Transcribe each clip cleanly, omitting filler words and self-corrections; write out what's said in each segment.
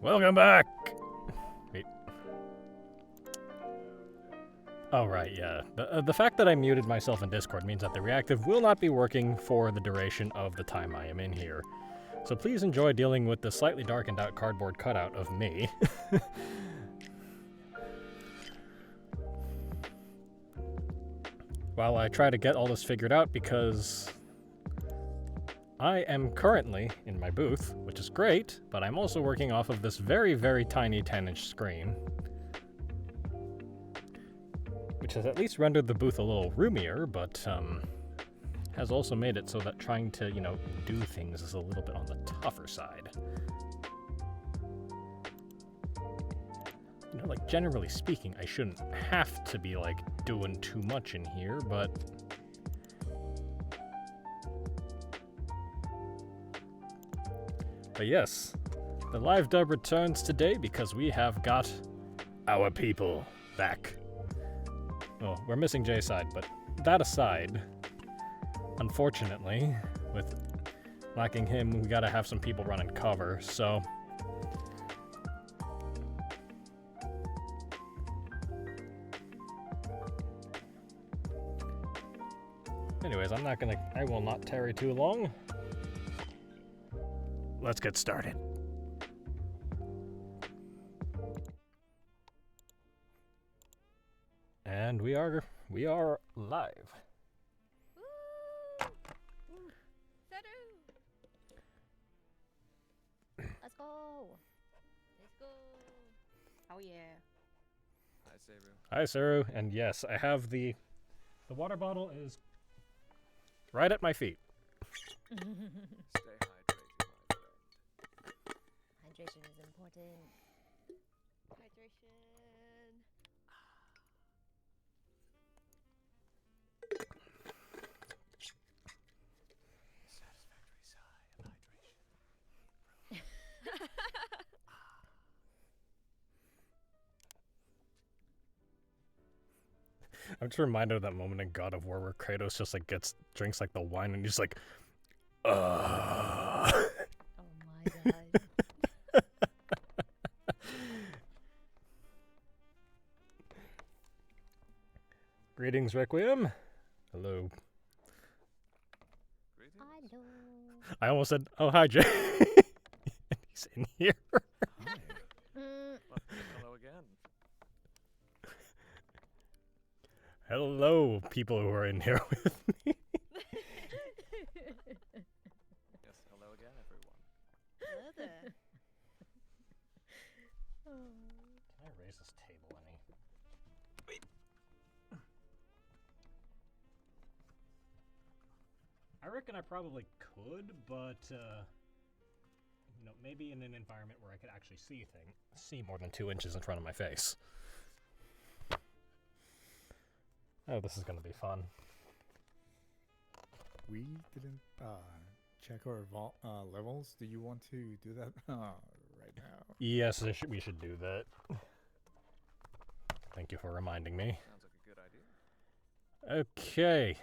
Welcome back! Wait. Oh, right, yeah. The fact that I muted myself in Discord means that the reactive will not be working for the duration of the time I am in here. So please enjoy dealing with the slightly darkened out cardboard cutout of me. While I try to get all this figured out, because I am currently in my booth, which is great, but I'm also working off of this very, very tiny 10-inch screen, which has at least rendered the booth a little roomier, but has also made it so that trying to, do things is a little bit on the tougher side. Like, generally speaking, I shouldn't have to be, doing too much in here, but yes, the live dub returns today because we have got our people back. Oh, we're missing JSide, but that aside, unfortunately, with lacking him, we gotta have some people running cover, so anyways, I will not tarry too long. Let's get started. And we are live. Let's go. Let's go. Oh yeah. Hi, Saru. Hi, Saru. And yes, I have the water bottle is right at my feet. Stay hydrated, my friend. Hydration is important. Hydration. Satisfactory sigh of hydration. I'm just reminded of that moment in God of War where Kratos just drinks the wine and he's like, Oh my god. Greetings, Requiem. Hello. Greetings. Hello. I almost said, oh, hi, Jay. He's in here. Hi. Hello again. Hello, people who are in here with me. Yes, hello again, everyone. Hello there. Can I raise this table any? Wait. I reckon I probably could, but maybe in an environment where I could actually see more than 2 inches in front of my face. Oh, this is gonna be fun. We didn't check our levels. Do you want to do that right now? Yes, we should do that. Thank you for reminding me. Sounds like a good idea. Okay.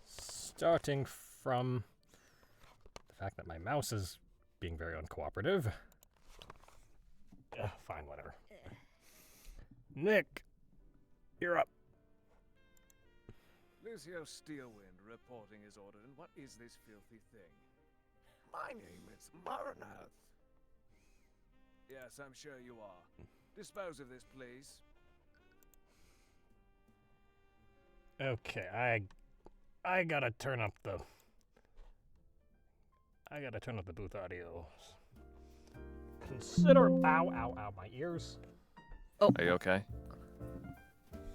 Starting from the fact that my mouse is being very uncooperative. Fine, whatever. Nick, you're up. Lucio Steelwind reporting his order, and what is this filthy thing? My name is Marrunath. Yes, I'm sure you are. Dispose of this, please. Okay, I gotta turn up the booth audio. Consider ow, my ears. Are you okay?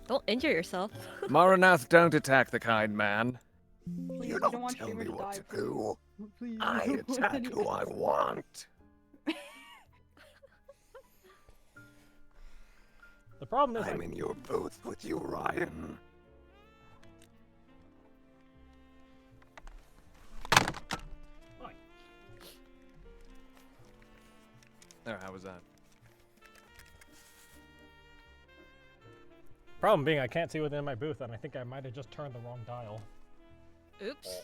Don't injure yourself. Marrunath, don't attack the kind man. You I don't want tell Sharon me to what die, to do. Please, I don't want attack any- who I want. The problem is I'm in your booth with you, Rion. Fine. There, how was that? Problem being, I can't see within my booth, and I think I might have just turned the wrong dial. Oops.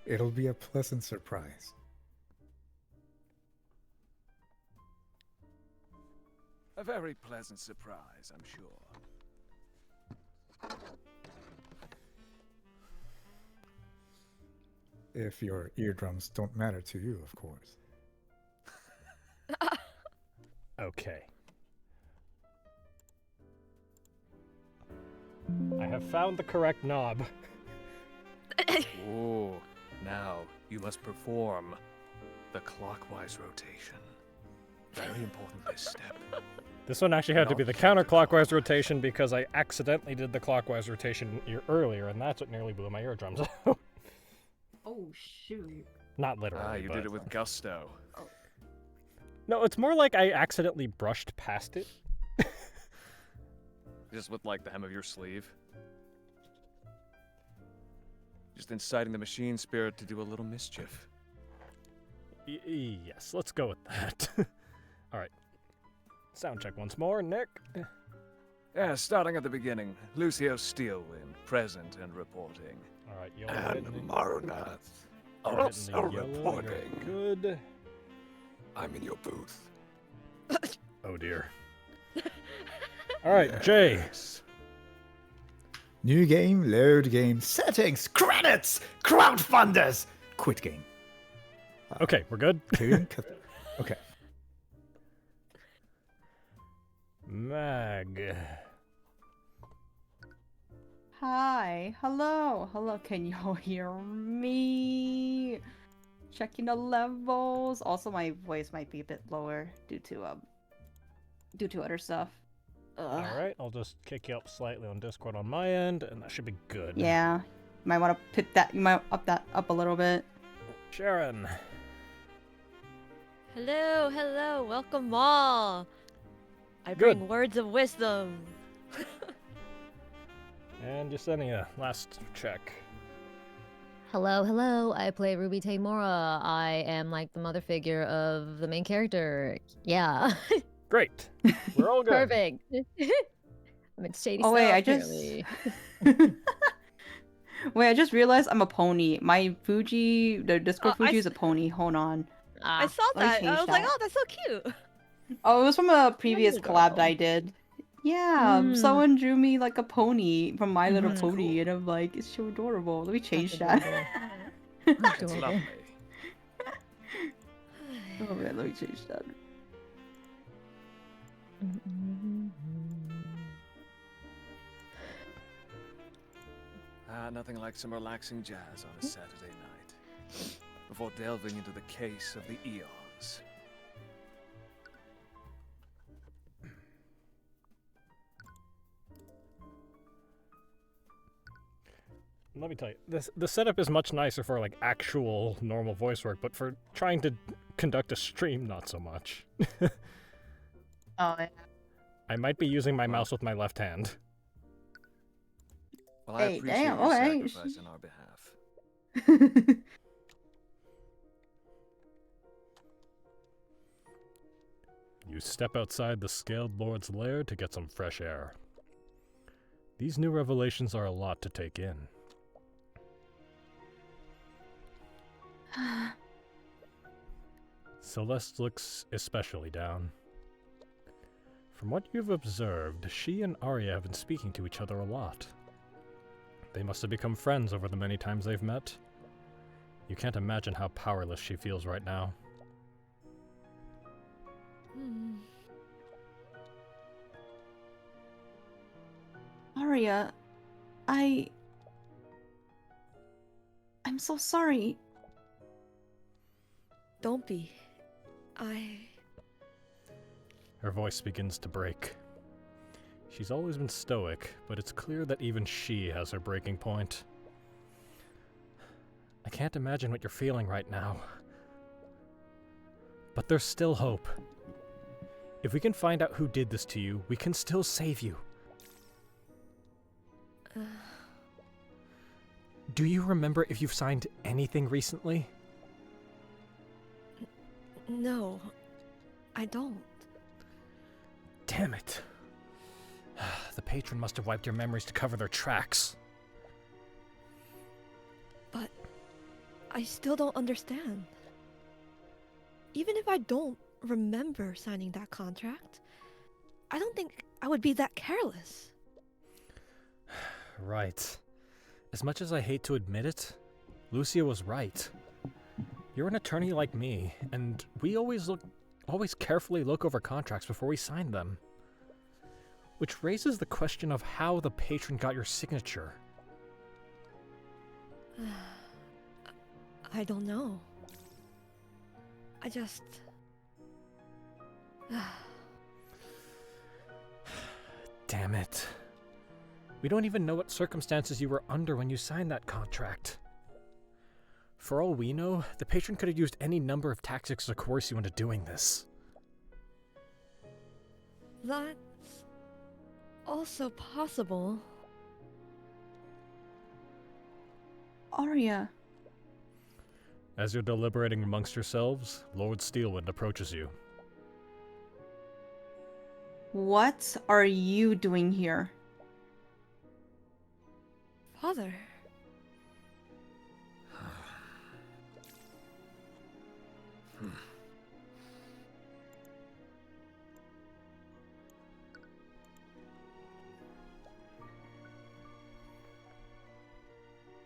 It'll be a pleasant surprise. A very pleasant surprise, I'm sure. If your eardrums don't matter to you, of course. Okay. I have found the correct knob. Oh, now you must perform the clockwise rotation. Very important this step. This one actually had to be the counterclockwise rotation because I accidentally did the clockwise rotation earlier, and that's what nearly blew my eardrums out. Oh, shoot. Not literally. Ah, you but... did it with gusto. No, it's more like I accidentally brushed past it. Just with like the hem of your sleeve. Just inciting the machine spirit to do a little mischief. Yes, let's go with that. Alright. Sound check once more, Nick. Yeah, starting at the beginning. Lucio Steelwind, present and reporting. Alright, you'll And Marrunath, you're also hitting the yellow, reporting. you're good. I'm in your booth. Oh dear. Alright, Jay. Yes. New game, load game, settings, credits, crowdfunders, quit game. Okay, we're good. Tyrion Cuthbert. Okay. Mag. Hi. Hello. Hello. Can you all hear me? Checking the levels. Also, my voice might be a bit lower due to other stuff. Alright, I'll just kick you up slightly on Discord on my end, and that should be good. Yeah. You might want to pick that. You might up that up a little bit. Sharon. Hello, hello, welcome all. I bring Good. words of wisdom. And Yesenia, last check. Hello, hello. I play Ruby Taymora. I am like the mother figure of the main character. Yeah. Great. We're all good. Perfect. I'm in shady Oh, wait, stuff, I just- apparently. Wait, I just realized I'm a pony. My Fuji, the Discord Oh, I Fuji is a pony. Hold on. I Ah, saw let me that. I change was like, that. oh, that's so cute. Oh, it was from a previous you collab that go. I did. Yeah, Mm. someone drew me like a pony from My Little Mhm. Pony, Cool. and I'm like, it's so adorable. Let me change That's that. It's Adorable. lovely. Oh man, let me change that. Nothing like some relaxing jazz on a Saturday night. Before delving into the case of the eons. Let me tell you, the setup is much nicer for like actual normal voice work, but for trying to conduct a stream, not so much. Oh yeah. I might be using my mouse with my left hand. Well, I Hey, appreciate damn, your alright. sacrifice on our behalf. You step outside the Scaled Lord's lair to get some fresh air. These new revelations are a lot to take in. Celeste looks especially down. From what you've observed, she and Aria have been speaking to each other a lot. They must have become friends over the many times they've met. You can't imagine how powerless she feels right now. Aria, I'm so sorry. Don't be. Her voice begins to break. She's always been stoic, but it's clear that even she has her breaking point. I can't imagine what you're feeling right now. But there's still hope. If we can find out who did this to you, we can still save you. Do you remember if you've signed anything recently? No, I don't. Damn it. The patron must have wiped your memories to cover their tracks. But I still don't understand. Even if I don't remember signing that contract, I don't think I would be that careless. Right. As much as I hate to admit it, Lucio was right. You're an attorney like me, and we always carefully look over contracts before we sign them. Which raises the question of how the patron got your signature. I don't know. I just... Damn it. We don't even know what circumstances you were under when you signed that contract. For all we know, the patron could have used any number of tactics to coerce you into doing this. That's also possible. Aria. As you're deliberating amongst yourselves, Lord Steelwind approaches you. What are you doing here? Father. I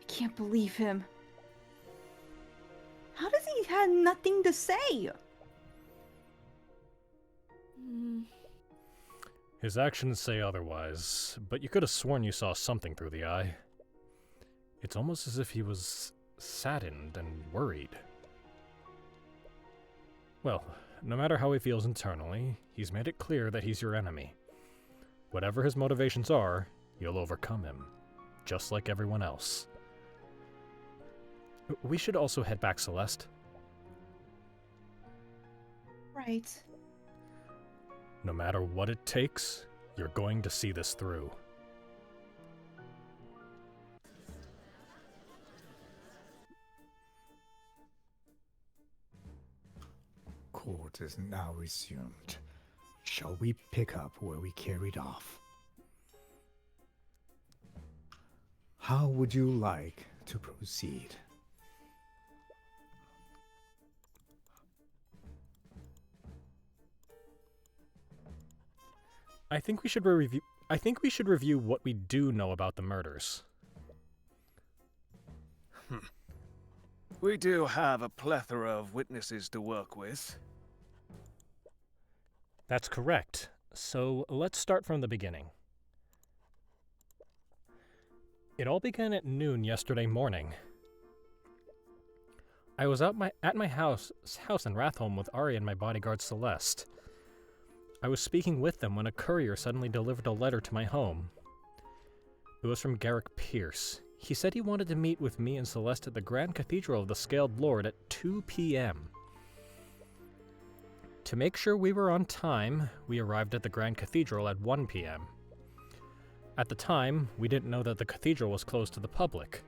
can't believe him. How does he have nothing to say? His actions say otherwise, but you could have sworn you saw something through the eye. It's almost as if he was saddened and worried. Well, no matter how he feels internally, he's made it clear that he's your enemy. Whatever his motivations are, you'll overcome him, just like everyone else. We should also head back, Celeste. Right. No matter what it takes, you're going to see this through. Court is now resumed. Shall we pick up where we carried off? How would you like to proceed? I think we should review what we do know about the murders. We do have a plethora of witnesses to work with. That's correct. So let's start from the beginning. It all began at noon yesterday morning. I was at my house in Ratholm with Aria and my bodyguard Celeste. I was speaking with them when a courier suddenly delivered a letter to my home. It was from Garrick Pierce. He said he wanted to meet with me and Celeste at the Grand Cathedral of the Scaled Lord at 2 p.m. To make sure we were on time, we arrived at the Grand Cathedral at 1 p.m. At the time, we didn't know that the cathedral was closed to the public.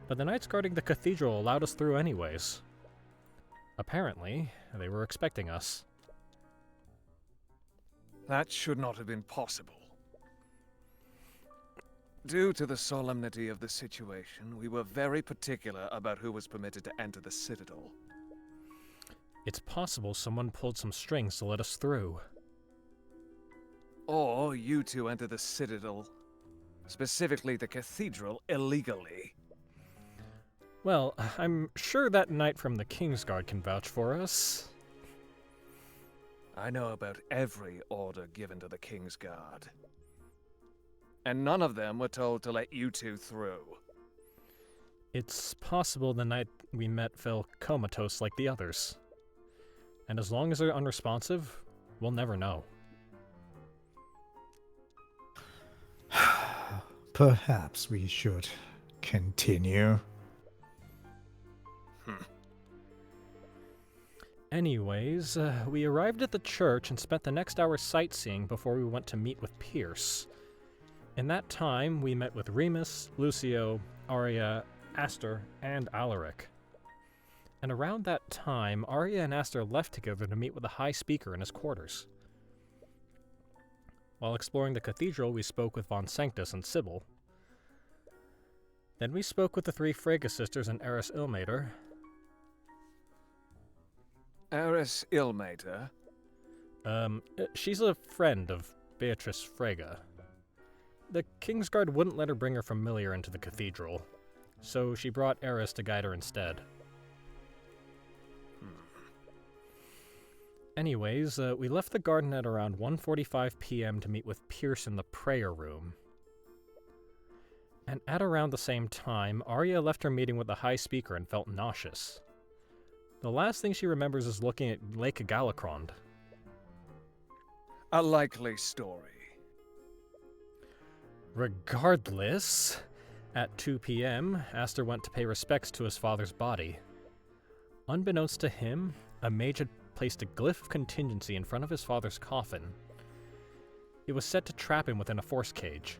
But the knights guarding the cathedral allowed us through anyways. Apparently, they were expecting us. That should not have been possible. Due to the solemnity of the situation, we were very particular about who was permitted to enter the Citadel. It's possible someone pulled some strings to let us through. Or you two enter the Citadel, specifically the Cathedral, illegally. Well, I'm sure that knight from the Kingsguard can vouch for us. I know about every order given to the Kingsguard. And none of them were told to let you two through. It's possible the night we met fell comatose like the others. And as long as they're unresponsive, we'll never know. Perhaps we should continue. Anyways, we arrived at the church and spent the next hour sightseeing before we went to meet with Pierce. In that time, we met with Remus, Lucio, Aria, Aster, and Alaric. And around that time, Aria and Aster left together to meet with the High Speaker in his quarters. While exploring the cathedral, we spoke with Von Sanctus and Sybil. Then we spoke with the 3 Frege sisters and Eris Illmater. Eris Illmater? She's a friend of Beatrice Frege. The Kingsguard wouldn't let her bring her familiar into the cathedral, so she brought Eris to guide her instead. Anyways, we left the garden at around 1:45 p.m. to meet with Pierce in the prayer room. And at around the same time, Aria left her meeting with the High Speaker and felt nauseous. The last thing she remembers is looking at Lake Galacrond. A likely story. Regardless, at 2 p.m., Aster went to pay respects to his father's body. Unbeknownst to him, a mage had placed a glyph of contingency in front of his father's coffin. It was set to trap him within a force cage.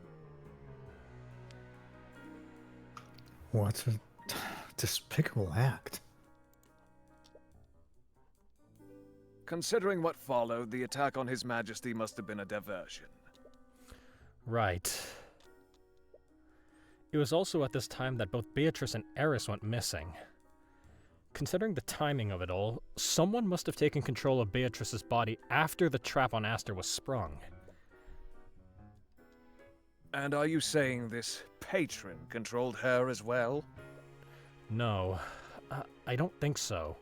What a despicable act. Considering what followed, the attack on His Majesty must have been a diversion. Right. It was also at this time that both Beatrice and Eris went missing. Considering the timing of it all, someone must have taken control of Beatrice's body after the trap on Aster was sprung. And are you saying this patron controlled her as well? No, I don't think so.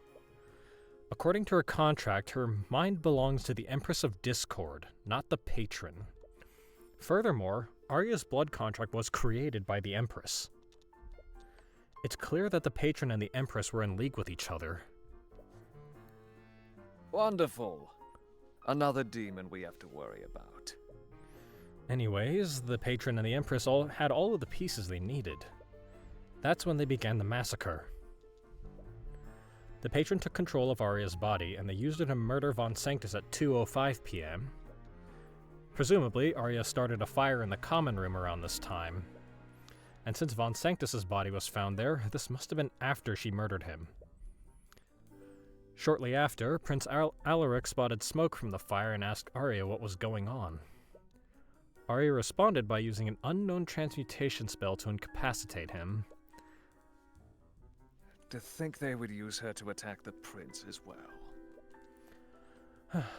According to her contract, her mind belongs to the Empress of Discord, not the patron. Furthermore, Aria's blood contract was created by the Empress. It's clear that the patron and the Empress were in league with each other. Wonderful. Another demon we have to worry about. Anyways, the patron and the Empress had all of the pieces they needed. That's when they began the massacre. The patron took control of Aria's body, and they used it to murder Von Sanctus at 2:05 p.m. Presumably, Aria started a fire in the common room around this time. And since Von Sanctus's body was found there, this must have been after she murdered him. Shortly after, Prince Alaric spotted smoke from the fire and asked Aria what was going on. Aria responded by using an unknown transmutation spell to incapacitate him. To think they would use her to attack the prince as well.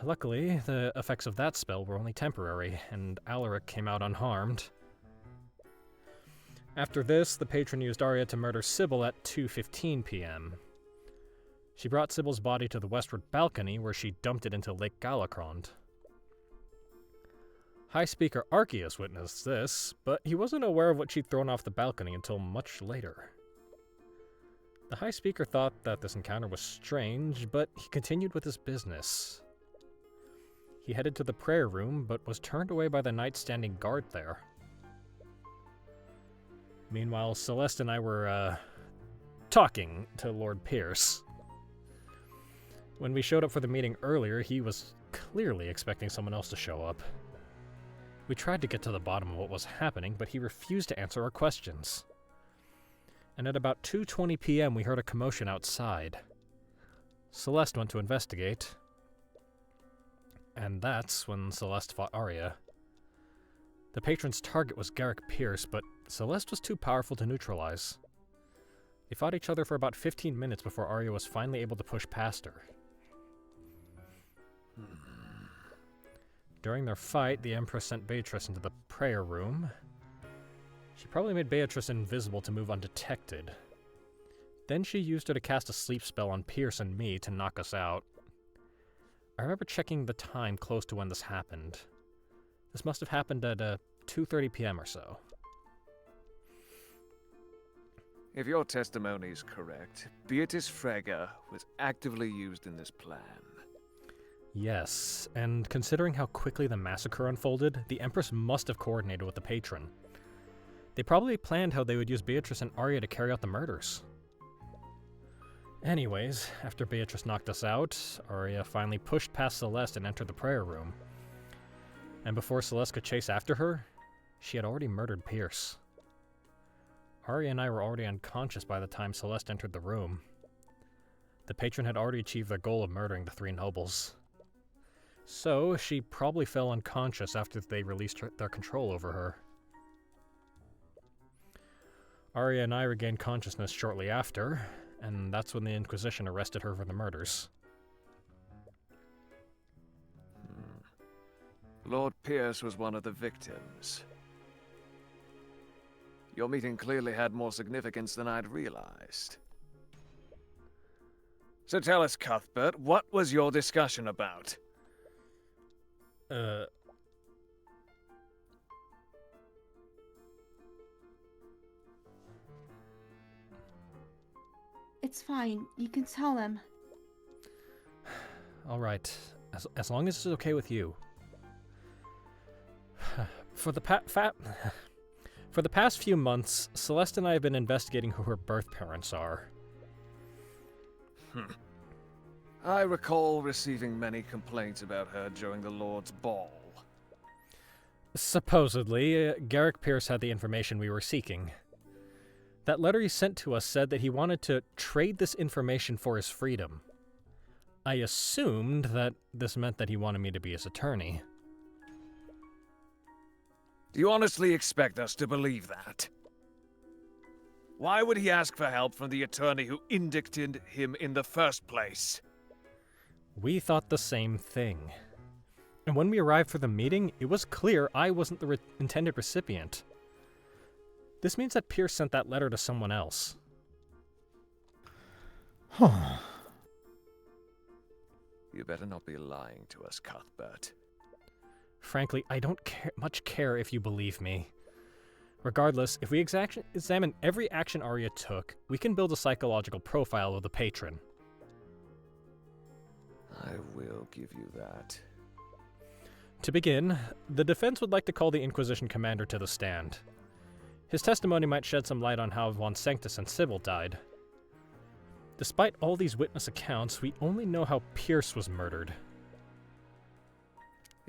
Luckily, the effects of that spell were only temporary, and Alaric came out unharmed. After this, the patron used Aria to murder Sybil at 2:15 p.m. She brought Sybil's body to the westward balcony, where she dumped it into Lake Galacrond. High Speaker Arceus witnessed this, but he wasn't aware of what she'd thrown off the balcony until much later. The High Speaker thought that this encounter was strange, but he continued with his business. He headed to the prayer room, but was turned away by the knight standing guard there. Meanwhile, Celeste and I were, talking to Lord Pierce. When we showed up for the meeting earlier, he was clearly expecting someone else to show up. We tried to get to the bottom of what was happening, but he refused to answer our questions. And at about 2:20 p.m. we heard a commotion outside. Celeste went to investigate. And that's when Celeste fought Aria. The patron's target was Garrick Pierce, but Celeste was too powerful to neutralize. They fought each other for about 15 minutes before Aria was finally able to push past her. During their fight, the Empress sent Beatrice into the prayer room. She probably made Beatrice invisible to move undetected. Then she used her to cast a sleep spell on Pierce and me to knock us out. I remember checking the time close to when this happened. This must have happened at 2:30 p.m. or so. If your testimony is correct, Beatrice Frege was actively used in this plan. Yes, and considering how quickly the massacre unfolded, the Empress must have coordinated with the patron. They probably planned how they would use Beatrice and Aria to carry out the murders. Anyways, after Beatrice knocked us out, Aria finally pushed past Celeste and entered the prayer room. And before Celeste could chase after her, she had already murdered Pierce. Aria and I were already unconscious by the time Celeste entered the room. The patron had already achieved their goal of murdering the three nobles. So, she probably fell unconscious after they released their control over her. Aria and I regained consciousness shortly after, and that's when the Inquisition arrested her for the murders. Lord Pierce was one of the victims. Your meeting clearly had more significance than I'd realized. So tell us, Cuthbert, what was your discussion about? It's fine. You can tell him. All right, as long as it's okay with you. For the past few months, Celeste and I have been investigating who her birth parents are. I recall receiving many complaints about her during the Lord's ball. Supposedly, Garrick Pierce had the information we were seeking. That letter he sent to us said that he wanted to trade this information for his freedom. I assumed that this meant that he wanted me to be his attorney. Do you honestly expect us to believe that? Why would he ask for help from the attorney who indicted him in the first place? We thought the same thing. And when we arrived for the meeting, it was clear I wasn't the intended recipient. This means that Pierce sent that letter to someone else. You better not be lying to us, Cuthbert. Frankly, I don't much care if you believe me. Regardless, if we examine every action Aria took, we can build a psychological profile of the patron. I will give you that. To begin, the defense would like to call the Inquisition commander to the stand. His testimony might shed some light on how Von Sanctus and Sybil died. Despite all these witness accounts, we only know how Pierce was murdered.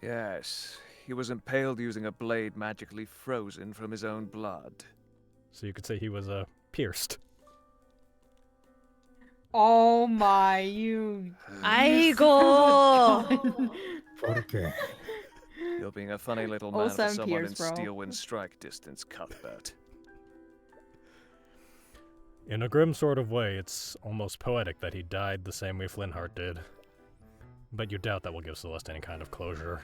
Yes, he was impaled using a blade magically frozen from his own blood. So you could say he was, pierced. Oh my, you... 아이고. Okay. You're being a funny little man for Awesome, someone Pierce, in bro. Steelwind strike distance, Cuthbert. In a grim sort of way, it's almost poetic that he died the same way Flintheart did. But you doubt that will give Celeste any kind of closure.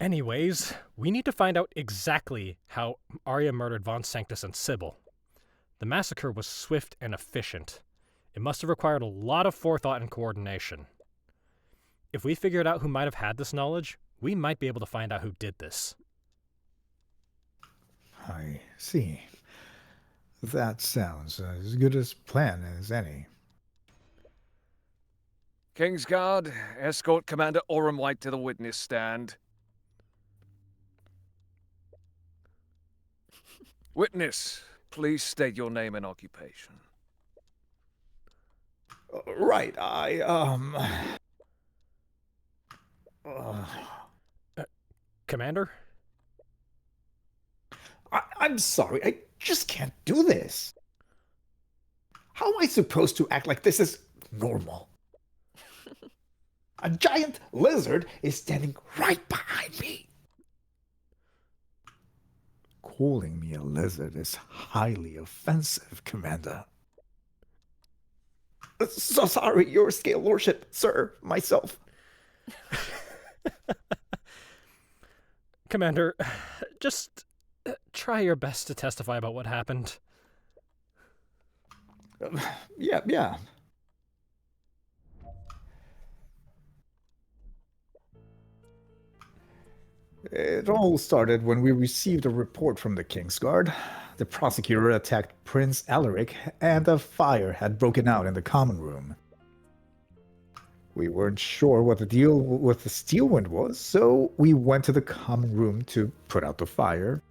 Anyways, we need to find out exactly how Aria murdered Von Sanctus and Sybil. The massacre was swift and efficient. It must have required a lot of forethought and coordination. If we figured out who might have had this knowledge, we might be able to find out who did this. I see. That sounds as good a plan as any. Kingsguard, escort Commander Orem White to the witness stand. Witness, please state your name and occupation. Right, Commander? I'm sorry, I just can't do this. How am I supposed to act like this is normal? A giant lizard is standing right behind me. Calling me a lizard is highly offensive, Commander. So sorry, your scale lordship, sir, myself. Commander, just try your best to testify about what happened. Yeah. It all started when we received a report from the Kingsguard. The prosecutor attacked Prince Alaric, and a fire had broken out in the common room. We weren't sure what the deal with the Steelwind was, so we went to the common room to put out the fire.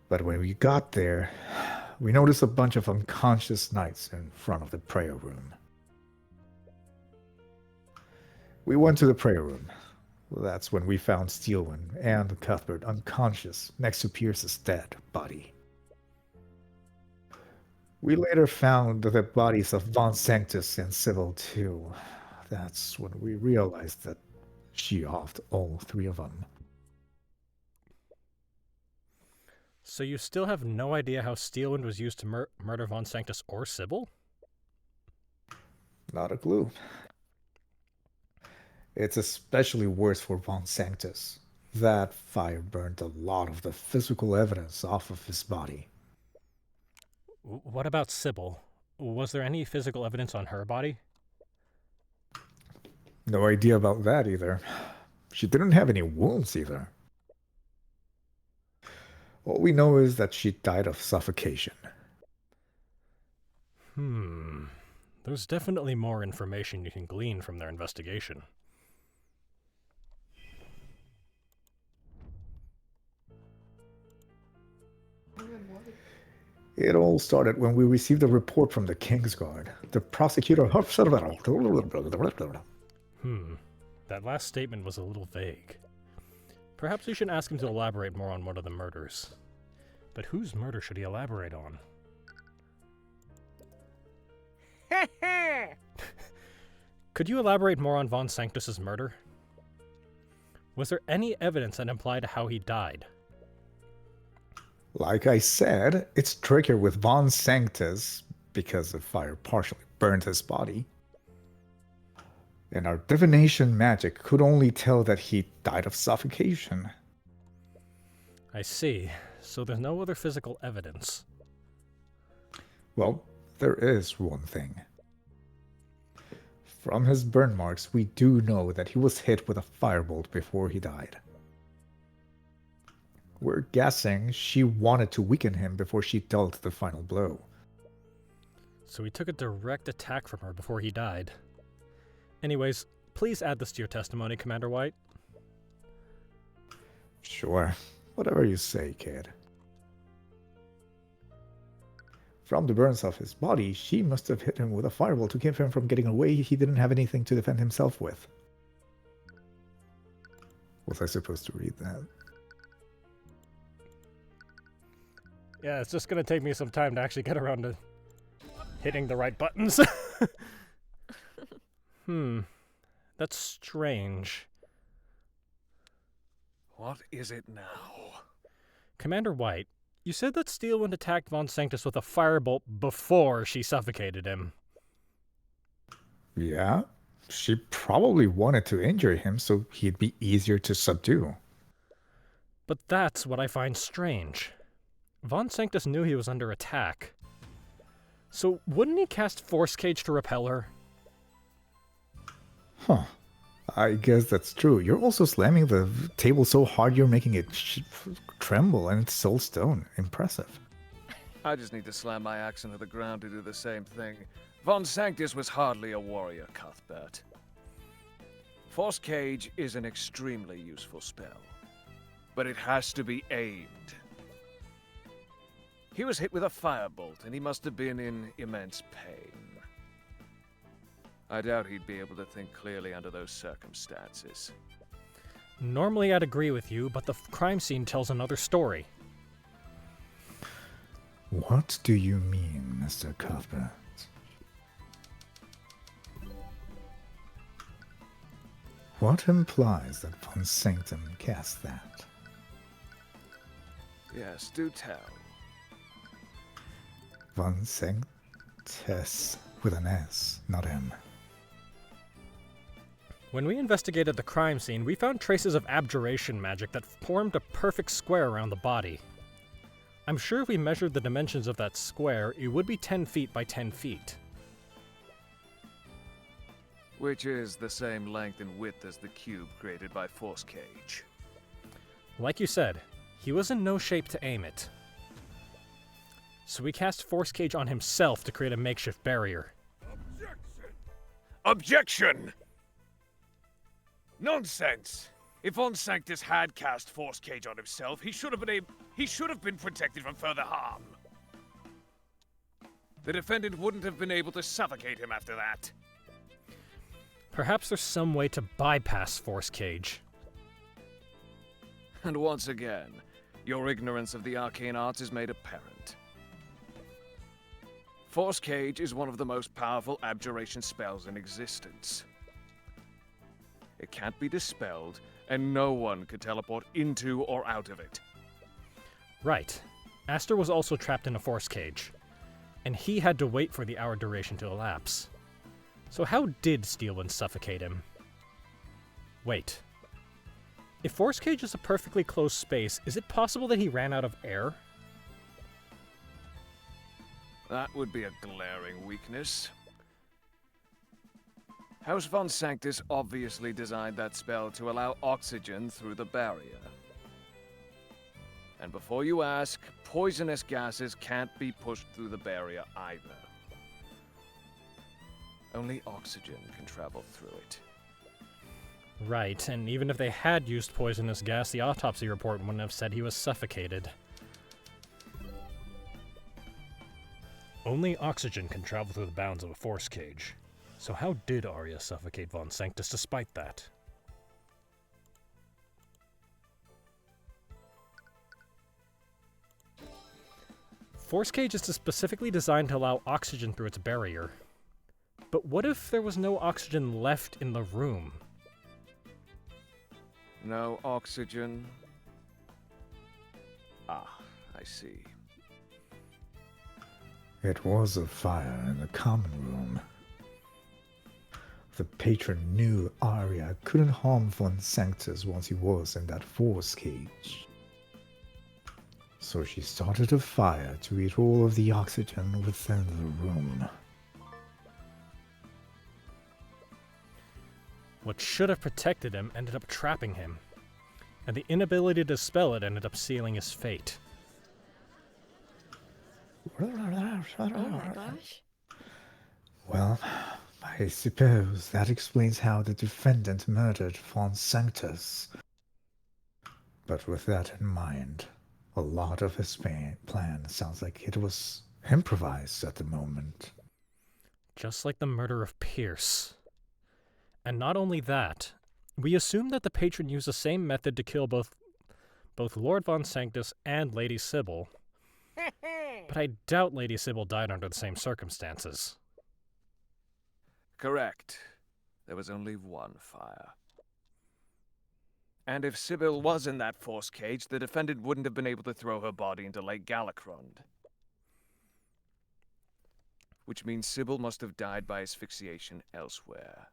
But when we got there, we noticed a bunch of unconscious knights in front of the prayer room. We went to the prayer room. That's when we found Steelwind and Cuthbert unconscious next to Pierce's dead body. We later found the bodies of Von Sanctus and Sybil too. That's when we realized that she offed all three of them. So you still have no idea how Steelwind was used to murder Von Sanctus or Sybil? Not a clue. It's especially worse for Von Sanctus. That fire burned a lot of the physical evidence off of his body. What about Sybil? Was there any physical evidence on her body? No idea about that either. She didn't have any wounds either. All we know is that she died of suffocation. There's definitely more information you can glean from their investigation. It all started when we received a report from the Kingsguard. The prosecutor... That last statement was a little vague. Perhaps we should ask him to elaborate more on one of the murders. But whose murder should he elaborate on? Could you elaborate more on Von Sanctus's murder? Was there any evidence that implied how he died? Like I said, it's trickier with Von Sanctus because the fire partially burned his body. And our divination magic could only tell that he died of suffocation. I see. So there's no other physical evidence. Well, there is one thing. From his burn marks, we do know that he was hit with a firebolt before he died. We're guessing she wanted to weaken him before she dealt the final blow. So he took a direct attack from her before he died. Anyways, please add this to your testimony, Commander White. Sure. Whatever you say, kid. From the burns of his body, she must have hit him with a fireball to keep him from getting away. He didn't have anything to defend himself with. Was I supposed to read that? Yeah, it's just gonna take me some time to actually get around to hitting the right buttons. That's strange. What is it now? Commander White, you said that Steelwind attacked Von Sanctus with a firebolt before she suffocated him. Yeah, she probably wanted to injure him so he'd be easier to subdue. But that's what I find strange. Von Sanctus knew he was under attack. So wouldn't he cast Force Cage to repel her? Huh. I guess that's true. You're also slamming the table so hard you're making it tremble, and it's soul stone. Impressive. I just need to slam my axe into the ground to do the same thing. Von Sanctus was hardly a warrior, Cuthbert. Force Cage is an extremely useful spell, but it has to be aimed. He was hit with a firebolt, and he must have been in immense pain. I doubt he'd be able to think clearly under those circumstances. Normally I'd agree with you, but the crime scene tells another story. What do you mean, Mr. Cuthbert? What implies that Von Sanctum cast that? Yes, do tell. Von Sanctus with an S, not M. When we investigated the crime scene, we found traces of abjuration magic that formed a perfect square around the body. I'm sure if we measured the dimensions of that square, it would be 10 feet by 10 feet. Which is the same length and width as the cube created by Force Cage. Like you said, he was in no shape to aim it. So we cast Force Cage on himself to create a makeshift barrier. Objection! Nonsense! If Von Sanctus had cast Force Cage on himself, he should have been protected from further harm. The defendant wouldn't have been able to suffocate him after that. Perhaps there's some way to bypass Force Cage. And once again, your ignorance of the arcane arts is made apparent. Force Cage is one of the most powerful abjuration spells in existence. It can't be dispelled, and no one could teleport into or out of it. Right. Aster was also trapped in a Force Cage, and he had to wait for the hour duration to elapse. So how did Steelwind suffocate him? Wait. If Force Cage is a perfectly closed space, is it possible that he ran out of air? That would be a glaring weakness. House von Sanctus obviously designed that spell to allow oxygen through the barrier. And before you ask, poisonous gases can't be pushed through the barrier either. Only oxygen can travel through it. Right, and even if they had used poisonous gas, the autopsy report wouldn't have said he was suffocated. Only oxygen can travel through the bounds of a force cage. So how did Aria suffocate Von Sanctus despite that? Force cage is specifically designed to allow oxygen through its barrier. But what if there was no oxygen left in the room? No oxygen? Ah, I see. It was a fire in the common room. The patron knew Aria couldn't harm Von Sanctus once he was in that force cage. So she started a fire to eat all of the oxygen within the room. What should have protected him ended up trapping him, and the inability to dispel it ended up sealing his fate. Oh my gosh. Well, I suppose that explains how the defendant murdered Von Sanctus. But with that in mind, a lot of his plan sounds like it was improvised at the moment. Just like the murder of Pierce. And not only that, we assume that the patron used the same method to kill both Lord Von Sanctus and Lady Sybil. But I doubt Lady Sybil died under the same circumstances. Correct. There was only one fire. And if Sybil was in that force cage, the defendant wouldn't have been able to throw her body into Lake Galacrond. Which means Sybil must have died by asphyxiation elsewhere.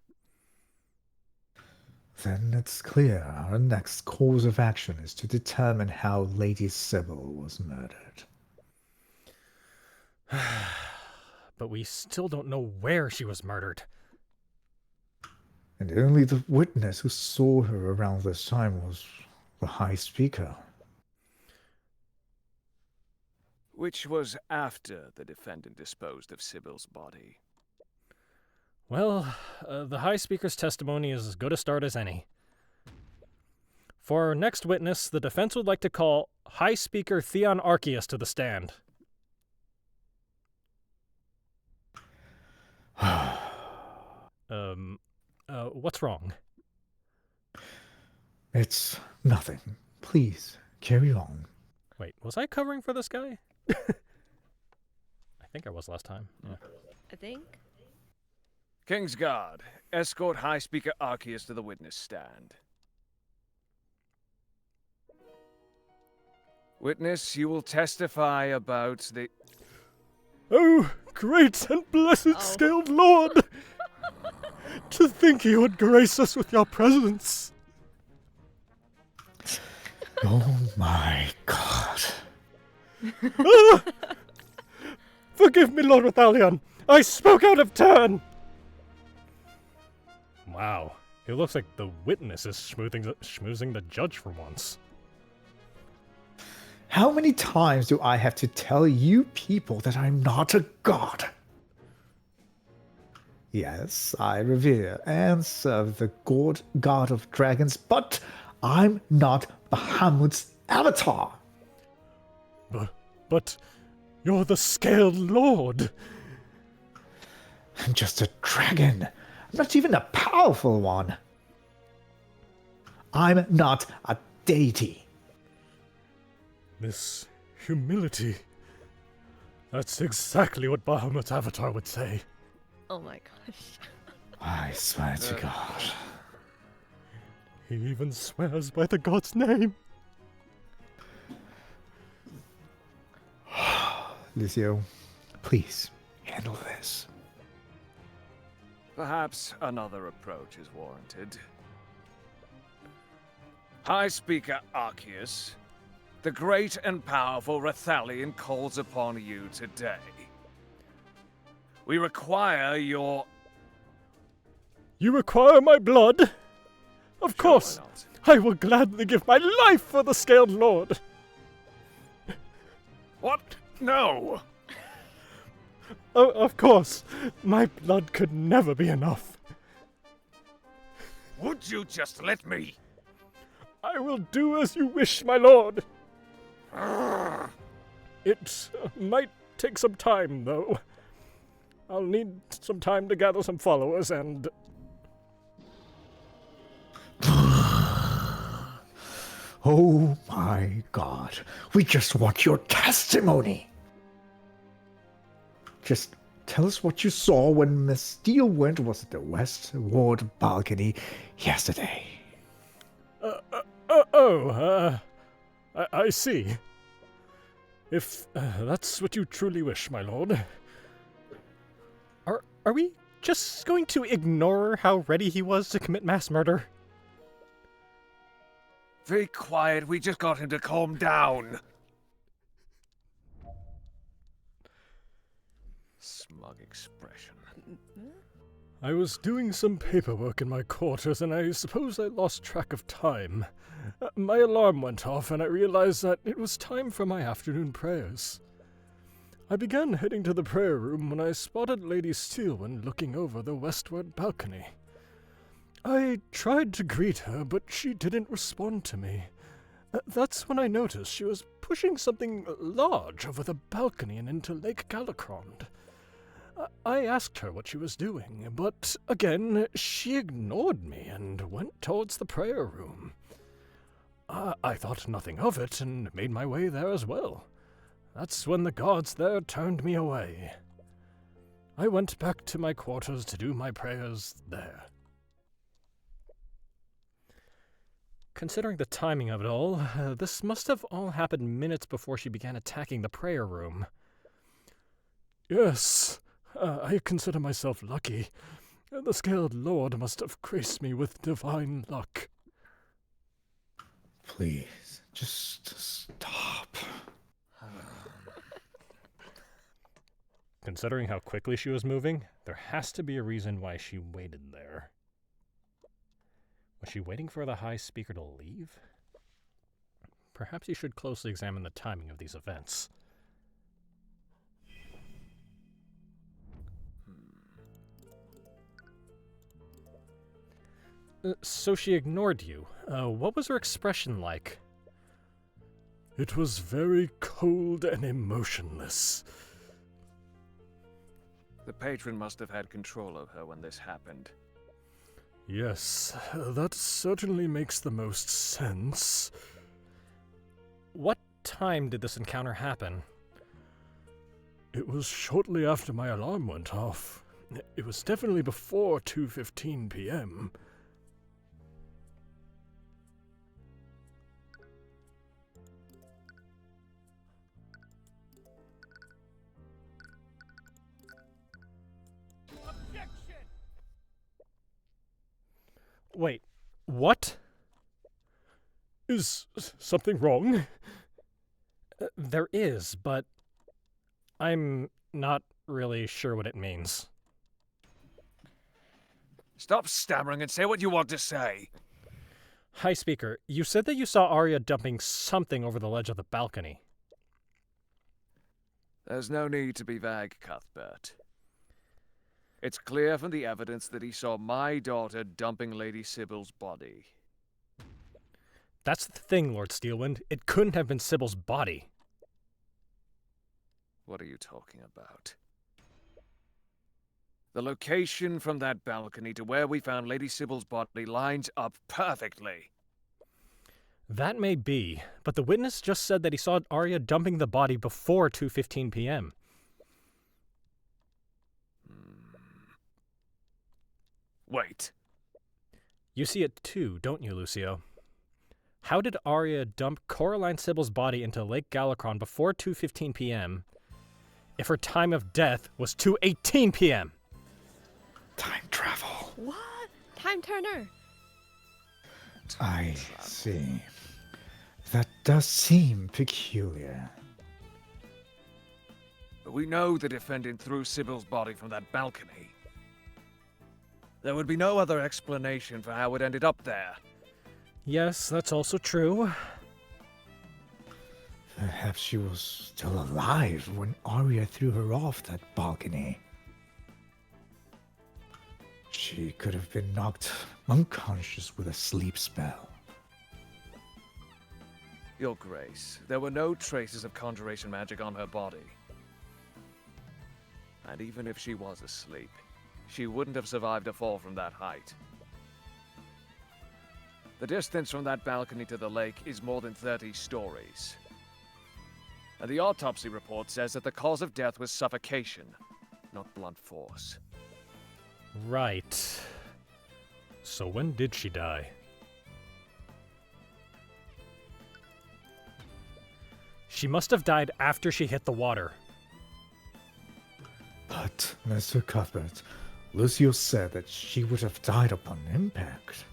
Then it's clear our next course of action is to determine how Lady Sybil was murdered. But we still don't know where she was murdered. And only the witness who saw her around this time was the High Speaker. Which was after the defendant disposed of Sybil's body. Well, the High Speaker's testimony is as good a start as any. For our next witness, the defense would like to call High Speaker Theon Arceus to the stand. What's wrong? It's nothing. Please, carry on. Wait, was I covering for this guy? I think I was last time. Yeah. I think. Kingsguard, escort High Speaker Arceus to the witness stand. Witness, you will testify about the... Oh, great and blessed scaled Lord! To think you would grace us with your presence. Oh my God. Ah! Forgive me, Lord Rathalion. I spoke out of turn. Wow, it looks like the witness is schmoozing the judge for once. How many times do I have to tell you people that I'm not a god? Yes, I revere and serve the god of dragons, but I'm not Bahamut's avatar. But you're the Scaled Lord. I'm just a dragon. I'm not even a powerful one. I'm not a deity. This humility. That's exactly what Bahamut's avatar would say. Oh my gosh. I swear to God. He even swears by the god's name. Lucio, please handle this. Perhaps another approach is warranted. High Speaker Arceus, the great and powerful Rathalion calls upon you today. We require your... You require my blood? Of course! Sure, why not? I will gladly give my life for the Scaled Lord! What? No! Oh, of course! My blood could never be enough. Would you just let me? I will do as you wish, my lord. It might take some time, though. I'll need some time to gather some followers and... Oh my god. We just want your testimony. Just tell us what you saw when Miss Steelwind was at the West Ward balcony yesterday. I see. If that's what you truly wish, my lord. Are we just going to ignore how ready he was to commit mass murder? Be quiet, we just got him to calm down. Smug expression. I was doing some paperwork in my quarters, and I suppose I lost track of time. My alarm went off, and I realized that it was time for my afternoon prayers. I began heading to the prayer room when I spotted Lady Steelwind looking over the westward balcony. I tried to greet her, but she didn't respond to me. That's when I noticed she was pushing something large over the balcony and into Lake Galacrond. I asked her what she was doing, but again, she ignored me and went towards the prayer room. I thought nothing of it and made my way there as well. That's when the guards there turned me away. I went back to my quarters to do my prayers there. Considering the timing of it all, this must have all happened minutes before she began attacking the prayer room. Yes, I consider myself lucky. The Scaled Lord must have graced me with divine luck. Please, just stop. Considering how quickly she was moving, there has to be a reason why she waited there. Was she waiting for the High Speaker to leave? Perhaps you should closely examine the timing of these events. So she ignored you. What was her expression like? It was very cold and emotionless. The patron must have had control of her when this happened. Yes, that certainly makes the most sense. What time did this encounter happen? It was shortly after my alarm went off. It was definitely before 2:15 p.m. Wait, what? Is something wrong? There is, but I'm not really sure what it means. Stop stammering and say what you want to say. High Speaker, you said that you saw Aria dumping something over the ledge of the balcony. There's no need to be vague, Cuthbert. It's clear from the evidence that he saw my daughter dumping Lady Sybil's body. That's the thing, Lord Steelwind. It couldn't have been Sybil's body. What are you talking about? The location from that balcony to where we found Lady Sybil's body lines up perfectly. That may be, but the witness just said that he saw Aria dumping the body before 2:15 p.m. Wait. You see it too, don't you, Lucio? How did Aria dump Coraline Sybil's body into Lake Galacron before 2:15 p.m. if her time of death was 2:18 p.m.? Time travel. What? Time Turner. I see. That does seem peculiar. But we know the defendant threw Sybil's body from that balcony. There would be no other explanation for how it ended up there. Yes, that's also true. Perhaps she was still alive when Aria threw her off that balcony. She could have been knocked unconscious with a sleep spell. Your Grace, there were no traces of conjuration magic on her body. And even if she was asleep, she wouldn't have survived a fall from that height. The distance from that balcony to the lake is more than 30 stories. And the autopsy report says that the cause of death was suffocation, not blunt force. Right. So when did she die? She must have died after she hit the water. But, Mr. Cuthbert, Lucio said that she would have died upon impact.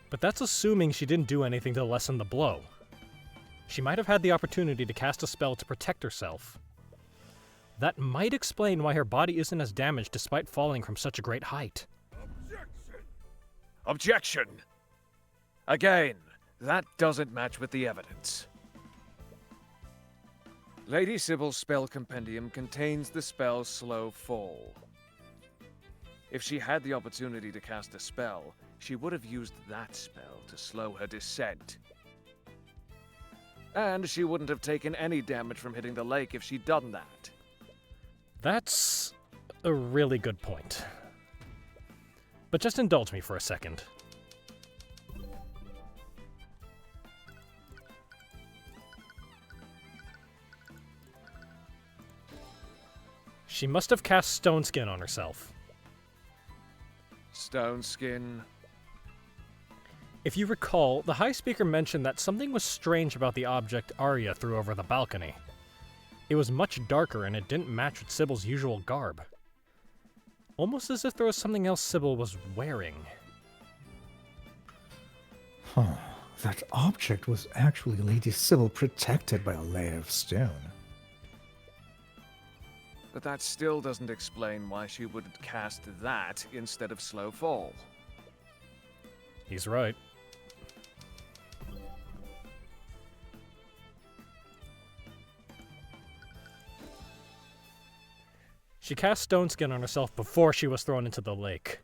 But that's assuming she didn't do anything to lessen the blow. She might have had the opportunity to cast a spell to protect herself. That might explain why her body isn't as damaged despite falling from such a great height. Objection! Again, that doesn't match with the evidence. Lady Sybil's spell compendium contains the spell Slow Fall. If she had the opportunity to cast a spell, she would have used that spell to slow her descent. And she wouldn't have taken any damage from hitting the lake if she'd done that. That's a really good point. But just indulge me for a second. She must have cast Stone Skin on herself. Stone Skin. If you recall, the High Speaker mentioned that something was strange about the object Aria threw over the balcony. It was much darker and it didn't match with Sybil's usual garb. Almost as if there was something else Sybil was wearing. Huh. That object was actually Lady Sybil protected by a layer of stone. But that still doesn't explain why she would cast that instead of Slow Fall. He's right. She cast Stone Skin on herself before she was thrown into the lake.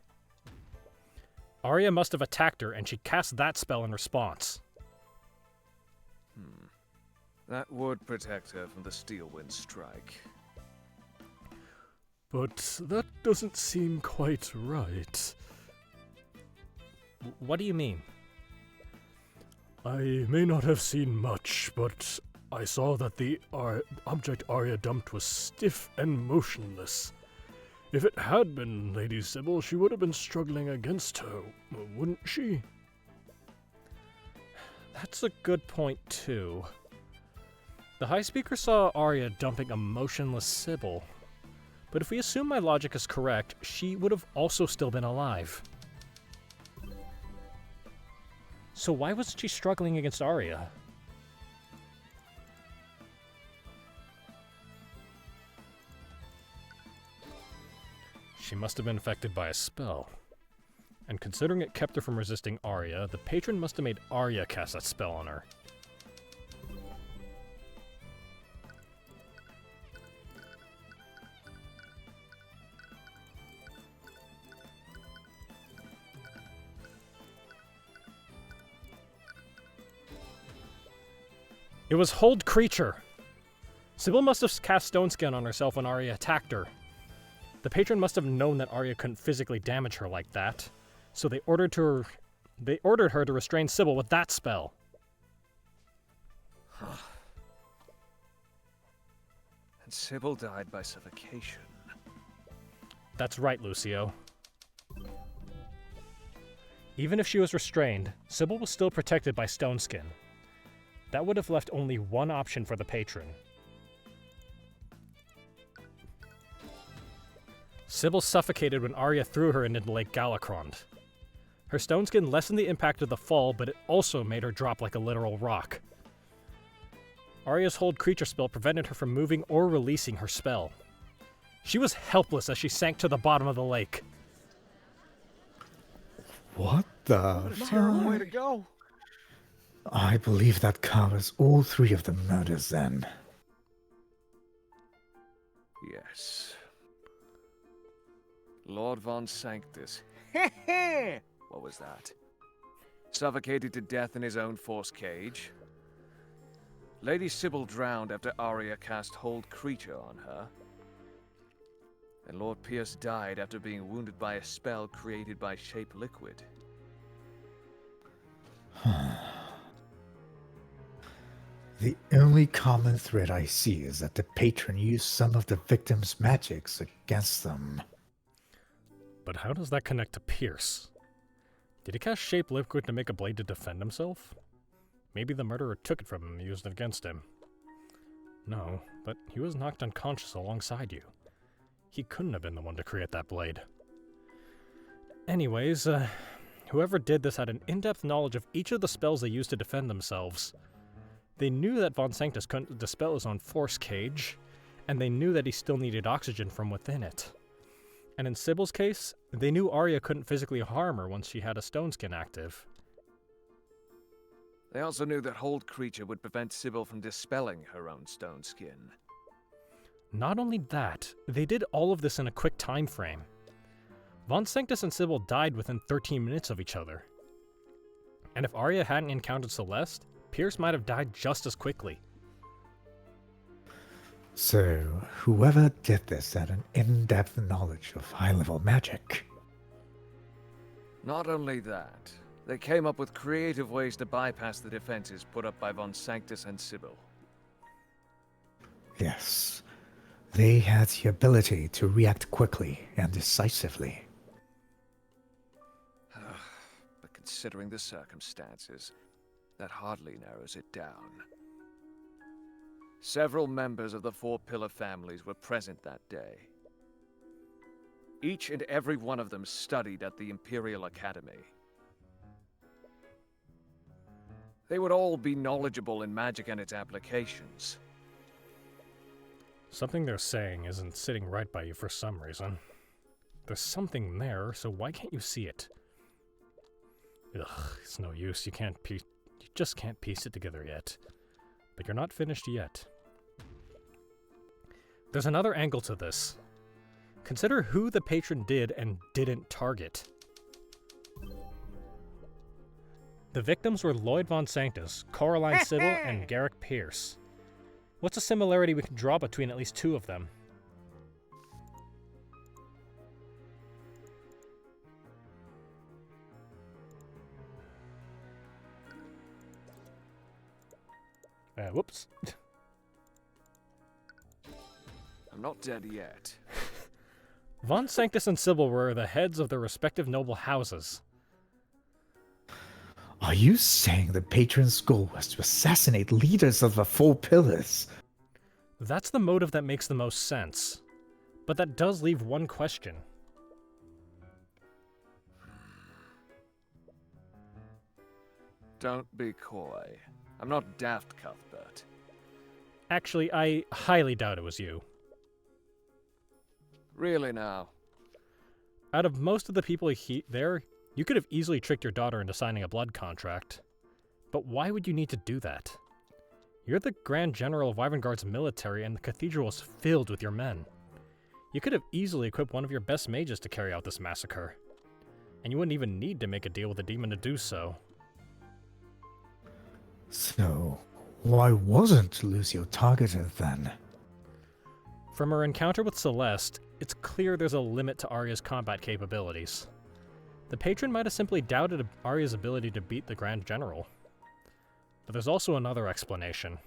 Aria must have attacked her, and she cast that spell in response. That would protect her from the Steelwind strike. But that doesn't seem quite right. What do you mean? I may not have seen much, but I saw that the object Aria dumped was stiff and motionless. If it had been Lady Sybil, she would have been struggling against her, wouldn't she? That's a good point, too. The High Speaker saw Aria dumping a motionless Sybil. But if we assume my logic is correct, she would have also still been alive. So why wasn't she struggling against Aria? She must have been affected by a spell. And considering it kept her from resisting Aria, the patron must have made Aria cast that spell on her. It was Hold Creature! Sybil must have cast Stone Skin on herself when Aria attacked her. The patron must have known that Aria couldn't physically damage her like that, so they ordered her to restrain Sybil with that spell. And Sybil died by suffocation. That's right, Lucio. Even if she was restrained, Sybil was still protected by Stone Skin. That would have left only one option for the patron. Sybil suffocated when Aria threw her into Lake Galacrond. Her stone skin lessened the impact of the fall, but it also made her drop like a literal rock. Aria's hold creature spell prevented her from moving or releasing her spell. She was helpless as she sank to the bottom of the lake. What the Terrible way fuck? to go. I believe that covers all 3 of the murders then. Yes. Lord Von Sanctus. What was that? Suffocated to death in his own force cage. Lady Sybil drowned after Aria cast Hold Creature on her. And Lord Pierce died after being wounded by a spell created by Shape Liquid. The only common thread I see is that the patron used some of the victims' magics against them. But how does that connect to Pierce? Did he cast Shape Liquid to make a blade to defend himself? Maybe the murderer took it from him and used it against him. No, but he was knocked unconscious alongside you. He couldn't have been the one to create that blade. Anyways, whoever did this had an in-depth knowledge of each of the spells they used to defend themselves. They knew that Von Sanctus couldn't dispel his own force cage, and they knew that he still needed oxygen from within it. And in Sybil's case, they knew Aria couldn't physically harm her once she had a stone skin active. They also knew that Hold Creature would prevent Sybil from dispelling her own stone skin. Not only that, they did all of this in a quick time frame. Von Sanctus and Sybil died within 13 minutes of each other. And if Aria hadn't encountered Celeste, Pierce might have died just as quickly. So, whoever did this had an in-depth knowledge of high-level magic. Not only that, they came up with creative ways to bypass the defenses put up by Von Sanctus and Sybil. Yes, they had the ability to react quickly and decisively. But considering the circumstances, that hardly narrows it down. Several members of the 4 Pillar families were present that day. Each and every one of them studied at the Imperial Academy. They would all be knowledgeable in magic and its applications. Something they're saying isn't sitting right by you for some reason. There's something there, so why can't you see it? Ugh, it's no use. You just can't piece it together yet. But you're not finished yet. There's another angle to this. Consider who the patron did and didn't target. The victims were Lloyd Von Sanctus, Coraline Sybil, and Garrick Pierce. What's a similarity we can draw between at least 2 of them? Whoops. I'm not dead yet. Von Sanctus and Sybil were the heads of their respective noble houses. Are you saying the patron's goal was to assassinate leaders of the 4 Pillars? That's the motive that makes the most sense. But that does leave one question. Don't be coy. I'm not daft, Cuthbert. Actually, I highly doubt it was you. Really now? Out of most of the people there, you could have easily tricked your daughter into signing a blood contract. But why would you need to do that? You're the Grand General of Wyvern military, and the cathedral is filled with your men. You could have easily equipped one of your best mages to carry out this massacre. And you wouldn't even need to make a deal with the demon to do so. So, why wasn't Lucio targeted then? From her encounter with Celeste, it's clear there's a limit to Aria's combat capabilities. The patron might have simply doubted Aria's ability to beat the Grand General. But there's also another explanation.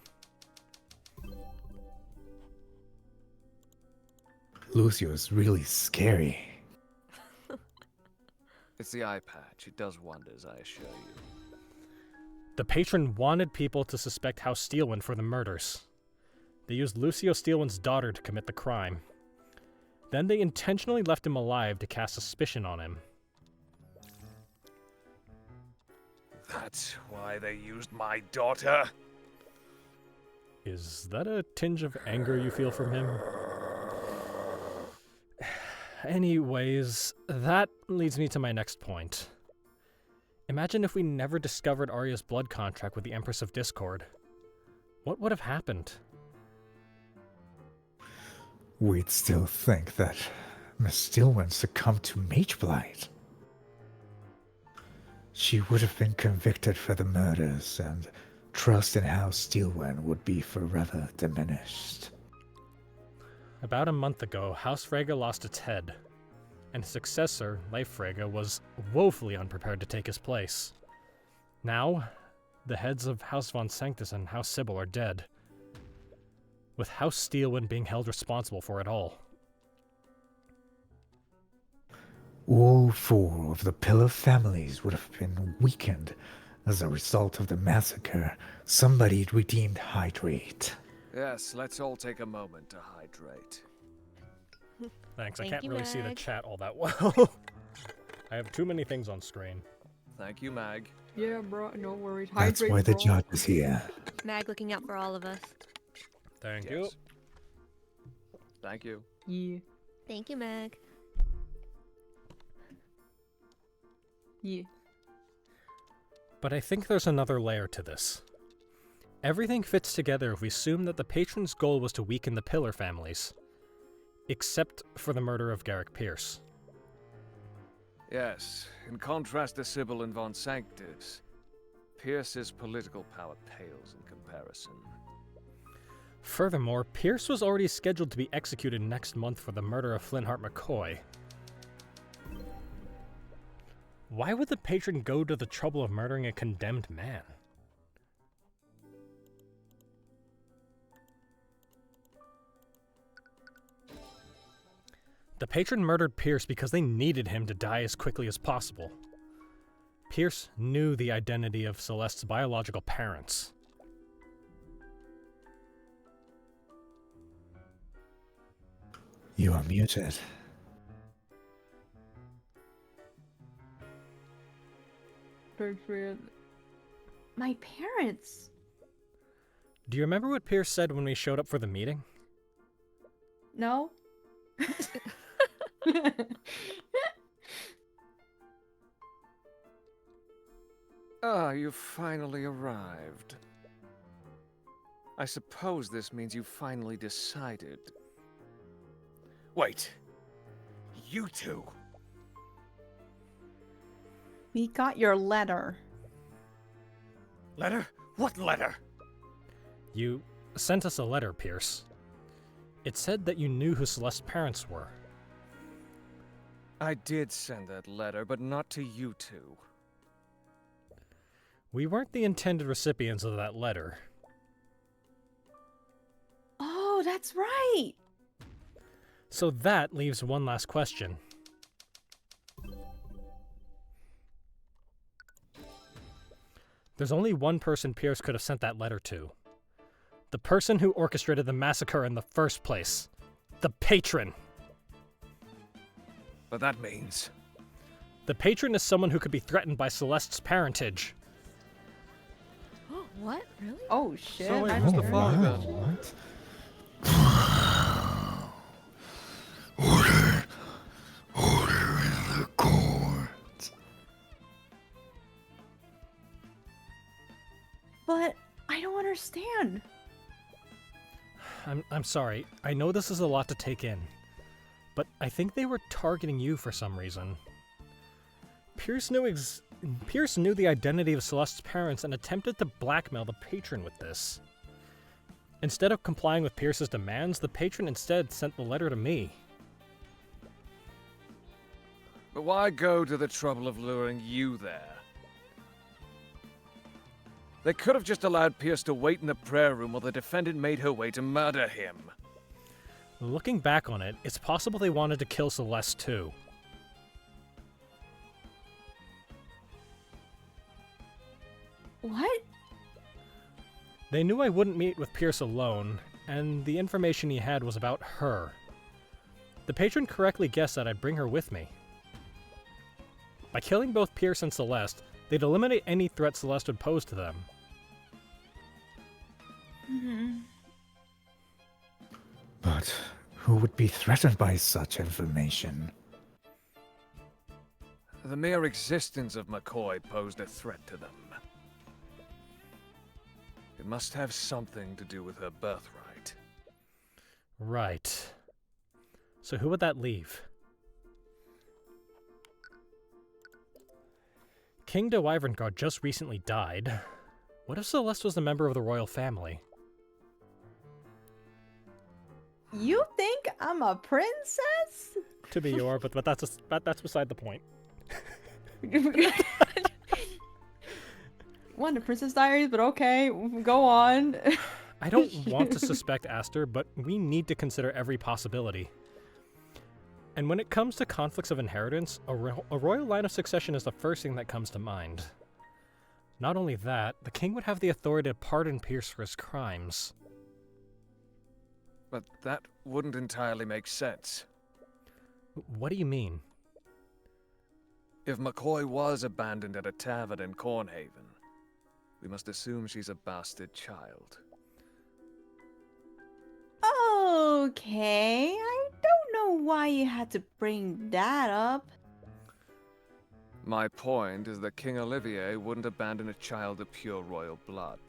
Lucio is really scary. It's the eye patch. It does wonders, I assure you. The patron wanted people to suspect House Steelwind for the murders. They used Lucio Steelwind's daughter to commit the crime. Then they intentionally left him alive to cast suspicion on him. That's why they used my daughter. Is that a tinge of anger you feel from him? Anyways, that leads me to my next point. Imagine if we never discovered Aria's blood contract with the Empress of Discord. What would have happened? We'd still think that Miss Steelwind succumbed to mage blight. She would have been convicted for the murders, and trust in House Steelwind would be forever diminished. About a month ago, House Frege lost its head, and his successor, Leif Frege, was woefully unprepared to take his place. Now, the heads of House von Sanctus and House Sybil are dead, with House Steelwind being held responsible for it all. All 4 of the Pillar families would have been weakened as a result of the massacre. Somebody redeemed Hydrate. Yes, let's all take a moment to hydrate. Thanks, I Thank can't you, really see the Mag. chat all that well. I have too many things on screen. Thank you, Mag. Yeah, bro, no worries. That's Hydrate, why the bro. judge is here. Mag looking out for all of us. Thank you. Yes. Thank you. Yeah. Thank you, Mag. Yeah. But I think there's another layer to this. Everything fits together if we assume that the patron's goal was to weaken the Pillar families. Except for the murder of Garrick Pierce. Yes, in contrast to Sybil and von Sanctus, Pierce's political power pales in comparison. Furthermore, Pierce was already scheduled to be executed next month for the murder of Flintheart McCoy. Why would the patron go to the trouble of murdering a condemned man? The patron murdered Pierce because they needed him to die as quickly as possible. Pierce knew the identity of Celeste's biological parents. You are muted. My parents. Do you remember what Pierce said when we showed up for the meeting? No. Ah, you've finally arrived. I suppose this means you finally decided. Wait. You two. We got your letter. Letter? What letter? You sent us a letter, Pierce. It said that you knew who Celeste's parents were. I did send that letter, but not to you two. We weren't the intended recipients of that letter. Oh, that's right. So that leaves one last question. There's only one person Pierce could have sent that letter to. The person who orchestrated the massacre in the first place. The patron. But that means... The patron is someone who could be threatened by Celeste's parentage. Oh, what? Really? Oh shit. So wait, I who's the heard father that. then? What? Order in the court. But I don't understand. I'm sorry. I know this is a lot to take in. But I think they were targeting you for some reason. Pierce knew the identity of Celeste's parents and attempted to blackmail the patron with this. Instead of complying with Pierce's demands, the patron instead sent the letter to me. But why go to the trouble of luring you there? They could have just allowed Pierce to wait in the prayer room while the defendant made her way to murder him. Looking back on it, it's possible they wanted to kill Celeste too. What? They knew I wouldn't meet with Pierce alone, and the information he had was about her. The patron correctly guessed that I'd bring her with me. By killing both Pierce and Celeste, They'd eliminate any threat Celeste would pose to them. But who would be threatened by such information? The mere existence of McCoy posed a threat to them. It must have something to do with her birthright. Right. So who would that leave? King de Wyverngard just recently died. What if Celeste was a member of the royal family? You think I'm a princess? To be your, but that's beside the point. One of Princess Diaries, but okay, go on. I don't want to suspect Aster, but we need to consider every possibility. And when it comes to conflicts of inheritance, a royal line of succession is the first thing that comes to mind. Not only that, the king would have the authority to pardon Pierce for his crimes. But that wouldn't entirely make sense. What do you mean? If McCoy was abandoned at a tavern in Cornhaven, we must assume she's a bastard child. Okay, I don't know why you had to bring that up. My point is that King Olivier wouldn't abandon a child of pure royal blood.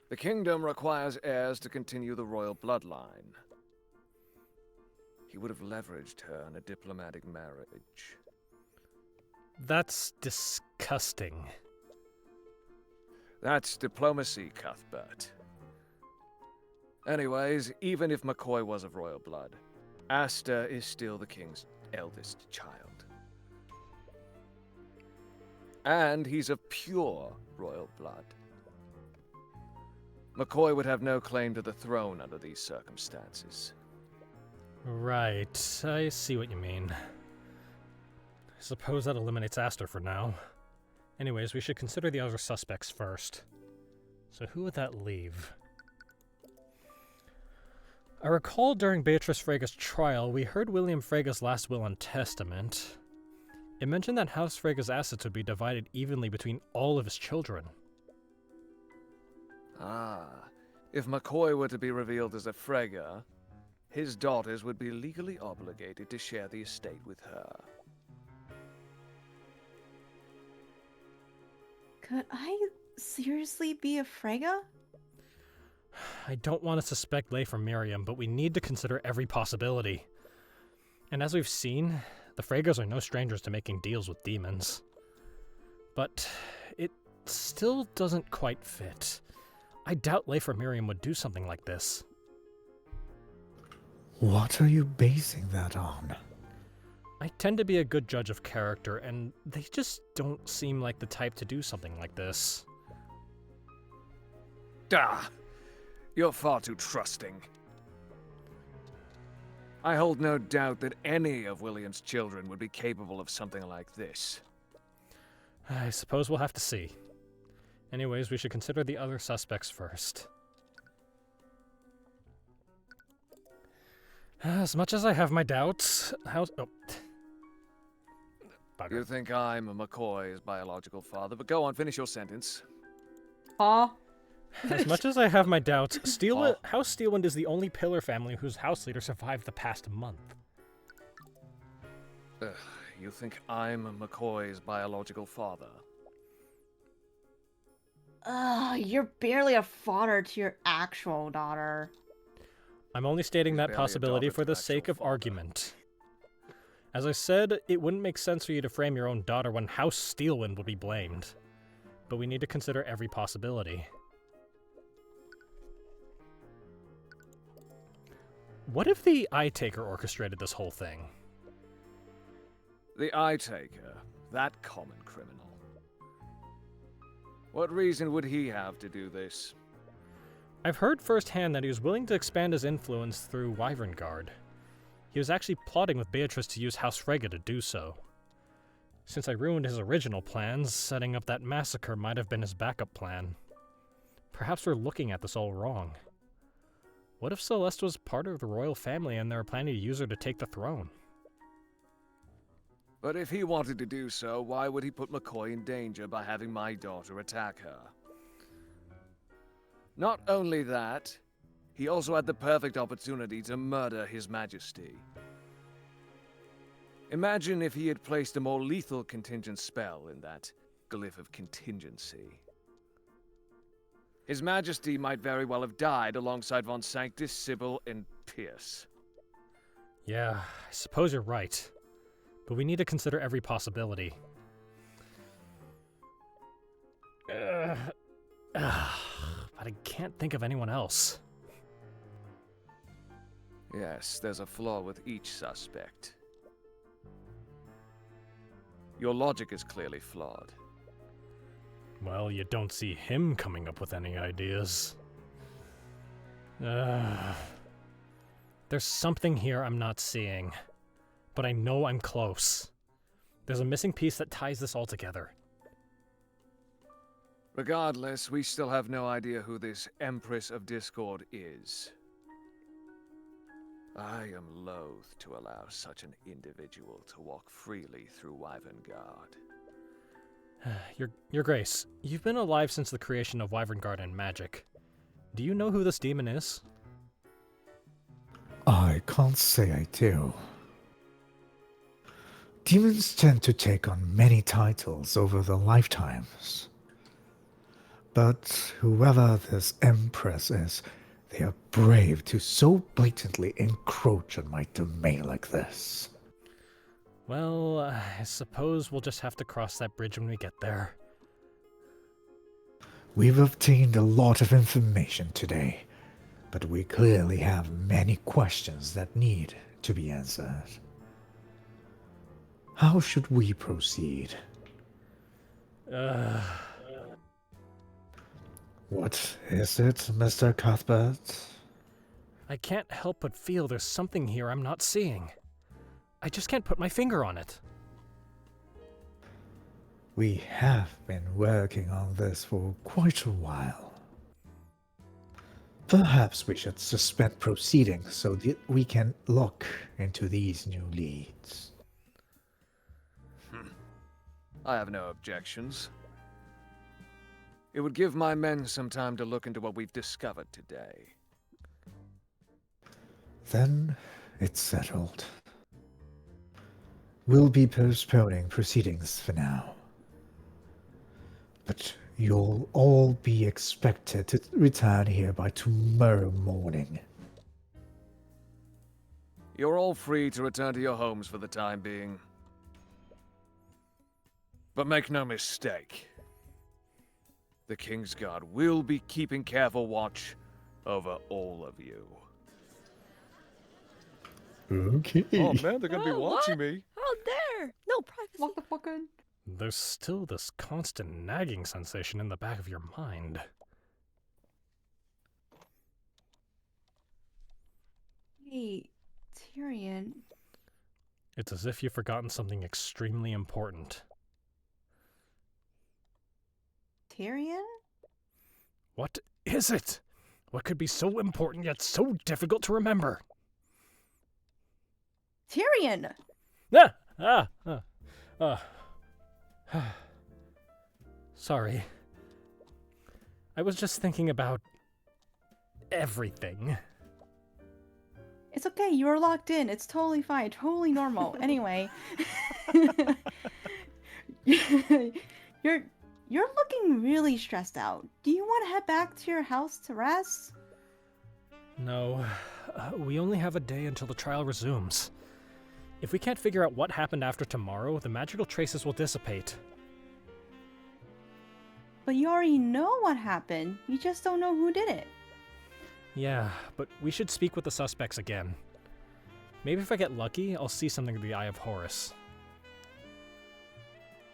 The kingdom requires heirs to continue the royal bloodline. He would have leveraged her in a diplomatic marriage. That's disgusting. That's diplomacy, Cuthbert. Anyways, even if McCoy was of royal blood, Aster is still the king's eldest child. And he's of pure royal blood. McCoy would have no claim to the throne under these circumstances. Right, I see what you mean. I suppose that eliminates Aster for now. Anyways, we should consider the other suspects first. So who would that leave? I recall during Beatrice Frega's trial, we heard William Frega's last will and testament. It mentioned that House Frega's assets would be divided evenly between all of his children. Ah, if McCoy were to be revealed as a Frega, his daughters would be legally obligated to share the estate with her. Could I seriously be a Frega? I don't want to suspect Leigh from Miriam, but we need to consider every possibility. And as we've seen, the Fregas are no strangers to making deals with demons. But it still doesn't quite fit. I doubt Leigh from Miriam would do something like this. What are you basing that on? I tend to be a good judge of character, and they just don't seem like the type to do something like this. Ah! You're far too trusting. I hold no doubt that any of William's children would be capable of something like this. I suppose we'll have to see. Anyways, we should consider the other suspects first. As much as I have my doubts, oh. Bugger. You think I'm McCoy's biological father, but go on, finish your sentence. Huh? As much as I have my doubts, House Steelwind is the only pillar family whose house leader survived the past month. You think I'm McCoy's biological father? You're barely a father to your actual daughter. I'm only stating that barely a possibility daughter for to the actual sake of father. argument. As I said, it wouldn't make sense for you to frame your own daughter when House Steelwind would be blamed. But we need to consider every possibility. What if the Eye Taker orchestrated this whole thing? The Eye Taker, that common criminal. What reason would he have to do this? I've heard firsthand that he was willing to expand his influence through Wyverngard. He was actually plotting with Beatrice to use House Frega to do so. Since I ruined his original plans, setting up that massacre might have been his backup plan. Perhaps we're looking at this all wrong. What if Celeste was part of the royal family and they were planning to use her to take the throne? But if he wanted to do so, why would he put McCoy in danger by having my daughter attack her? Not only that, he also had the perfect opportunity to murder His Majesty. Imagine if he had placed a more lethal contingent spell in that glyph of contingency. His Majesty might very well have died alongside Von Sanctus, Sybil, and Pierce. Yeah, I suppose you're right. But we need to consider every possibility. But I can't think of anyone else. Yes, there's a flaw with each suspect. Your logic is clearly flawed. Well, you don't see him coming up with any ideas. There's something here I'm not seeing, but I know I'm close. There's a missing piece that ties this all together. Regardless, we still have no idea who this Empress of Discord is. I am loath to allow such an individual to walk freely through Wyverngard. Your Grace, you've been alive since the creation of Wyverngard and magic. Do you know who this demon is? I can't say I do. Demons tend to take on many titles over their lifetimes. But whoever this Empress is, they are brave to so blatantly encroach on my domain like this. Well, I suppose we'll just have to cross that bridge when we get there. We've obtained a lot of information today, but we clearly have many questions that need to be answered. How should we proceed? What is it, Mr. Cuthbert? I can't help but feel there's something here I'm not seeing. I just can't put my finger on it. We have been working on this for quite a while. Perhaps we should suspend proceedings so that we can look into these new leads. I have no objections. It would give my men some time to look into what we've discovered today. Then it's settled. We'll be postponing proceedings for now. But you'll all be expected to return here by tomorrow morning. You're all free to return to your homes for the time being. But make no mistake, the Kingsguard will be keeping careful watch over all of you. Okay. Oh man, they're gonna be Oh, watching what? me. How dare! No privacy. What the fucking? There's still this constant nagging sensation in the back of your mind. Hey, Tyrion. It's as if you've forgotten something extremely important. Tyrion? What is it? What could be so important yet so difficult to remember? Tyrion! Sorry. I was just thinking about everything. It's okay, you were locked in. It's totally fine, totally normal. Anyway. You're looking really stressed out. Do you want to head back to your house to rest? No, we only have a day until the trial resumes. If we can't figure out what happened after tomorrow, the magical traces will dissipate. But you already know what happened. You just don't know who did it. Yeah, but we should speak with the suspects again. Maybe if I get lucky, I'll see something in the Eye of Horus.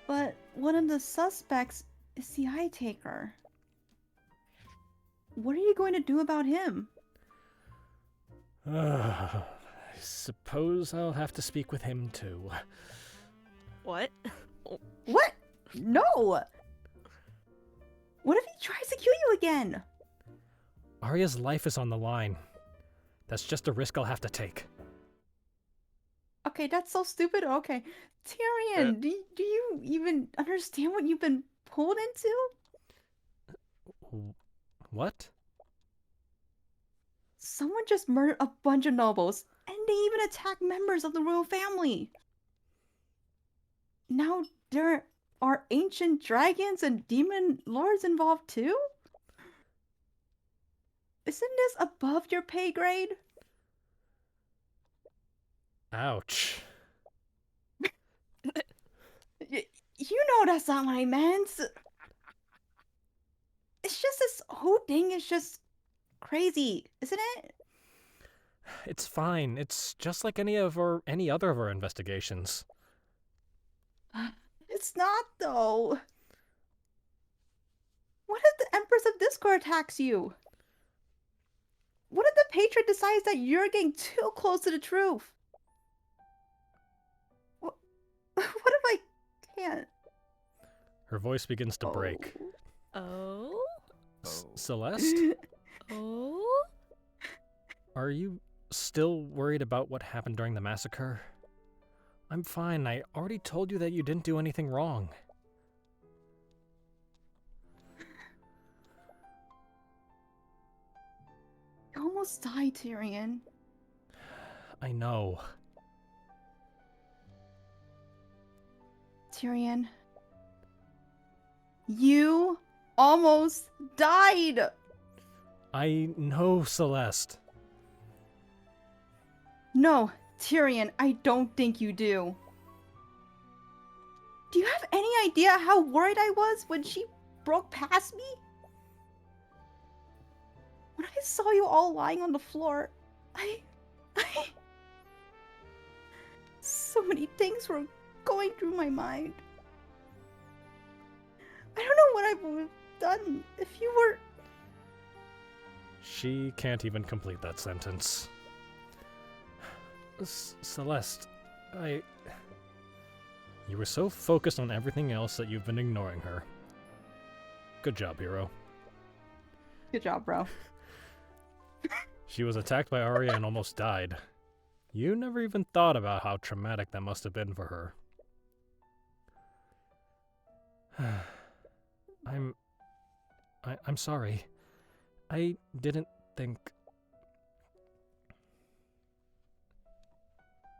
But one of the suspects is the Eye Taker. What are you going to do about him? I suppose I'll have to speak with him too. What? What? No! What if he tries to kill you again? Aria's life is on the line. That's just a risk I'll have to take. Okay, that's so stupid. Okay. Tyrion, do you even understand what you've been pulled into? What? Someone just murdered a bunch of nobles, and they even attacked members of the royal family. Now there are ancient dragons and demon lords involved too? Isn't this above your pay grade? Ouch. You know that's not what I meant. It's just this whole thing is just crazy, isn't it? It's fine. It's just like any other of our investigations. It's not, though. What if the Empress of Discord attacks you? What if the patron decides that you're getting too close to the truth? What if I can't? Her voice begins to break. Oh? Celeste? Oh? Are you still worried about what happened during the massacre? I'm fine. I already told you that you didn't do anything wrong. You almost died, Tyrion. I know. Tyrion. You almost died! I know, Celeste. No, Tyrion, I don't think you do. Do you have any idea how worried I was when she broke past me? When I saw you all lying on the floor, I... So many things were going through my mind. I don't know what I would have done if you were... She can't even complete that sentence. Celeste, You were so focused on everything else that you've been ignoring her. Good job, hero. Good job, bro. She was attacked by Aria and almost died. You never even thought about how traumatic that must have been for her. I'm sorry. I didn't think...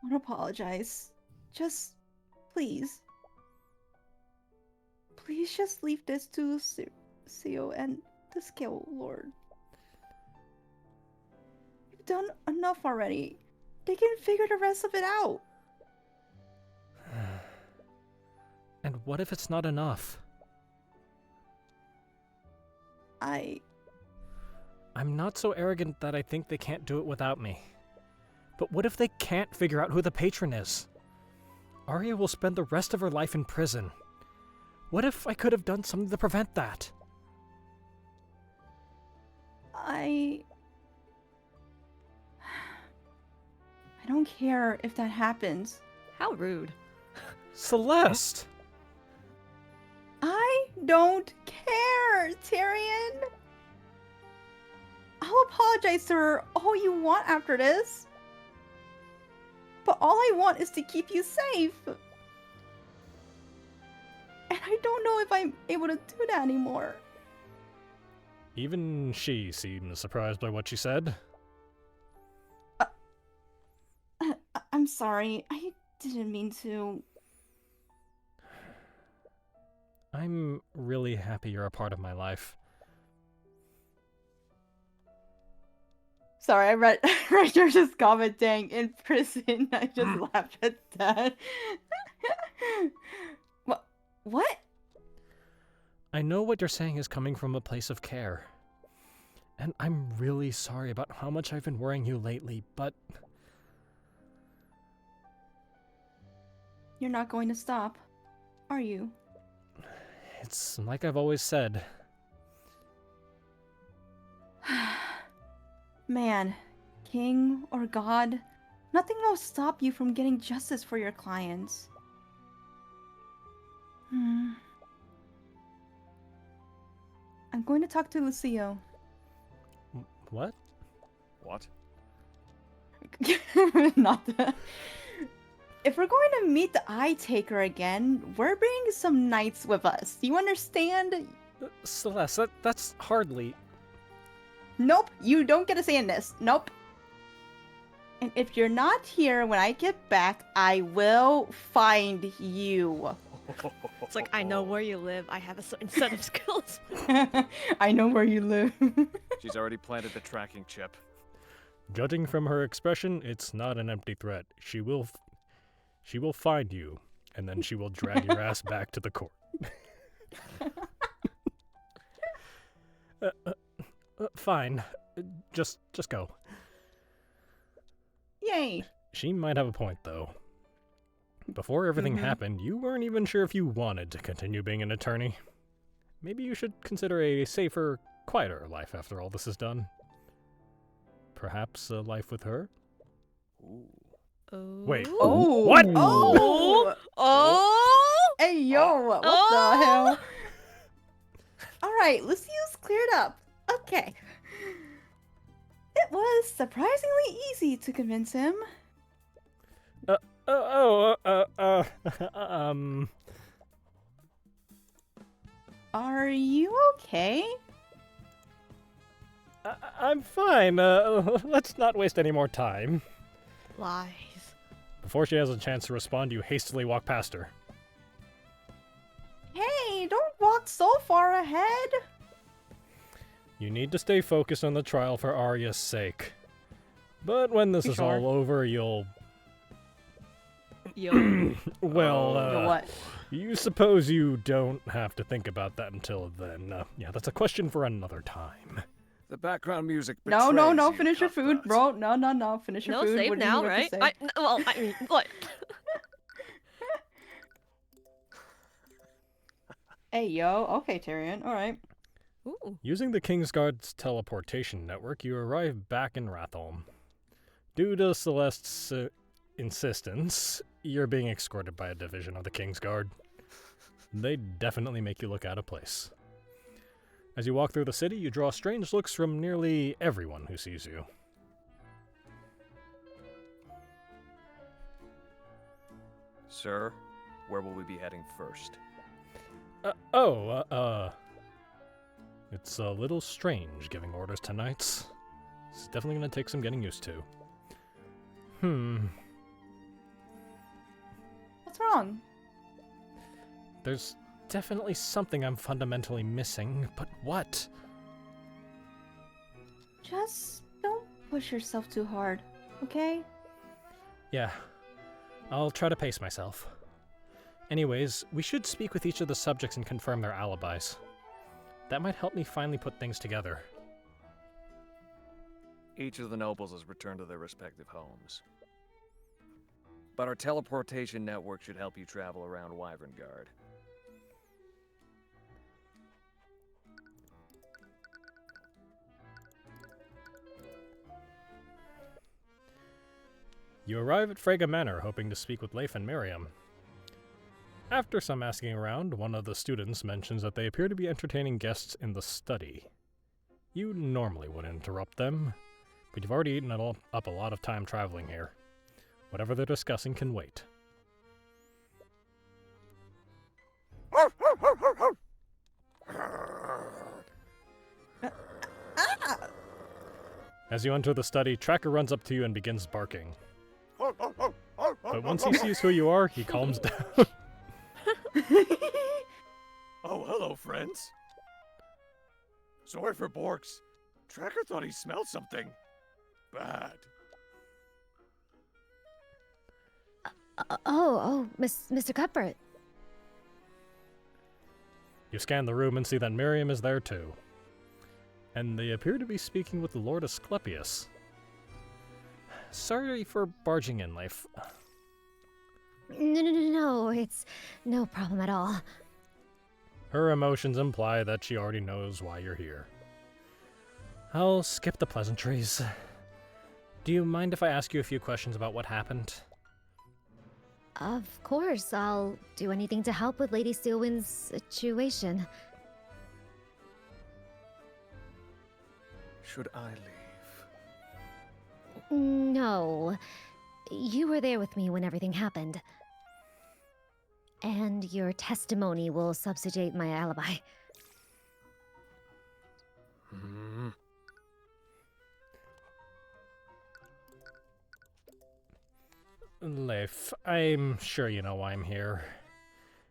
Don't apologize. Just, please. Please just leave this to Lucio and the Scale Lord. You've done enough already. They can figure the rest of it out. And what if it's not enough? I'm not so arrogant that I think they can't do it without me. But what if they can't figure out who the patron is? Aria will spend the rest of her life in prison. What if I could have done something to prevent that? I don't care if that happens. How rude. Celeste! I don't care, Tyrion! I'll apologize to her all you want after this. But all I want is to keep you safe. And I don't know if I'm able to do that anymore. Even she seems surprised by what she said. I'm sorry. I didn't mean to. I'm really happy you're a part of my life. Sorry, I read George's comment dang in prison. I just laughed at that. What? I know what you're saying is coming from a place of care. And I'm really sorry about how much I've been worrying you lately, but... You're not going to stop, are you? It's like I've always said. Man, king or god, nothing will stop you from getting justice for your clients. I'm going to talk to Lucio. What? What? Not that. if we're going to meet the Eye Taker again, we're bringing some knights with us. Do you understand? Celeste, that's hardly... Nope, you don't get a say in this. Nope. And if you're not here when I get back, I will find you. It's like, I know where you live. I have a certain set of skills. I know where you live. She's already planted the tracking chip. Judging from her expression, it's not an empty threat. She will find you, and then she will drag your ass back to the court. Fine. Just go. Yay. She might have a point, though. Before everything happened, you weren't even sure if you wanted to continue being an attorney. Maybe you should consider a safer, quieter life after all this is done. Perhaps a life with her? Oh. Wait. Oh. What? Oh. Oh. Hey, yo. What the hell? All right, Lucio's cleared up. Okay. It was surprisingly easy to convince him. Are you okay? I'm fine. Let's not waste any more time. Lies. Before she has a chance to respond, you hastily walk past her. Hey, don't walk so far ahead. You need to stay focused on the trial for Aria's sake. But when this is all over, you'll... Yo. Well, What? you suppose you don't have to think about that until then. Yeah, that's a question for another time. The background music No, betrays you, finish your food, Cuthbert. bro. No, finish your No, food. save What do you now, have to right? say? Well, I mean, what? Hey, yo. Okay, Tyrion. All right. Ooh. Using the Kingsguard's teleportation network, you arrive back in Ratholm. Due to Celeste's insistence, you're being escorted by a division of the Kingsguard. They definitely make you look out of place. As you walk through the city, you draw strange looks from nearly everyone who sees you. Sir, where will we be heading first? It's a little strange giving orders to knights. It's definitely gonna take some getting used to. What's wrong? There's definitely something I'm fundamentally missing, but what? Just don't push yourself too hard, okay? Yeah, I'll try to pace myself. Anyways, we should speak with each of the subjects and confirm their alibis. That might help me finally put things together. Each of the nobles has returned to their respective homes. But our teleportation network should help you travel around Wyverngard. You arrive at Frega Manor, hoping to speak with Leif and Miriam. After some asking around, one of the students mentions that they appear to be entertaining guests in the study. You normally wouldn't interrupt them, but you've already eaten up a lot of time traveling here. Whatever they're discussing can wait. As you enter the study, Tracker runs up to you and begins barking. But once he sees who you are, he calms down. Oh, hello, friends. Sorry for Borks. Tracker thought he smelled something bad. Mr. Cuthbert. You scan the room and see that Miriam is there too. And they appear to be speaking with Lord Asclepius. Sorry for barging in, Leif. No, it's no problem at all. Her emotions imply that she already knows why you're here. I'll skip the pleasantries. Do you mind if I ask you a few questions about what happened? Of course, I'll do anything to help with Lady Steelwind's situation. Should I leave? No. You were there with me when everything happened. And your testimony will substitute my alibi. Hmm. Leif, I'm sure you know why I'm here.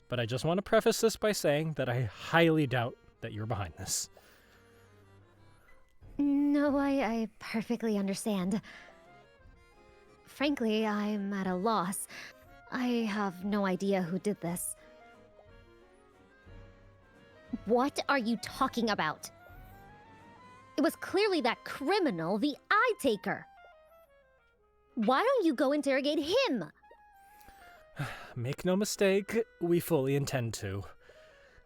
But I just want to preface this by saying that I highly doubt that you're behind this. No, I perfectly understand. Frankly, I'm at a loss. I have no idea who did this. What are you talking about? It was clearly that criminal, the Eye Taker. Why don't you go interrogate him? Make no mistake, we fully intend to.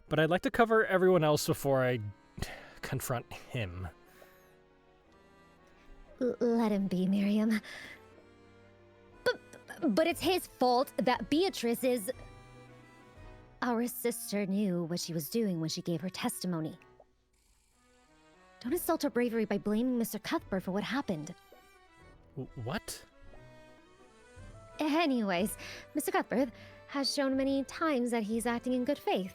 But I'd like to cover everyone else before I confront him. Let him be, Miriam. But it's his fault that Beatrice is... Our sister knew what she was doing when she gave her testimony. Don't insult her bravery by blaming Mr. Cuthbert for what happened. What? Anyways, Mr. Cuthbert has shown many times that he's acting in good faith.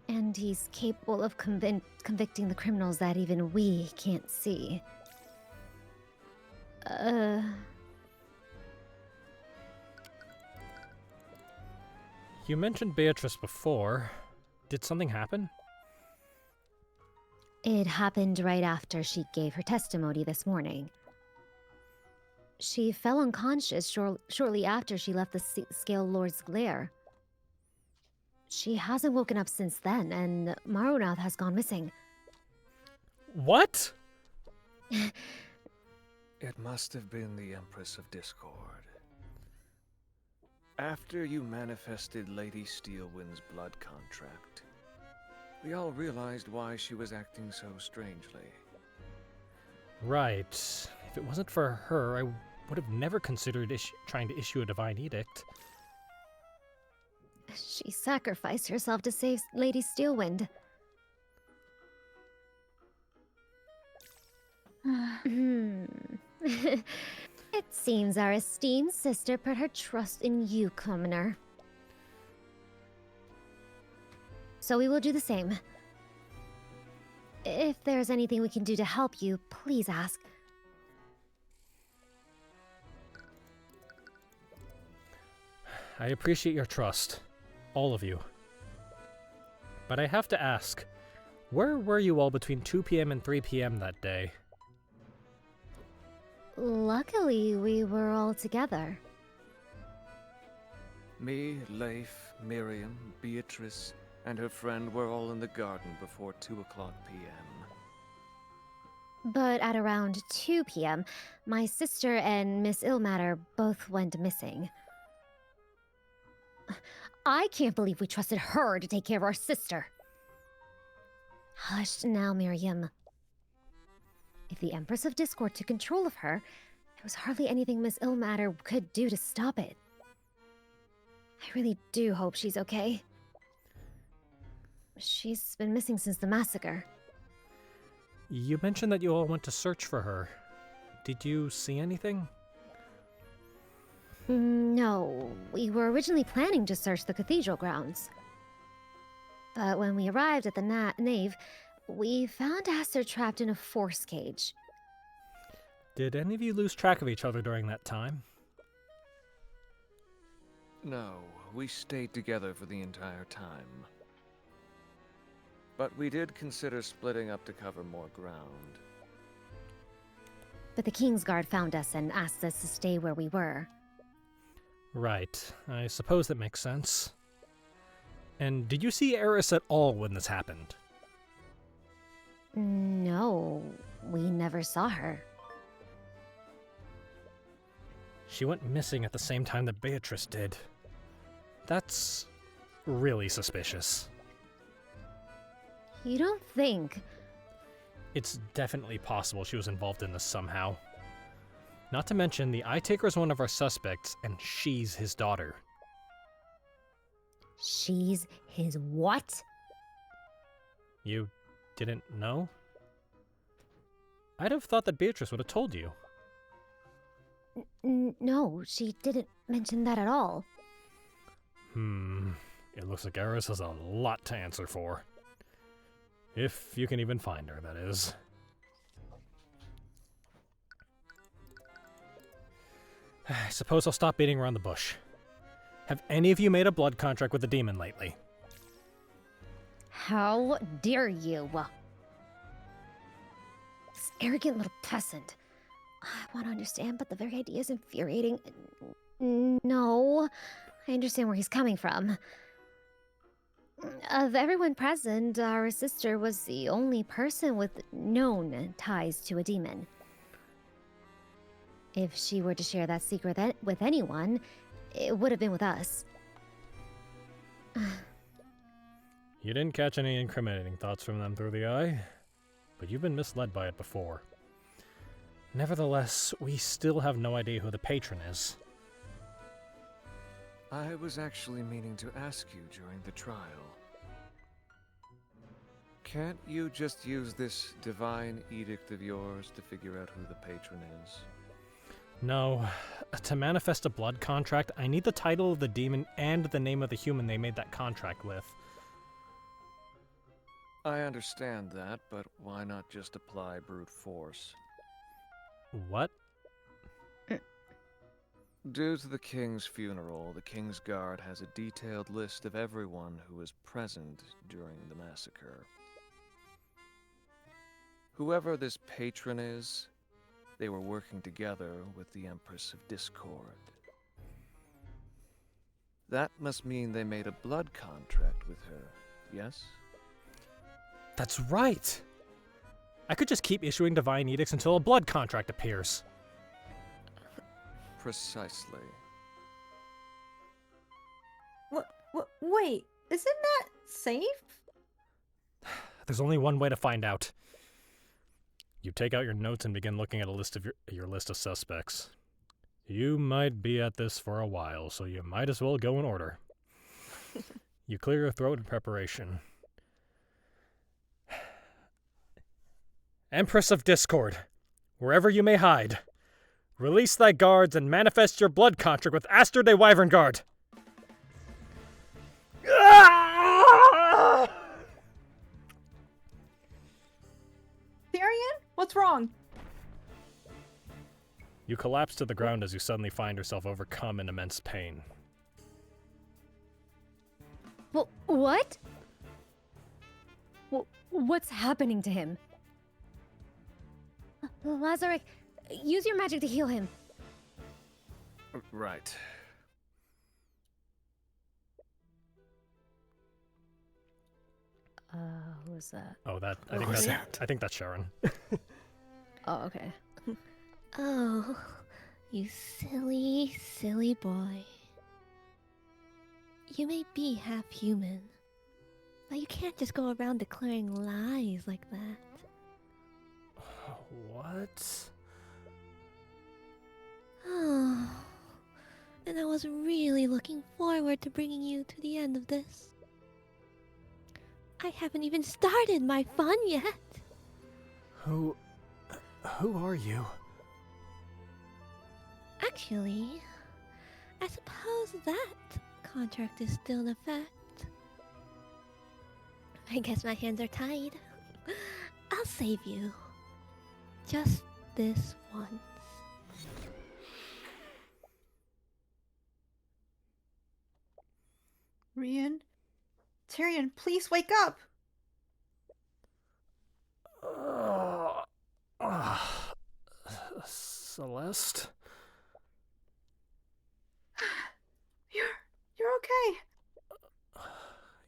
And he's capable of convicting the criminals that even we can't see. You mentioned Beatrice before. Did something happen? It happened right after she gave her testimony this morning. She fell unconscious shortly after she left the Scale Lord's lair. She hasn't woken up since then, and Marrunath has gone missing. What? It must have been the Empress of Discord. After you manifested Lady Steelwind's blood contract, we all realized why she was acting so strangely. Right. If it wasn't for her, I would have never considered trying to issue a divine edict. She sacrificed herself to save Lady Steelwind. It seems our esteemed sister put her trust in you, commoner. So we will do the same. If there's anything we can do to help you, please ask. I appreciate your trust. All of you. But I have to ask, where were you all between 2 p.m. and 3 p.m. that day? Luckily, we were all together. Me, Leif, Miriam, Beatrice, and her friend were all in the garden before 2 o'clock p.m. But at around 2 p.m., my sister and Miss Illmater both went missing. I can't believe we trusted her to take care of our sister. Hush now, Miriam. If the Empress of Discord took control of her, there was hardly anything Miss Illmater could do to stop it. I really do hope she's okay. She's been missing since the massacre. You mentioned that you all went to search for her. Did you see anything? No, we were originally planning to search the cathedral grounds. But when we arrived at the nave, we found Aster trapped in a force cage. Did any of you lose track of each other during that time? No, we stayed together for the entire time. But we did consider splitting up to cover more ground. But the Kingsguard found us and asked us to stay where we were. Right. I suppose that makes sense. And did you see Eris at all when this happened? No, we never saw her. She went missing at the same time that Beatrice did. That's really suspicious. You don't think? It's definitely possible she was involved in this somehow. Not to mention, the Eye Taker is one of our suspects, and she's his daughter. She's his what? You didn't know? I'd have thought that Beatrice would have told you. No, she didn't mention that at all. It looks like Eris has a lot to answer for. If you can even find her, that is. I suppose I'll stop beating around the bush. Have any of you made a blood contract with the demon lately? How dare you? This arrogant little peasant. I want to understand, but the very idea is infuriating. No, I understand where he's coming from. Of everyone present, our sister was the only person with known ties to a demon. If she were to share that secret with anyone, it would have been with us. You didn't catch any incriminating thoughts from them through the eye, but you've been misled by it before. Nevertheless, we still have no idea who the patron is. I was actually meaning to ask you during the trial. Can't you just use this divine edict of yours to figure out who the patron is? No. To manifest a blood contract, I need the title of the demon and the name of the human they made that contract with. I understand that, but why not just apply brute force? What? Due to the king's funeral, the King's Guard has a detailed list of everyone who was present during the massacre. Whoever this patron is, they were working together with the Empress of Discord. That must mean they made a blood contract with her, yes? That's right! I could just keep issuing divine edicts until a blood contract appears. Precisely. Wait, isn't that safe? There's only one way to find out. You take out your notes and begin looking at a list of your list of suspects. You might be at this for a while, so you might as well go in order. You clear your throat in preparation. Empress of Discord, wherever you may hide, release thy guards and manifest your blood contract with Aster de Wyverngard. Tyrion? What's wrong? You collapse to the ground as you suddenly find yourself overcome in immense pain. Well, what? What's happening to him? Lazarick, use your magic to heal him. Right. Who was that? Oh, I think that's Sharon. Oh, okay. Oh, you silly, silly boy. You may be half human, but you can't just go around declaring lies like that. What? Oh, and I was really looking forward to bringing you to the end of this. I haven't even started my fun yet. Who are you? Actually, I suppose that contract is still in effect. I guess my hands are tied. I'll save you. Just this once. Rion? Tyrion, please wake up! Celeste? You're okay.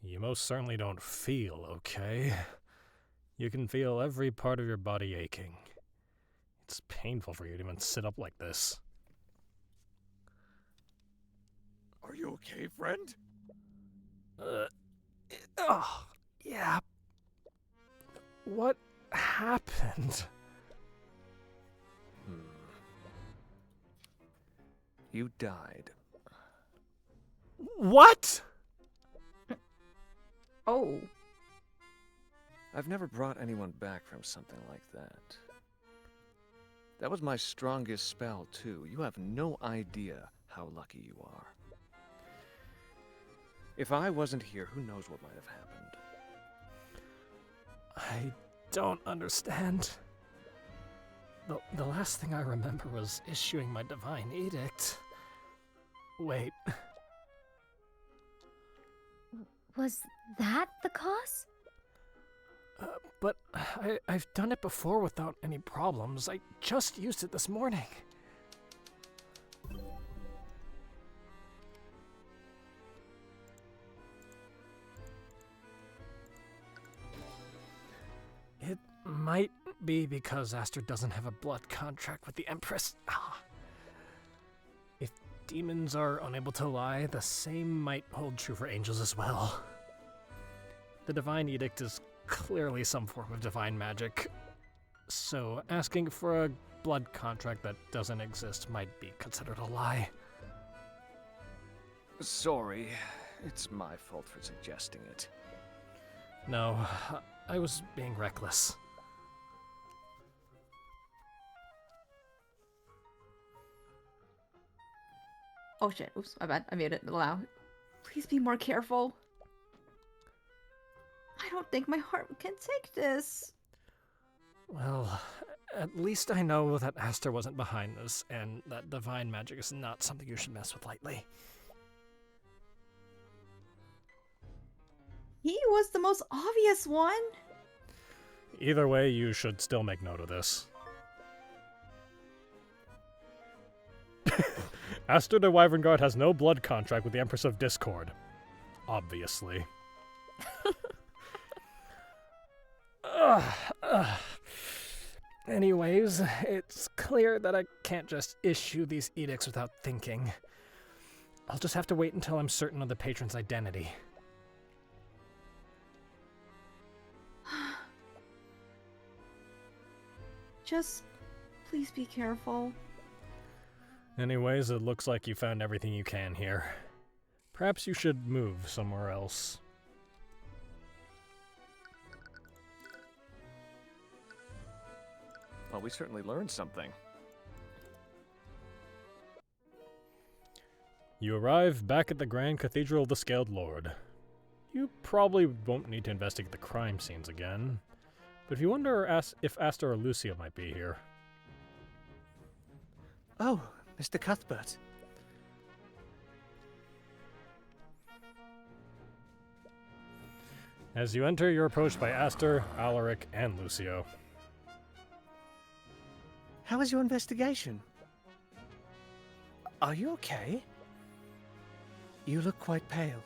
You most certainly don't feel okay. You can feel every part of your body aching. It's painful for you to even sit up like this. Are you okay, friend? Yeah. What happened? You died. What? Oh. I've never brought anyone back from something like that. That was my strongest spell, too. You have no idea how lucky you are. If I wasn't here, who knows what might have happened. I don't understand. The last thing I remember was issuing my divine edict. Wait. Was that the cause? But I've done it before without any problems. I just used it this morning. It might be because Aster doesn't have a blood contract with the Empress. If demons are unable to lie, the same might hold true for angels as well. The Divine Edict is clearly some form of divine magic, so asking for a blood contract that doesn't exist might be considered a lie. Sorry, it's my fault for suggesting it. No, I was being reckless. Oh shit, oops, my bad. I made it allow. Please be more careful. I don't think my heart can take this. Well, at least I know that Aster wasn't behind this, and that divine magic is not something you should mess with lightly. He was the most obvious one. Either way, you should still make note of this. Aster the Wyvern Guard has no blood contract with the Empress of Discord. Obviously. Anyways, it's clear that I can't just issue these edicts without thinking. I'll just have to wait until I'm certain of the patron's identity. Just please be careful. Anyways, it looks like you found everything you can here. Perhaps you should move somewhere else. Well, we certainly learned something. You arrive back at the Grand Cathedral of the Scaled Lord. You probably won't need to investigate the crime scenes again, but if you wonder if Aster or Lucio might be here. Oh, Mr. Cuthbert. As you enter, you're approached by Aster, Alaric, and Lucio. How was your investigation? Are you okay? You look quite pale.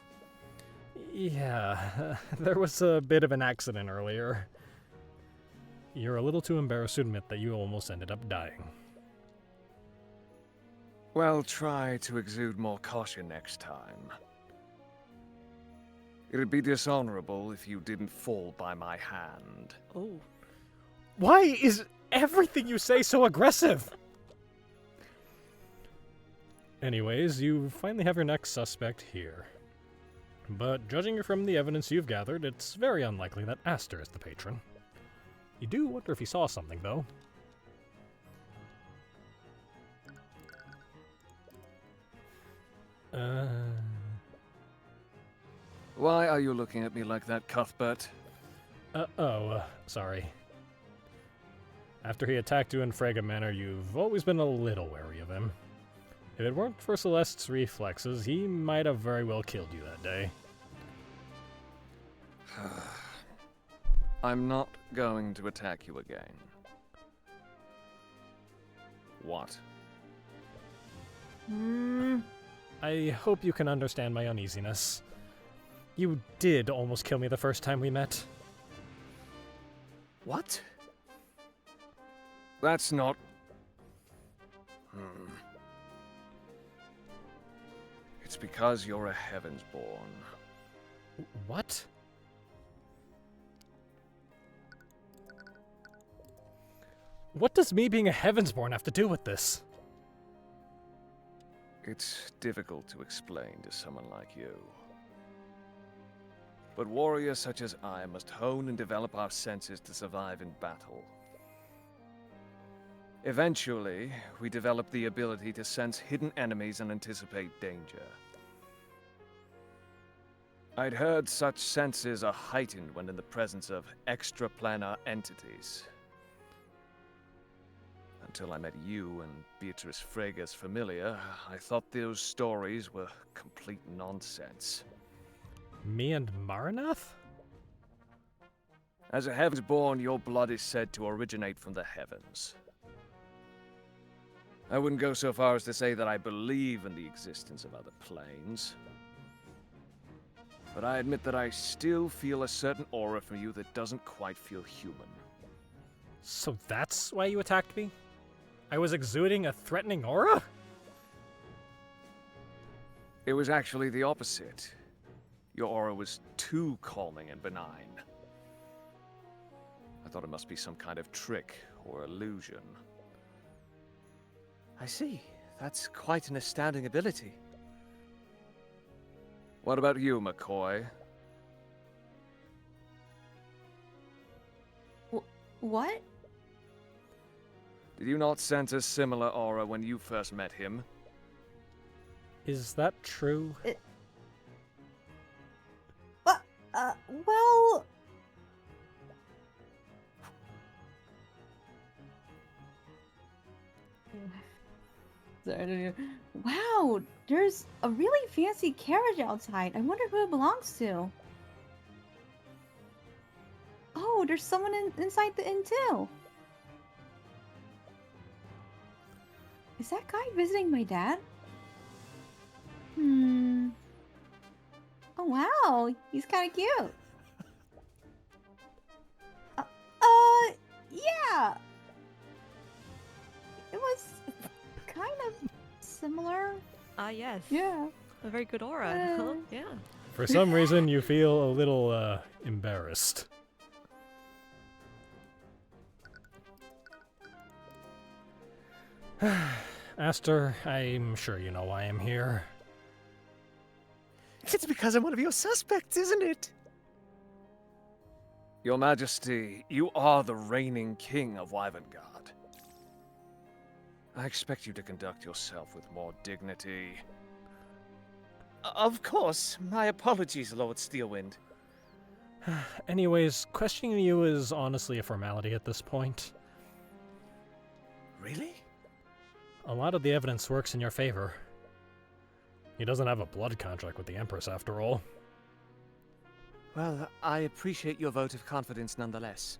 Yeah, there was a bit of an accident earlier. You're a little too embarrassed to admit that you almost ended up dying. Well, try to exude more caution next time. It'd be dishonorable if you didn't fall by my hand. Oh. Why is everything you say so aggressive? Anyways, you finally have your next suspect here. But judging from the evidence you've gathered, it's very unlikely that Aster is the patron. You do wonder if he saw something, though. Why are you looking at me like that, Cuthbert? Sorry. After he attacked you in Frega Manor, you've always been a little wary of him. If it weren't for Celeste's reflexes, he might have very well killed you that day. I'm not going to attack you again. What? I hope you can understand my uneasiness. You did almost kill me the first time we met. What? That's not... It's because you're a Heavensborn. What? What does me being a Heavensborn have to do with this? It's difficult to explain to someone like you. But warriors such as I must hone and develop our senses to survive in battle. Eventually, we developed the ability to sense hidden enemies and anticipate danger. I'd heard such senses are heightened when in the presence of extraplanar entities. Until I met you and Beatrice Frega's familiar, I thought those stories were complete nonsense. Me and Marrunath? As a Heavensborn, your blood is said to originate from the heavens. I wouldn't go so far as to say that I believe in the existence of other planes. But I admit that I still feel a certain aura from you that doesn't quite feel human. So that's why you attacked me? I was exuding a threatening aura? It was actually the opposite. Your aura was too calming and benign. I thought it must be some kind of trick or illusion. I see. That's quite an astounding ability. What about you, McCoy? What? Did you not sense a similar aura when you first met him? Is that true? Well... Wow, there's a really fancy carriage outside. I wonder who it belongs to. Oh, there's someone inside the inn too. Is that guy visiting my dad? Oh wow, he's kind of cute. Yeah. It was kind of similar. Yes. Yeah. A very good aura. Yeah. For some reason, you feel a little, embarrassed. Aster, I'm sure you know why I'm here. It's because I'm one of your suspects, isn't it? Your Majesty, you are the reigning king of Wyvengard. I expect you to conduct yourself with more dignity. Of course. My apologies, Lord Steelwind. Anyways, questioning you is honestly a formality at this point. Really? A lot of the evidence works in your favor. He doesn't have a blood contract with the Empress, after all. Well, I appreciate your vote of confidence nonetheless.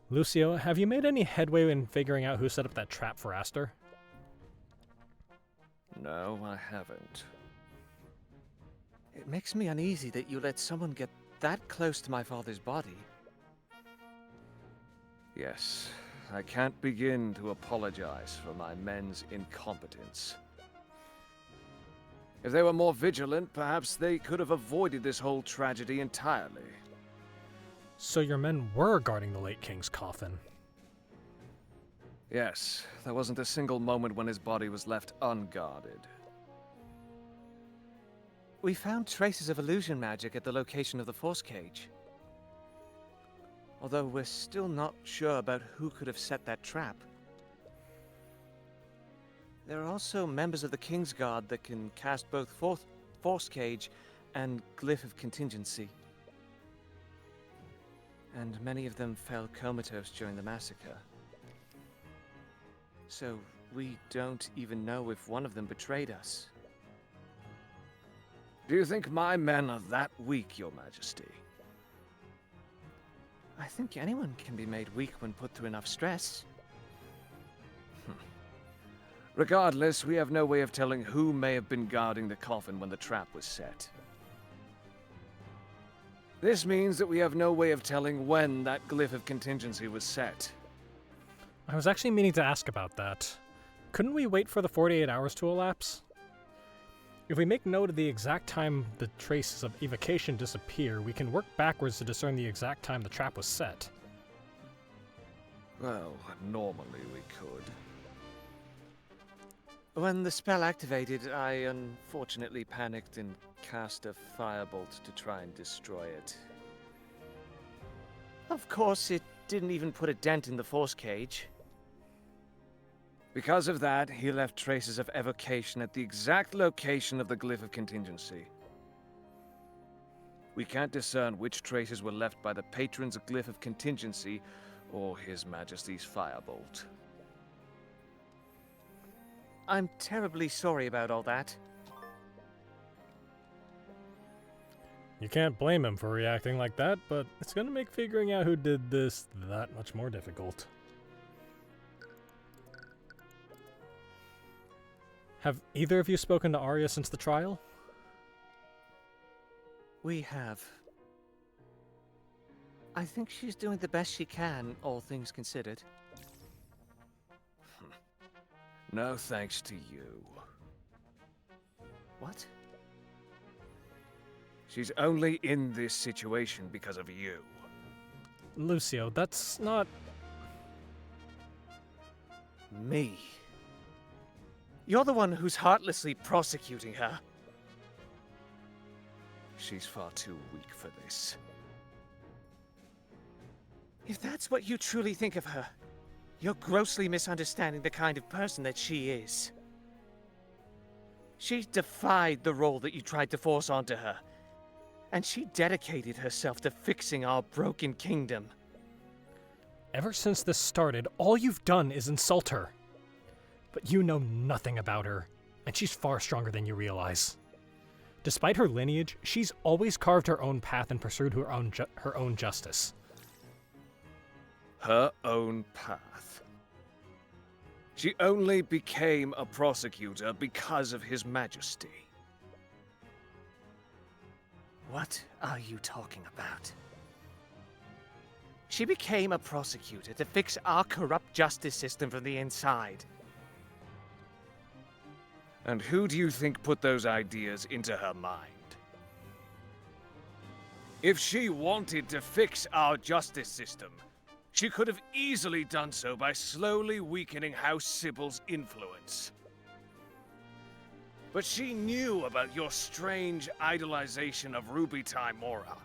Lucio, have you made any headway in figuring out who set up that trap for Aster? No, I haven't. It makes me uneasy that you let someone get that close to my father's body. Yes, I can't begin to apologize for my men's incompetence. If they were more vigilant, perhaps they could have avoided this whole tragedy entirely. So your men were guarding the late king's coffin? Yes, there wasn't a single moment when his body was left unguarded. We found traces of illusion magic at the location of the force cage. Although we're still not sure about who could have set that trap. There are also members of the Kingsguard that can cast both force cage and glyph of contingency. And many of them fell comatose during the massacre. So we don't even know if one of them betrayed us. Do you think my men are that weak, Your Majesty? I think anyone can be made weak when put through enough stress. Regardless, we have no way of telling who may have been guarding the coffin when the trap was set. This means that we have no way of telling when that glyph of contingency was set. I was actually meaning to ask about that. Couldn't we wait for the 48 hours to elapse? If we make note of the exact time the traces of evocation disappear, we can work backwards to discern the exact time the trap was set. Well, normally we could. When the spell activated, I unfortunately panicked and cast a firebolt to try and destroy it. Of course, it didn't even put a dent in the force cage. Because of that, he left traces of evocation at the exact location of the glyph of contingency. We can't discern which traces were left by the patron's glyph of contingency or His Majesty's firebolt. I'm terribly sorry about all that. You can't blame him for reacting like that, but it's gonna make figuring out who did this that much more difficult. Have either of you spoken to Aria since the trial? We have. I think she's doing the best she can, all things considered. No thanks to you. What? She's only in this situation because of you. Lucio, that's not... Me? You're the one who's heartlessly prosecuting her. She's far too weak for this. If that's what you truly think of her, you're grossly misunderstanding the kind of person that she is. She defied the role that you tried to force onto her, and she dedicated herself to fixing our broken kingdom. Ever since this started, all you've done is insult her. But you know nothing about her, and she's far stronger than you realize. Despite her lineage, she's always carved her own path and pursued her own justice. Her own path. She only became a prosecutor because of His Majesty. What are you talking about? She became a prosecutor to fix our corrupt justice system from the inside. And who do you think put those ideas into her mind? If she wanted to fix our justice system, she could have easily done so by slowly weakening House Sybil's influence. But she knew about your strange idolization of Ruby Tymora.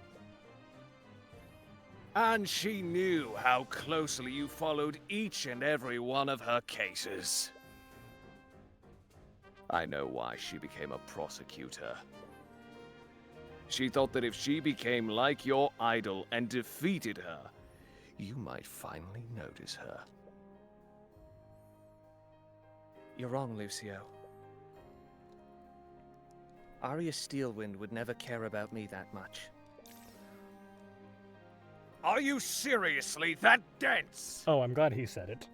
And she knew how closely you followed each and every one of her cases. I know why she became a prosecutor. She thought that if she became like your idol and defeated her, you might finally notice her. You're wrong, Lucio. Aria Steelwind would never care about me that much. Are you seriously that dense? Oh, I'm glad he said it.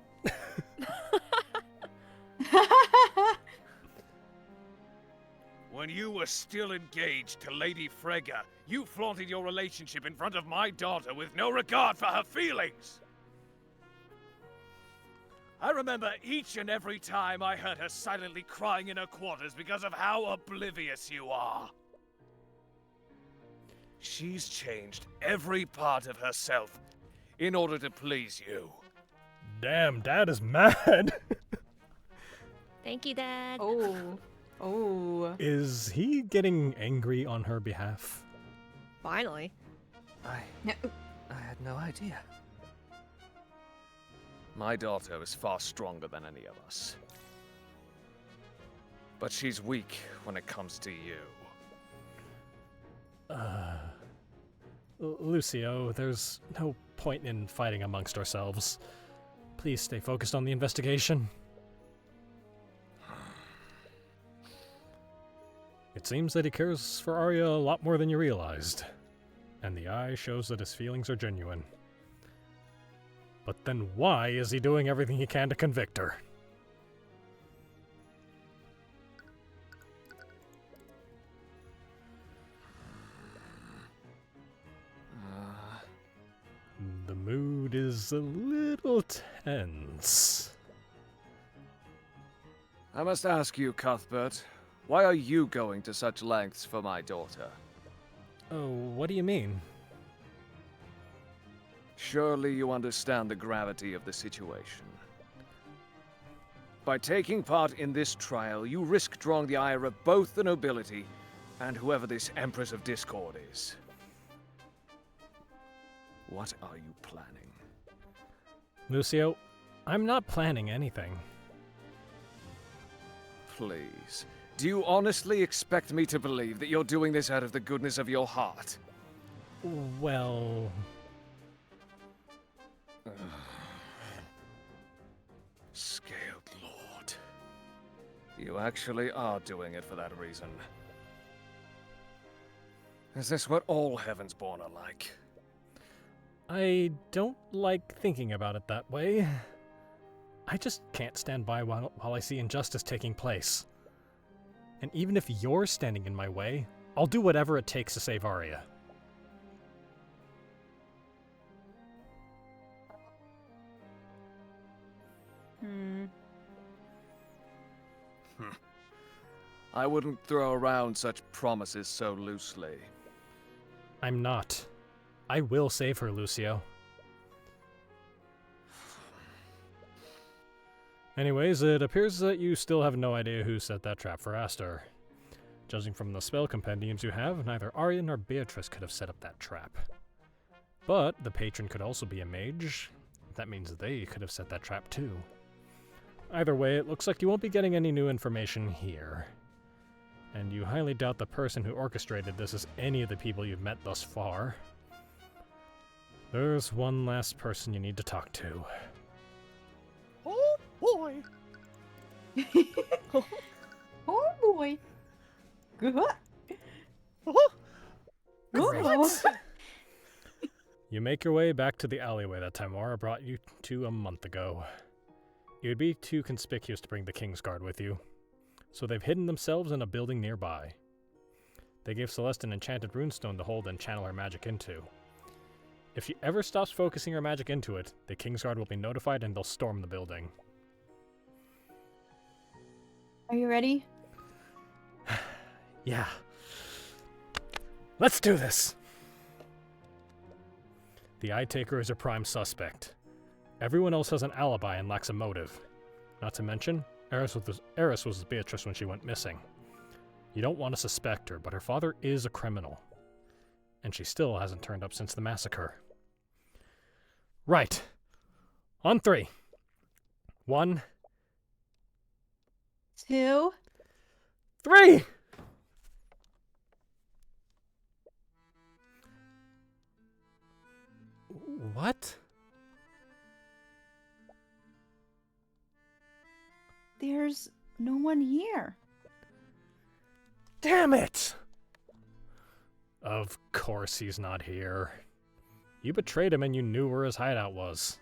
When you were still engaged to Lady Frega, you flaunted your relationship in front of my daughter with no regard for her feelings. I remember each and every time I heard her silently crying in her quarters because of how oblivious you are. She's changed every part of herself in order to please you. Damn, Dad is mad. Thank you, Dad. Oh. Oh. Is he getting angry on her behalf? Finally. I had no idea. My daughter is far stronger than any of us. But she's weak when it comes to you. Lucio, there's no point in fighting amongst ourselves. Please stay focused on the investigation. It seems that he cares for Aria a lot more than you realized, and the eye shows that his feelings are genuine. But then why is he doing everything he can to convict her? The mood is a little tense. I must ask you, Cuthbert, why are you going to such lengths for my daughter? Oh, what do you mean? Surely you understand the gravity of the situation. By taking part in this trial, you risk drawing the ire of both the nobility and whoever this Empress of Discord is. What are you planning? Lucio, I'm not planning anything. Please. Do you honestly expect me to believe that you're doing this out of the goodness of your heart? Well... Scaled Lord. You actually are doing it for that reason. Is this what all Heavensborn are like? I don't like thinking about it that way. I just can't stand by while I see injustice taking place. And even if you're standing in my way, I'll do whatever it takes to save Aria. I wouldn't throw around such promises so loosely. I'm not. I will save her, Lucio. Anyways, it appears that you still have no idea who set that trap for Aster. Judging from the spell compendiums you have, neither Aria nor Beatrice could have set up that trap. But the patron could also be a mage. That means they could have set that trap too. Either way, it looks like you won't be getting any new information here. And you highly doubt the person who orchestrated this is any of the people you've met thus far. There's one last person you need to talk to. Oh boy! Oh boy! Good. Great. You make your way back to the alleyway that Timora brought you to a month ago. It would be too conspicuous to bring the Kingsguard with you, so they've hidden themselves in a building nearby. They gave Celeste an enchanted runestone to hold and channel her magic into. If she ever stops focusing her magic into it, the Kingsguard will be notified and they'll storm the building. Are you ready? Yeah. Let's do this! The Eye Taker is a prime suspect. Everyone else has an alibi and lacks a motive. Not to mention, Eris was with Beatrice when she went missing. You don't want to suspect her, but her father is a criminal. And she still hasn't turned up since the massacre. Right. On 3. 1, 2, 3! What? There's no one here. Damn it! Of course he's not here. You betrayed him and you knew where his hideout was.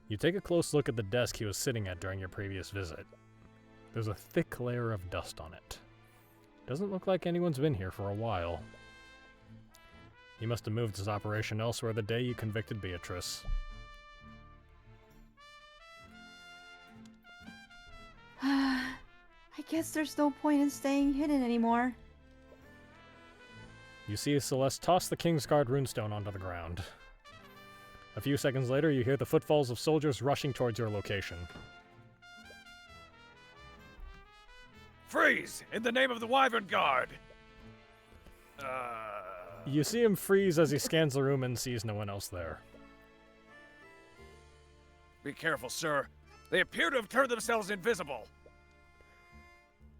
You take a close look at the desk he was sitting at during your previous visit. There's a thick layer of dust on it. Doesn't look like anyone's been here for a while. He must have moved his operation elsewhere the day you convicted Beatrice. I guess there's no point in staying hidden anymore. You see Celeste toss the Kingsguard runestone onto the ground. A few seconds later, you hear the footfalls of soldiers rushing towards your location. Freeze! In the name of the Wyvern Guard! You see him freeze as he scans the room and sees no one else there. Be careful, sir. They appear to have turned themselves invisible.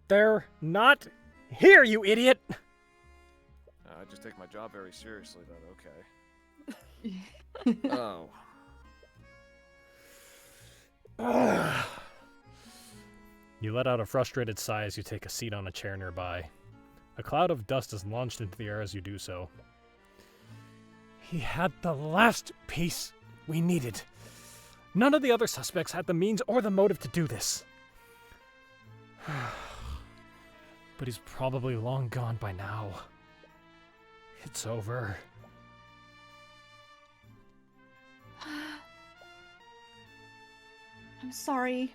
They're not here, you idiot! I just take my job very seriously, then, okay. Oh. You let out a frustrated sigh as you take a seat on a chair nearby. A cloud of dust is launched into the air as you do so. He had the last piece we needed. None of the other suspects had the means or the motive to do this. But he's probably long gone by now. It's over. I'm sorry.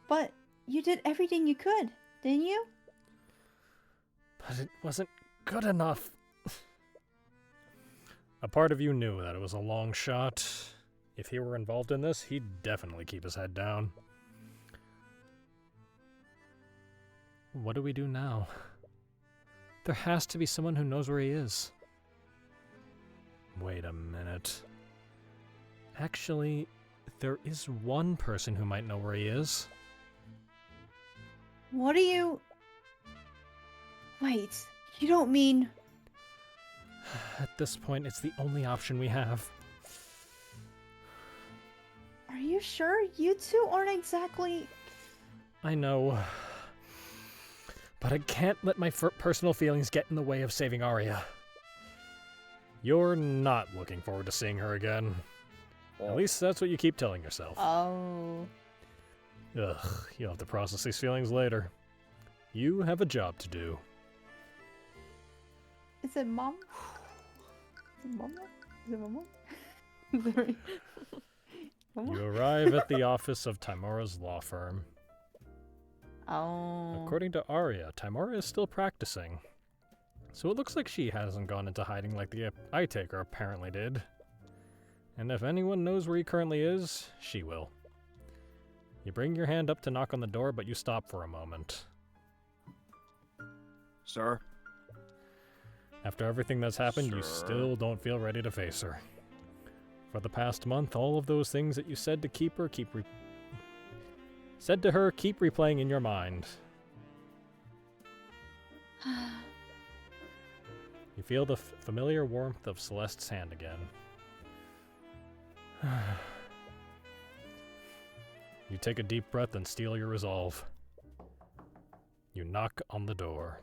But you did everything you could, didn't you? But it wasn't good enough. A part of you knew that it was a long shot. If he were involved in this, he'd definitely keep his head down. What do we do now? There has to be someone who knows where he is. Wait a minute. Actually, there is one person who might know where he is. What are you... Wait, you don't mean... At this point, it's the only option we have. Are you sure? You two aren't exactly... I know. But I can't let my personal feelings get in the way of saving Aria. You're not looking forward to seeing her again. At least that's what you keep telling yourself. Oh. Ugh, you'll have to process these feelings later. You have a job to do. Is it Mom? Is it Mama? Is it Mama? Is it right? Mama? You arrive at the office of Timora's law firm. Oh. According to Aria, Timora is still practicing. So it looks like she hasn't gone into hiding like the Eye Taker apparently did. And if anyone knows where he currently is, she will. You bring your hand up to knock on the door, but you stop for a moment. Sir? After everything that's happened, you still don't feel ready to face her. For the past month, all of those things that you said to keep her keep replaying in your mind. You feel the familiar warmth of Celeste's hand again. You take a deep breath and steel your resolve. You knock on the door.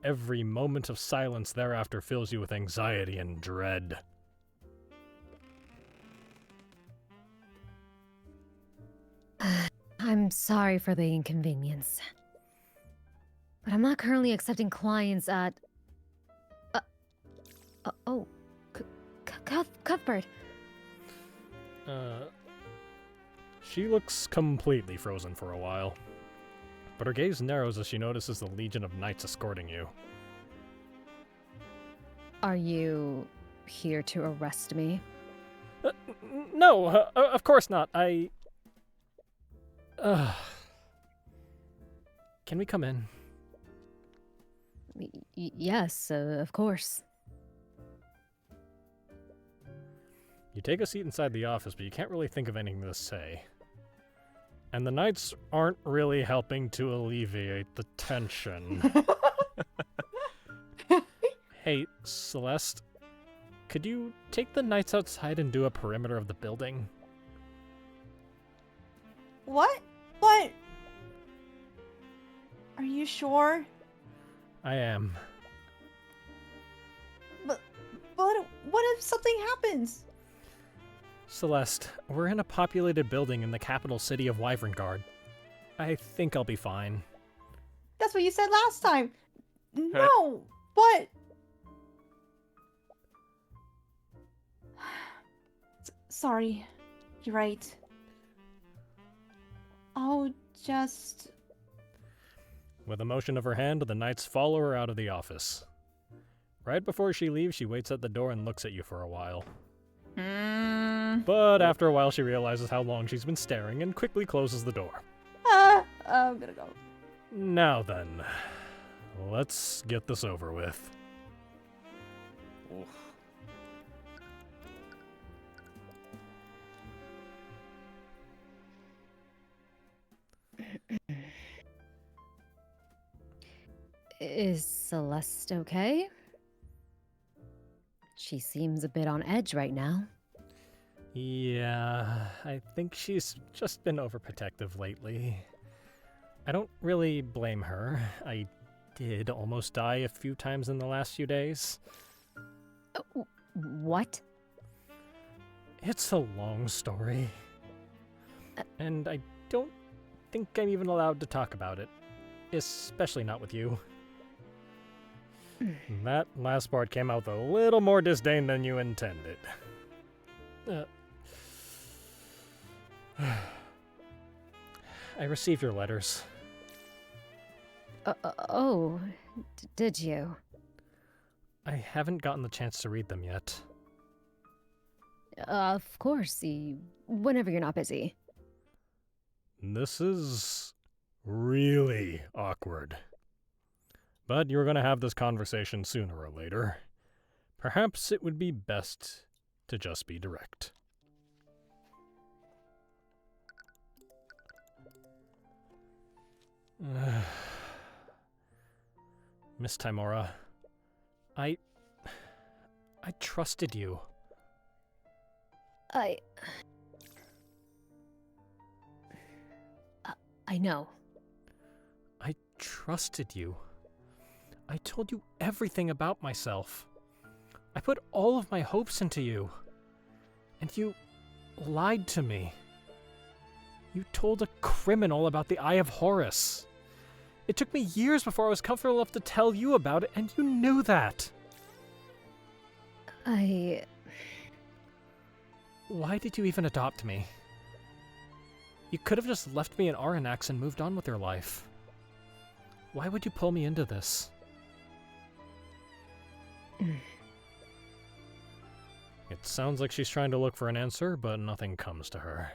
Every moment of silence thereafter fills you with anxiety and dread. I'm sorry for the inconvenience. But I'm not currently accepting clients at... Cuthbert. She looks completely frozen for a while. But her gaze narrows as she notices the legion of knights escorting you. Are you here to arrest me? No, of course not. Can we come in? Yes, of course. You take a seat inside the office, but you can't really think of anything to say. And the knights aren't really helping to alleviate the tension. Hey, Celeste, could you take the knights outside and do a perimeter of the building? What? What? Are you sure? I am. But what if something happens? Celeste, we're in a populated building in the capital city of Wyverngard. I think I'll be fine. That's what you said last time. No, but... Sorry. You're right. I'll just... With a motion of her hand, the knights follow her out of the office. Right before she leaves, she waits at the door and looks at you for a while. But after a while, she realizes how long she's been staring and quickly closes the door. I'm gonna go. Now then, let's get this over with. Is Celeste okay? She seems a bit on edge right now. Yeah, I think she's just been overprotective lately. I don't really blame her. I did almost die a few times in the last few days. What? It's a long story. And I don't think I'm even allowed to talk about it. Especially not with you. That last part came out with a little more disdain than you intended. I received your letters. Did you? I haven't gotten the chance to read them yet. Of course, whenever you're not busy. This is Really awkward. But you're going to have this conversation sooner or later. Perhaps it would be best to just be direct. Miss Timora, I trusted you. I know. I trusted you. I told you everything about myself. I put all of my hopes into you. And you lied to me. You told a criminal about the Eye of Horus. It took me years before I was comfortable enough to tell you about it, and you knew that. Why did you even adopt me? You could have just left me in Aranax and moved on with your life. Why would you pull me into this? It sounds like she's trying to look for an answer, but nothing comes to her.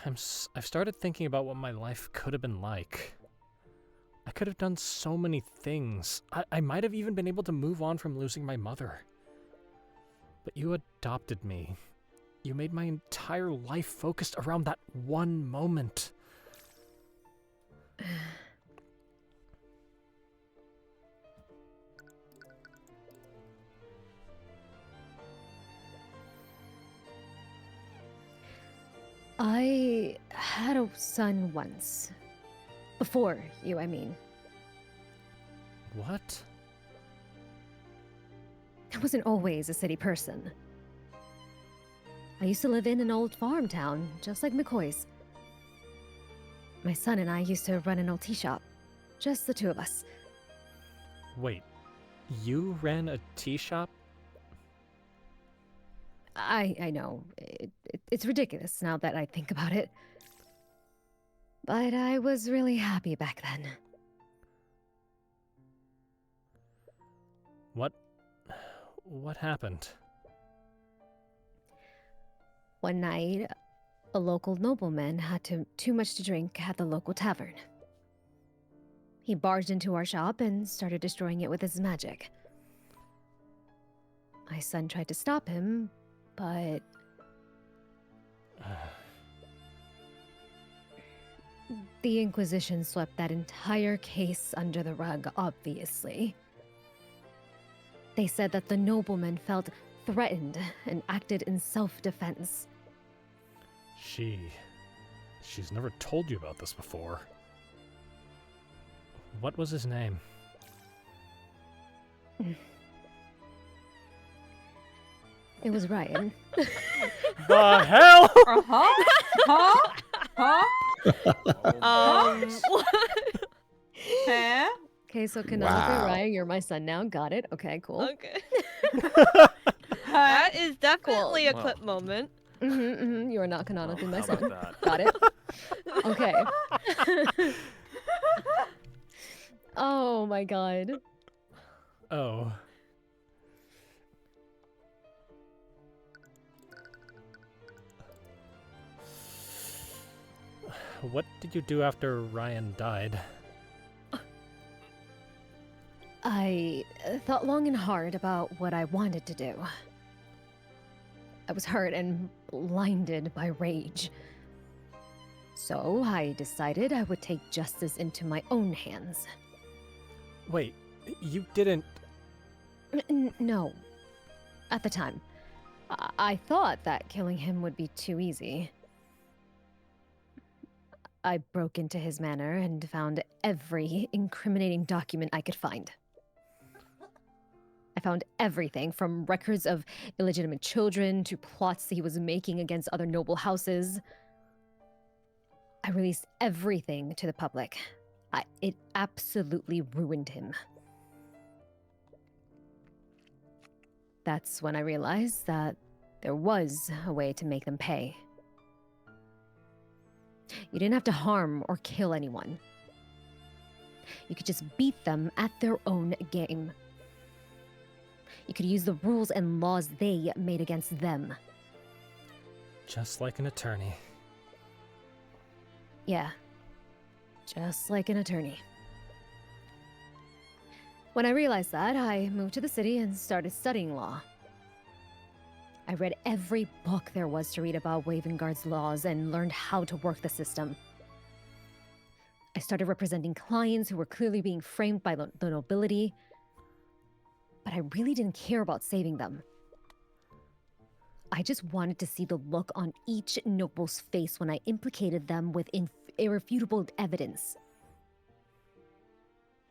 I've started thinking about what my life could have been like. I could have done so many things. I might have even been able to move on from losing my mother. But you adopted me. You made my entire life focused around that one moment. I had a son once. Before you, I mean. What? I wasn't always a city person. I used to live in an old farm town, just like McCoy's. My son and I used to run an old tea shop. Just the two of us. Wait, you ran a tea shop? I know. It's ridiculous now that I think about it. But I was really happy back then. What happened? One night, a local nobleman had too much to drink at the local tavern. He barged into our shop and started destroying it with his magic. My son tried to stop him, but the Inquisition swept that entire case under the rug, obviously. They said that the nobleman felt threatened and acted in self-defense. She's never told you about this before. What was his name? It was Rion. The hell? Huh? Okay, so canonically, Wow. Rion, you're my son now. Got it. Okay, cool. Okay. That is definitely a Wow. clip moment. You are not canonically my How son. about that? Got it. Okay. Oh my god. Oh. What did you do after Rion died? I thought long and hard about what I wanted to do. I was hurt and blinded by rage. So I decided I would take justice into my own hands. Wait, you didn't... No. At the time. I thought that killing him would be too easy. I broke into his manor and found every incriminating document I could find. I found everything from records of illegitimate children to plots he was making against other noble houses. I released everything to the public. It absolutely ruined him. That's when I realized that there was a way to make them pay. You didn't have to harm or kill anyone. You could just beat them at their own game. You could use the rules and laws they made against them. Just like an attorney. Yeah. Just like an attorney. When I realized that, I moved to the city and started studying law. I read every book there was to read about Wavengard's laws and learned how to work the system. I started representing clients who were clearly being framed by the nobility, but I really didn't care about saving them. I just wanted to see the look on each noble's face when I implicated them with irrefutable evidence.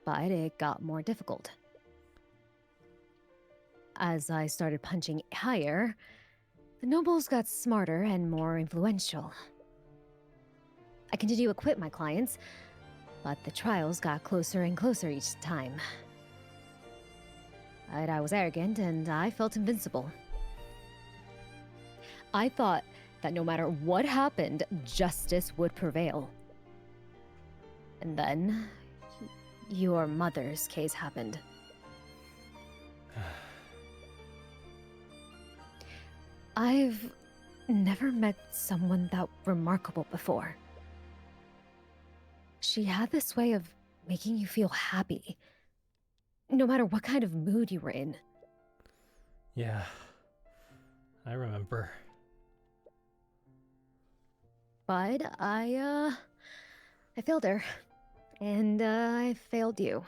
But it got more difficult. As I started punching higher, the nobles got smarter and more influential. I continued to acquit my clients, but the trials got closer and closer each time. But I was arrogant and I felt invincible. I thought that no matter what happened, justice would prevail. And then, your mother's case happened. I've never met someone that remarkable before. She had this way of making you feel happy, no matter what kind of mood you were in. Yeah, I remember. But I failed her. And I failed you.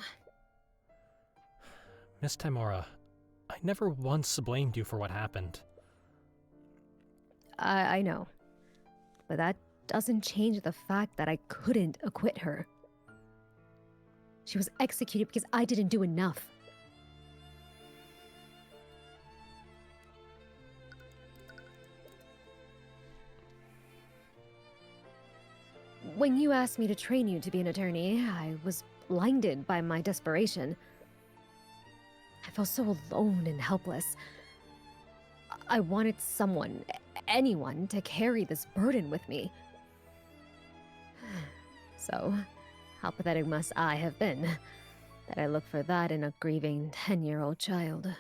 Miss Timora, I never once blamed you for what happened. I know. But that doesn't change the fact that I couldn't acquit her. She was executed because I didn't do enough. When you asked me to train you to be an attorney, I was blinded by my desperation. I felt so alone and helpless. I wanted someone, anyone, to carry this burden with me. So, how pathetic must I have been that I look for that in a grieving 10-year-old child?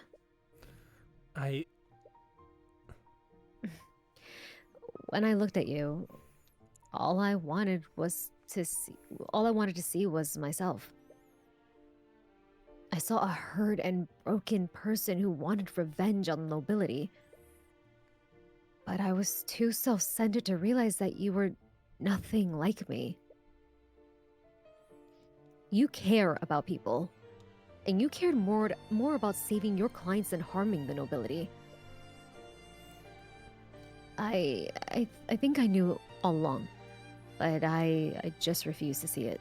When I looked at you, all I wanted to see was myself. I saw a hurt and broken person who wanted revenge on the nobility. But I was too self-centered to realize that you were nothing like me. You care about people, and you cared more about saving your clients than harming the nobility. I think I knew all along, but I just refused to see it.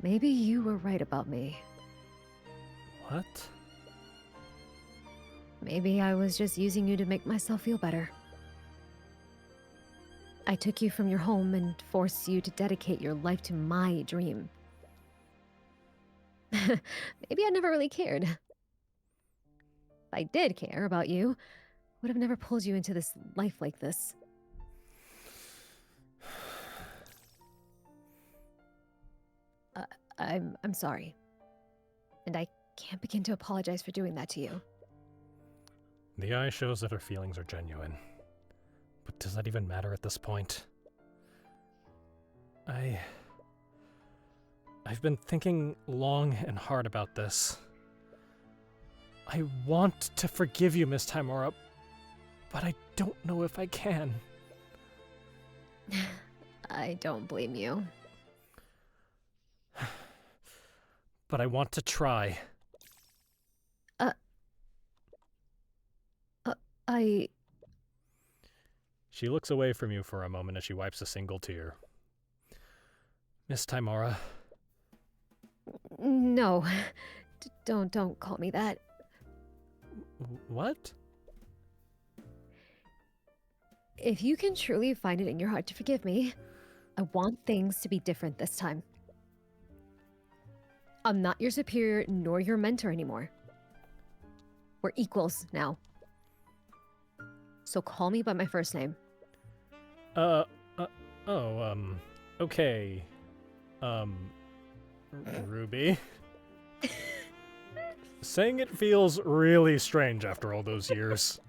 Maybe you were right about me. What? Maybe I was just using you to make myself feel better. I took you from your home and forced you to dedicate your life to my dream. Maybe I never really cared. If I did care about you, would have never pulled you into this life like this. I'm sorry. And I can't begin to apologize for doing that to you. The eye shows that her feelings are genuine. But does that even matter at this point? I've been thinking long and hard about this. I want to forgive you, Miss Timora, but I don't know if I can. I don't blame you. But I want to try. She looks away from you for a moment as she wipes a single tear. Miss Timora. No. Don't call me that. What? If you can truly find it in your heart to forgive me, I want things to be different this time. I'm not your superior nor your mentor anymore. We're equals now. So call me by my first name. Okay. Ruby. Saying it feels really strange after all those years.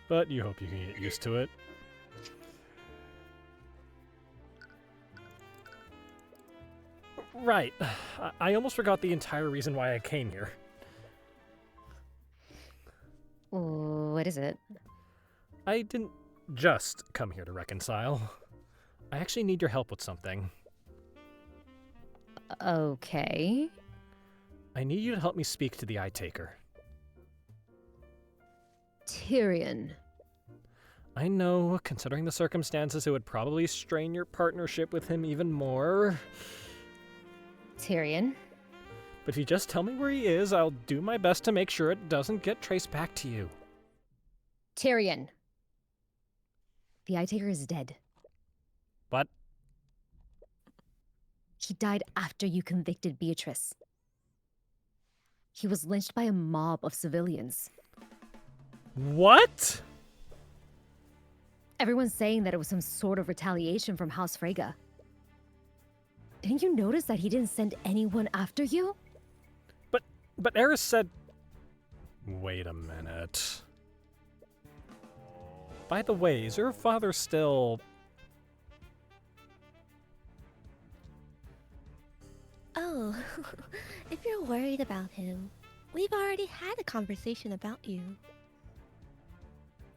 But you hope you can get used to it. Right. I almost forgot the entire reason why I came here. What is it? I didn't just come here to reconcile. I actually need your help with something. Okay. I need you to help me speak to the Eye Taker. Tyrion. I know, considering the circumstances, it would probably strain your partnership with him even more. Tyrion. But if you just tell me where he is, I'll do my best to make sure it doesn't get traced back to you. Tyrion. The Eye Taker is dead. What? He died after you convicted Beatrice. He was lynched by a mob of civilians. What? Everyone's saying that it was some sort of retaliation from House Freyga. Didn't you notice that he didn't send anyone after you? But Eris said... Wait a minute. By the way, is your father still... Oh, if you're worried about him, we've already had a conversation about you.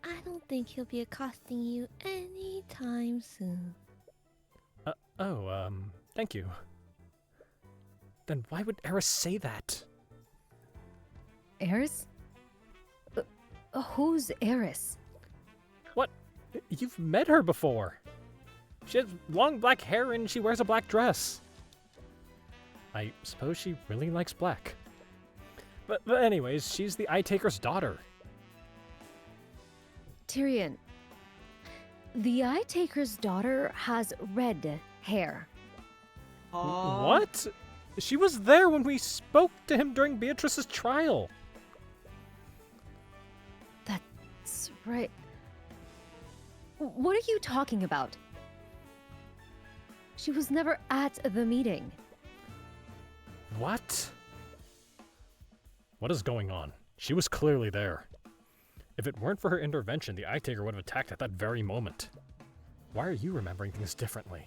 I don't think he'll be accosting you anytime soon. Thank you. Then why would Eris say that? Eris? Who's Eris? What? You've met her before. She has long black hair and she wears a black dress. I suppose she really likes black. But anyways, she's the Eye Taker's daughter. Tyrion. The Eye Taker's daughter has red hair. What? She was there when we spoke to him during Beatrice's trial. That's right. What are you talking about? She was never at the meeting. What? What is going on? She was clearly there. If it weren't for her intervention, the Eye Taker would have attacked at that very moment. Why are you remembering things differently?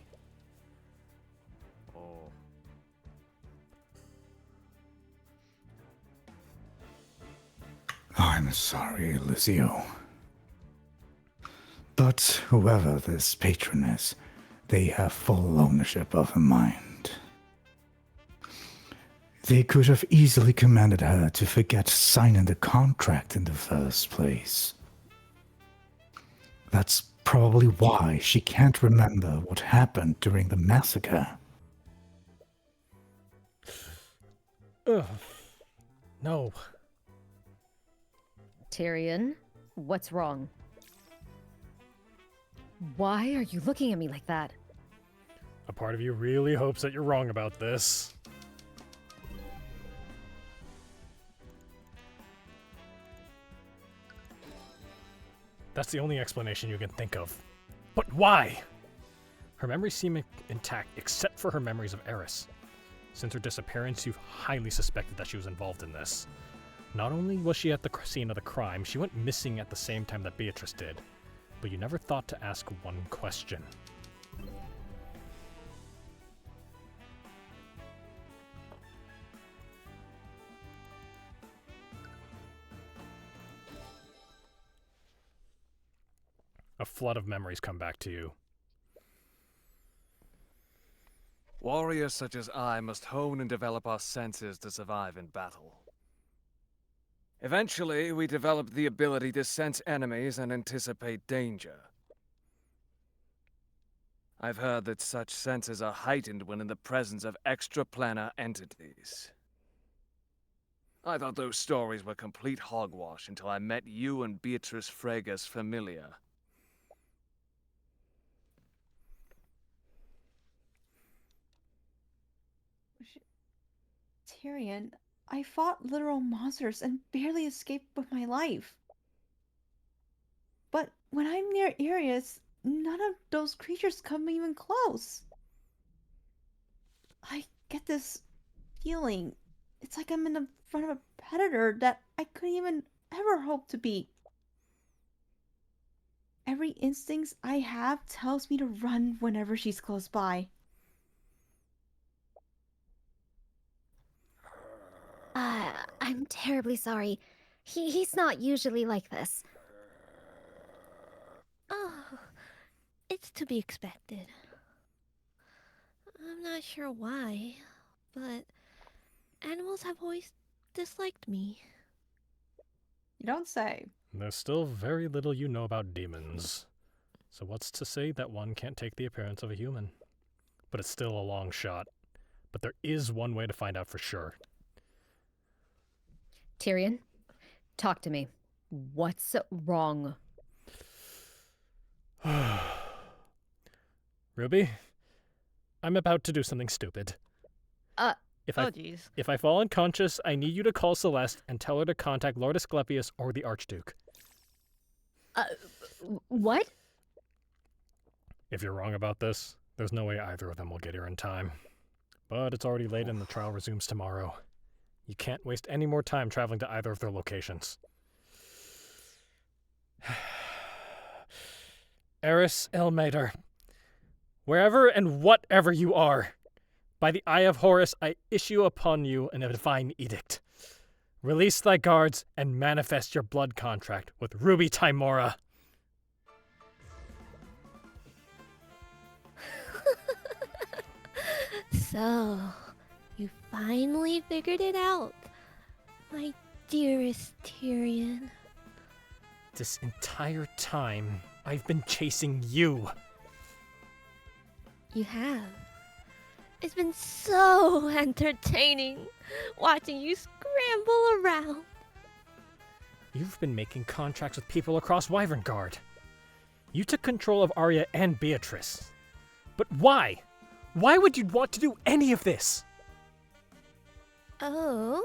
I'm sorry, Lucio. But whoever this patron is, they have full ownership of her mind. They could have easily commanded her to forget signing the contract in the first place. That's probably why she can't remember what happened during the massacre. Ugh. No. Tyrion, what's wrong? Why are you looking at me like that? A part of you really hopes that you're wrong about this. That's the only explanation you can think of. But why? Her memories seem intact, except for her memories of Eris. Since her disappearance, you've highly suspected that she was involved in this. Not only was she at the scene of the crime, she went missing at the same time that Beatrice did. But you never thought to ask one question. A flood of memories come back to you. Warriors such as I must hone and develop our senses to survive in battle. Eventually, we developed the ability to sense enemies and anticipate danger. I've heard that such senses are heightened when in the presence of extraplanar entities. I thought those stories were complete hogwash until I met you and Beatrice Freyga's familiar. Tyrion, I fought literal monsters and barely escaped with my life. But when I'm near Eris, none of those creatures come even close. I get this feeling. It's like I'm in the front of a predator that I couldn't even ever hope to beat. Every instinct I have tells me to run whenever she's close by. terribly sorry. He's not usually like this. Oh, it's to be expected. I'm not sure why, but animals have always disliked me. You don't say. There's still very little you know about demons. So what's to say that one can't take the appearance of a human? But it's still a long shot. But there is one way to find out for sure. Tyrion, talk to me. What's wrong? Ruby, I'm about to do something stupid. If jeez. If I fall unconscious, I need you to call Celeste and tell her to contact Lord Asclepius or the Archduke. What? If you're wrong about this, there's no way either of them will get here in time. But it's already late and the trial resumes tomorrow. You can't waste any more time traveling to either of their locations. Eris, Illmater, wherever and whatever you are, by the eye of Horus, I issue upon you a divine edict. Release thy guards and manifest your blood contract with Ruby Tymora. So, you finally figured it out, my dearest Tyrion. This entire time, I've been chasing you. You have. It's been so entertaining watching you scramble around. You've been making contracts with people across Wyverngard. You took control of Aria and Beatrice. But why? Why would you want to do any of this? Oh,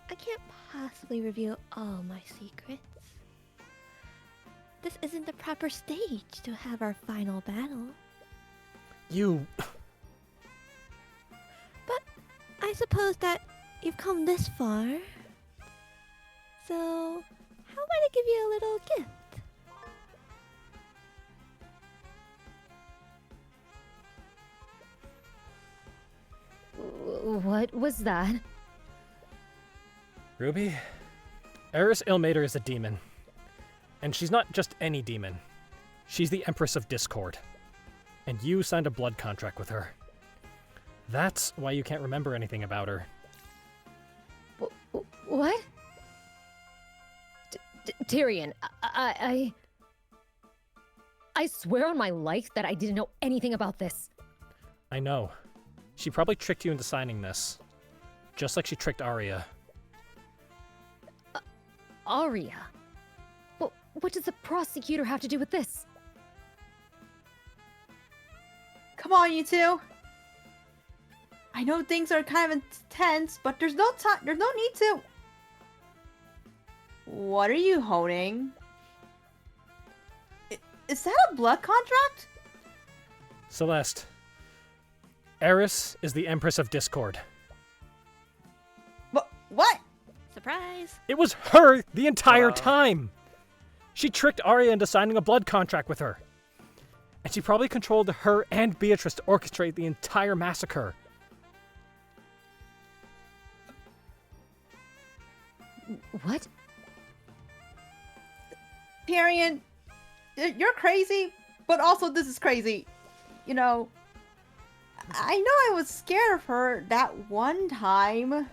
I can't possibly reveal all my secrets. This isn't the proper stage to have our final battle. You... But I suppose that you've come this far. So, how about I give you a little gift? What was that? Ruby, Eris Illmater is a demon. And she's not just any demon. She's the Empress of Discord. And you signed a blood contract with her. That's why you can't remember anything about her. What? Tyrion, I swear on my life that I didn't know anything about this. I know. She probably tricked you into signing this. Just like she tricked Aria. Aria? What does the prosecutor have to do with this? Come on, you two. I know things are kind of intense, but there's no time. There's no need to. What are you holding? Is that a blood contract? Celeste. Eris is the Empress of Discord. What? Surprise! It was her the entire time! She tricked Aria into signing a blood contract with her. And she probably controlled her and Beatrice to orchestrate the entire massacre. What? Tyrion, you're crazy, but also this is crazy. You know, I know I was scared of her that one time.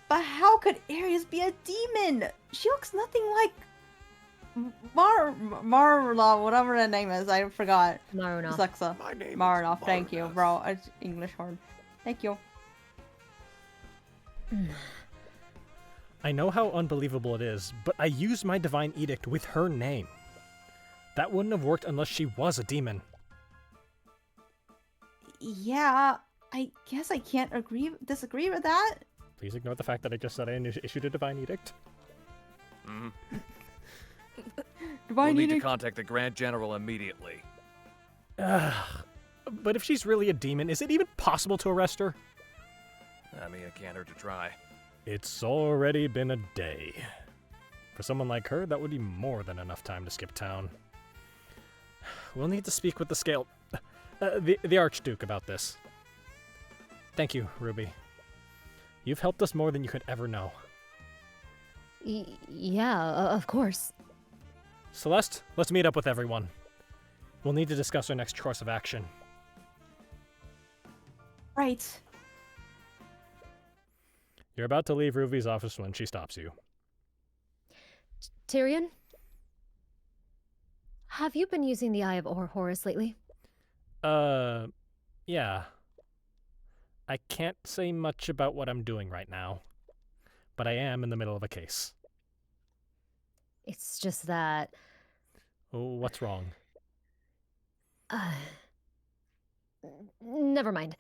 But how could Ares be a demon? She looks nothing like Marrunath, whatever the name is. I forgot. Marrunath. Alexa. My name Marrunath. is Thank you, Marrunath. bro. It's English horn. Thank you. I know how unbelievable it is, but I used my divine edict with her name. That wouldn't have worked unless she was a demon. Yeah, I guess I can't disagree with that. Please ignore the fact that I just said I issued a divine edict. We'll need to contact the Grand General immediately. But if she's really a demon, is it even possible to arrest her? I mean, it can't hurt to try. It's already been a day. For someone like her, that would be more than enough time to skip town. We'll need to speak with the Archduke about this. Thank you, Ruby. You've helped us more than you could ever know. Yeah, of course. Celeste, let's meet up with everyone. We'll need to discuss our next course of action. Right. You're about to leave Ruby's office when she stops you. Tyrion? Have you been using the Eye of Horus lately? Yeah. I can't say much about what I'm doing right now, but I am in the middle of a case. It's just that... Oh, what's wrong? Never mind.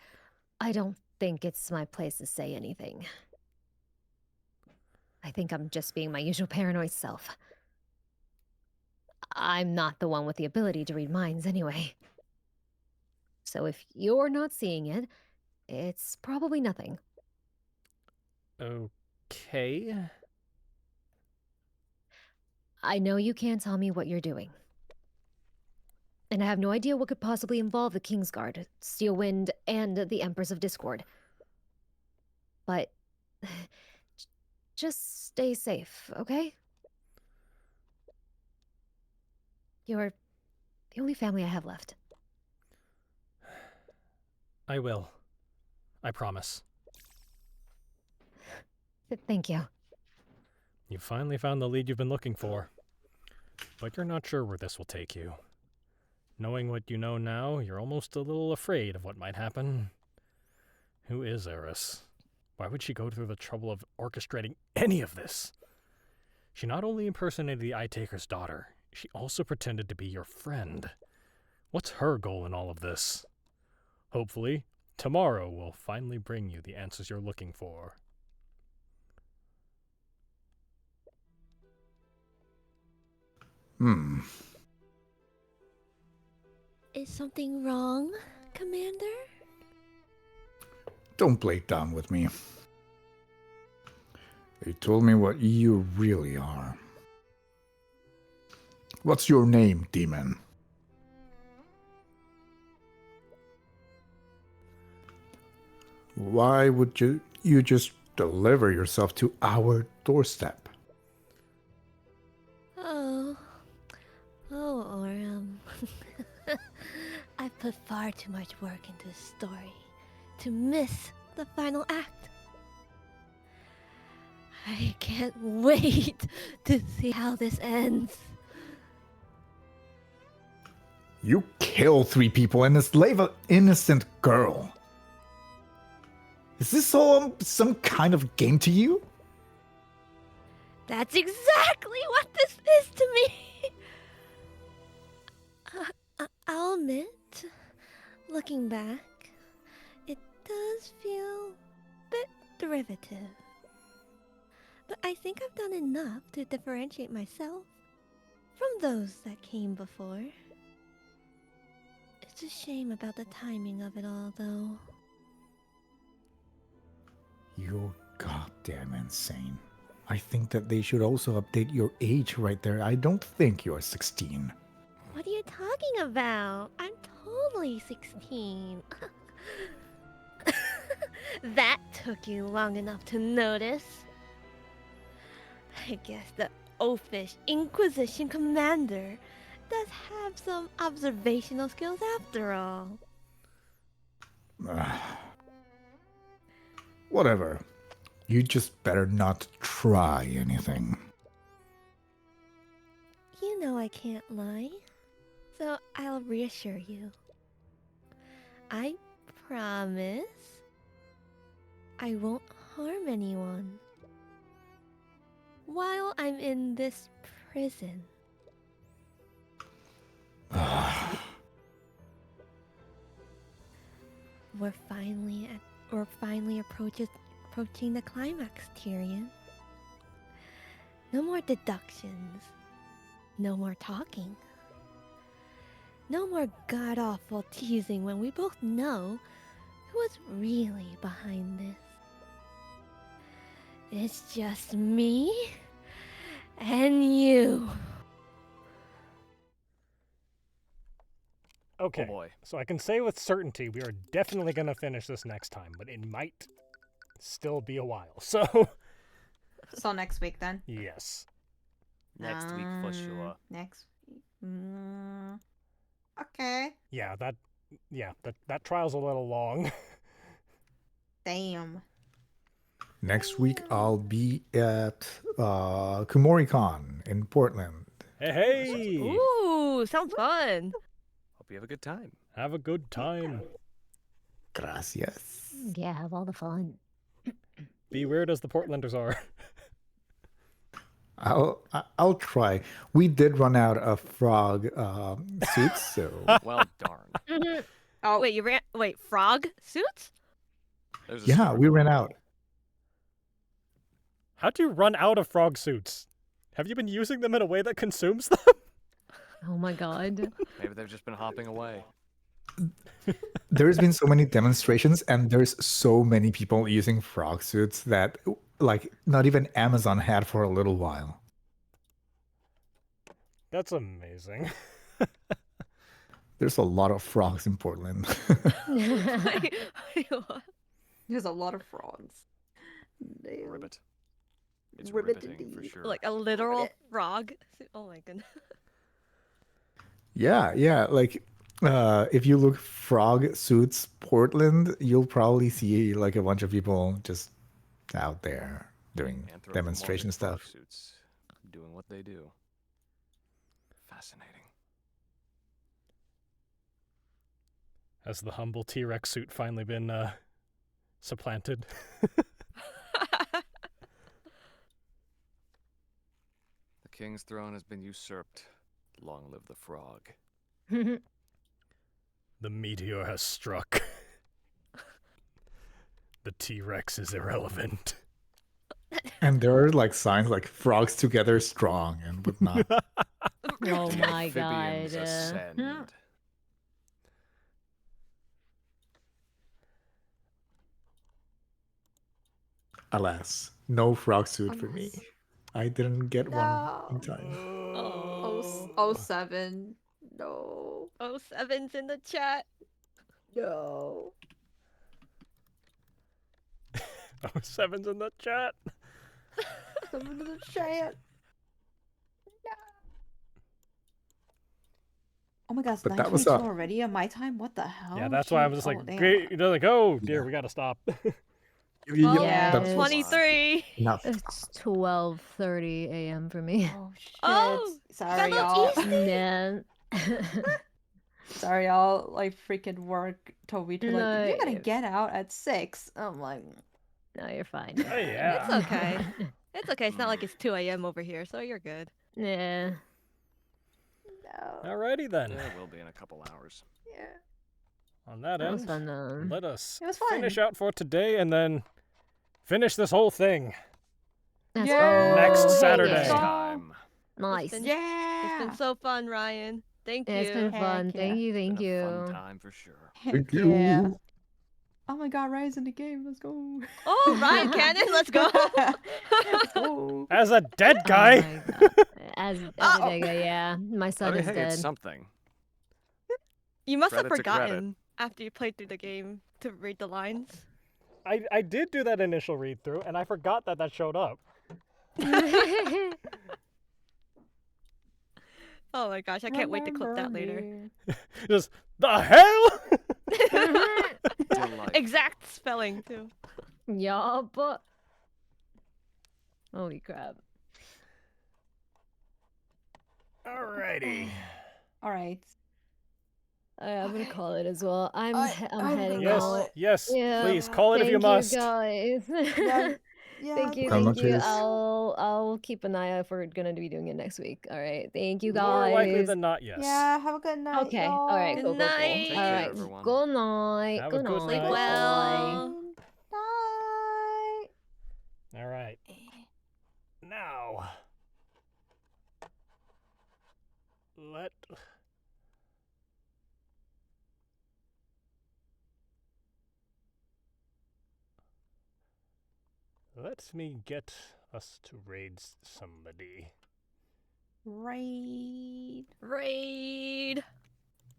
I don't think it's my place to say anything. I think I'm just being my usual paranoid self. I'm not the one with the ability to read minds anyway. So if you're not seeing it, it's probably nothing. Okay. I know you can't tell me what you're doing. And I have no idea what could possibly involve the Kingsguard, Steelwind, and the Empress of Discord. But... just stay safe, okay? You're the only family I have left. I will. I promise. Thank you. You finally found the lead you've been looking for. But you're not sure where this will take you. Knowing what you know now, you're almost a little afraid of what might happen. Who is Eris? Why would she go through the trouble of orchestrating any of this? She not only impersonated the Eye Taker's daughter, she also pretended to be your friend. What's her goal in all of this? Hopefully, tomorrow will finally bring you the answers you're looking for. Is something wrong, Commander? Don't play dumb with me. You told me what you really are. What's your name, demon? Why would you just deliver yourself to our doorstep? I put far too much work into this story to miss the final act. I can't wait to see how this ends. You killed 3 people and enslave an innocent girl. Is this all some kind of game to you? That's exactly what this is to me. I'll admit, looking back, it does feel a bit derivative. But I think I've done enough to differentiate myself from those that came before. It's a shame about the timing of it all, though. You're goddamn insane. I think that they should also update your age right there. I don't think you're 16. What are you talking about? I'm totally 16. That took you long enough to notice. I guess the oafish Inquisition commander does have some observational skills after all. Whatever. You just better not try anything. You know I can't lie, so I'll reassure you. I promise I won't harm anyone while I'm in this prison. We're finally approaching the climax, Tyrion. No more deductions. No more talking. No more god-awful teasing when we both know who was really behind this. It's just me and you. Okay, Oh boy. so I can say with certainty we are definitely going to finish this next time, but it might still be a while. So, So next week then. yes. Next week for sure. Next week. Okay. Yeah, that trial's a little long. Damn. Next week, I'll be at KumoriCon in Portland. Hey! Ooh, sounds fun. Hope you have a good time. Have a good time. Gracias. Yeah, have all the fun. Be weird as the Portlanders are. I'll try. We did run out of frog suits, so Well, darn. Oh, Wait, wait, frog suits? There's a yeah, story. we ran out. How'd you run out of frog suits? Have you been using them in a way that consumes them? Oh my god. Maybe they've just been hopping away. There's been so many demonstrations, and there's so many people using frog suits that, like, not even Amazon had for a little while. That's amazing. There's a lot of frogs in Portland. Wait, what? there's a lot of frogs. Damn. Ribbit. It's Ribbit riveting for indeed. sure. Like a literal frog suit? Oh my goodness. Yeah, like, if you look frog suits Portland, you'll probably see like a bunch of people just out there doing demonstration Anthropomorphic frog stuff. Suits doing what they do. Fascinating. Has the humble T-Rex suit finally been supplanted? The king's throne has been usurped. Long live the frog. The meteor has struck. The T-Rex is irrelevant. And there are like signs like frogs together strong and whatnot. Oh my god. Amphibians ascend. Alas, no frog suit for me. I didn't get one in time. Oh, 07. No. Oh, Seven's in the chat. No. Oh, Seven's in the chat. Someone in the chat. Oh my gosh, But that was 9:22 already at my time? What the hell? Yeah, that's why I was just Oh, like, damn. great. They're like, oh dear, we gotta stop. Yeah, that's it's 23. enough. It's 12:30 a.m. for me. Oh, shit. Oh, sorry, fellow y'all. Nah. Sorry, y'all. Like, freaking work told me to, like, No, you're gonna you're- get out at 6. I'm like, No, you're fine. Oh yeah. It's okay. It's okay. It's not like it's 2 a.m. over here, so you're good. Yeah. no. Alrighty then. There will be in a couple hours. Yeah. On that That was end, fun though. let us It was fun. finish out for today and then finish this whole thing. Let's Yeah. go. Next Heck Saturday. yeah. Time. Nice. been- Yeah. It's been so fun, Ryan. Thank you. It's been Heck fun. yeah. Thank you. Thank Been a fun you. time for sure. Thank Yeah. you. Oh my god, Ryan's in the game. Let's go. Oh, Ryan Cannon, let's go. Let's go. As a dead Oh guy. my God. As a Oh. nigga, yeah. My son I mean, is hey, dead. it's something. You must have Credit to credit. forgotten after you played through the game to read the lines. I did do that initial read through and I forgot that showed up. Oh my gosh, I can't wait to clip that later. Remember Just the hell? Delightful. Exact spelling too. Yup. Holy crap. Alrighty. me. All right. I'm gonna Okay. call it as well. I'm I'm heading gonna Yes, call out. it. yes. Yeah. Please call it if you must. Thank you guys. Yeah. Thank you, How thank much you. is- I'll keep an eye out if we're gonna be doing it next week. All right. Thank you More likely guys. than not, yes. Yeah. Have a good night. Okay. y'all. All right. Good Cool. Cool. Cool. night. All Take care, right. everyone. Good night. Have a Good good night. Sleep night. well. Night. All right. Now, let me get us to raid somebody. Raid. Raid.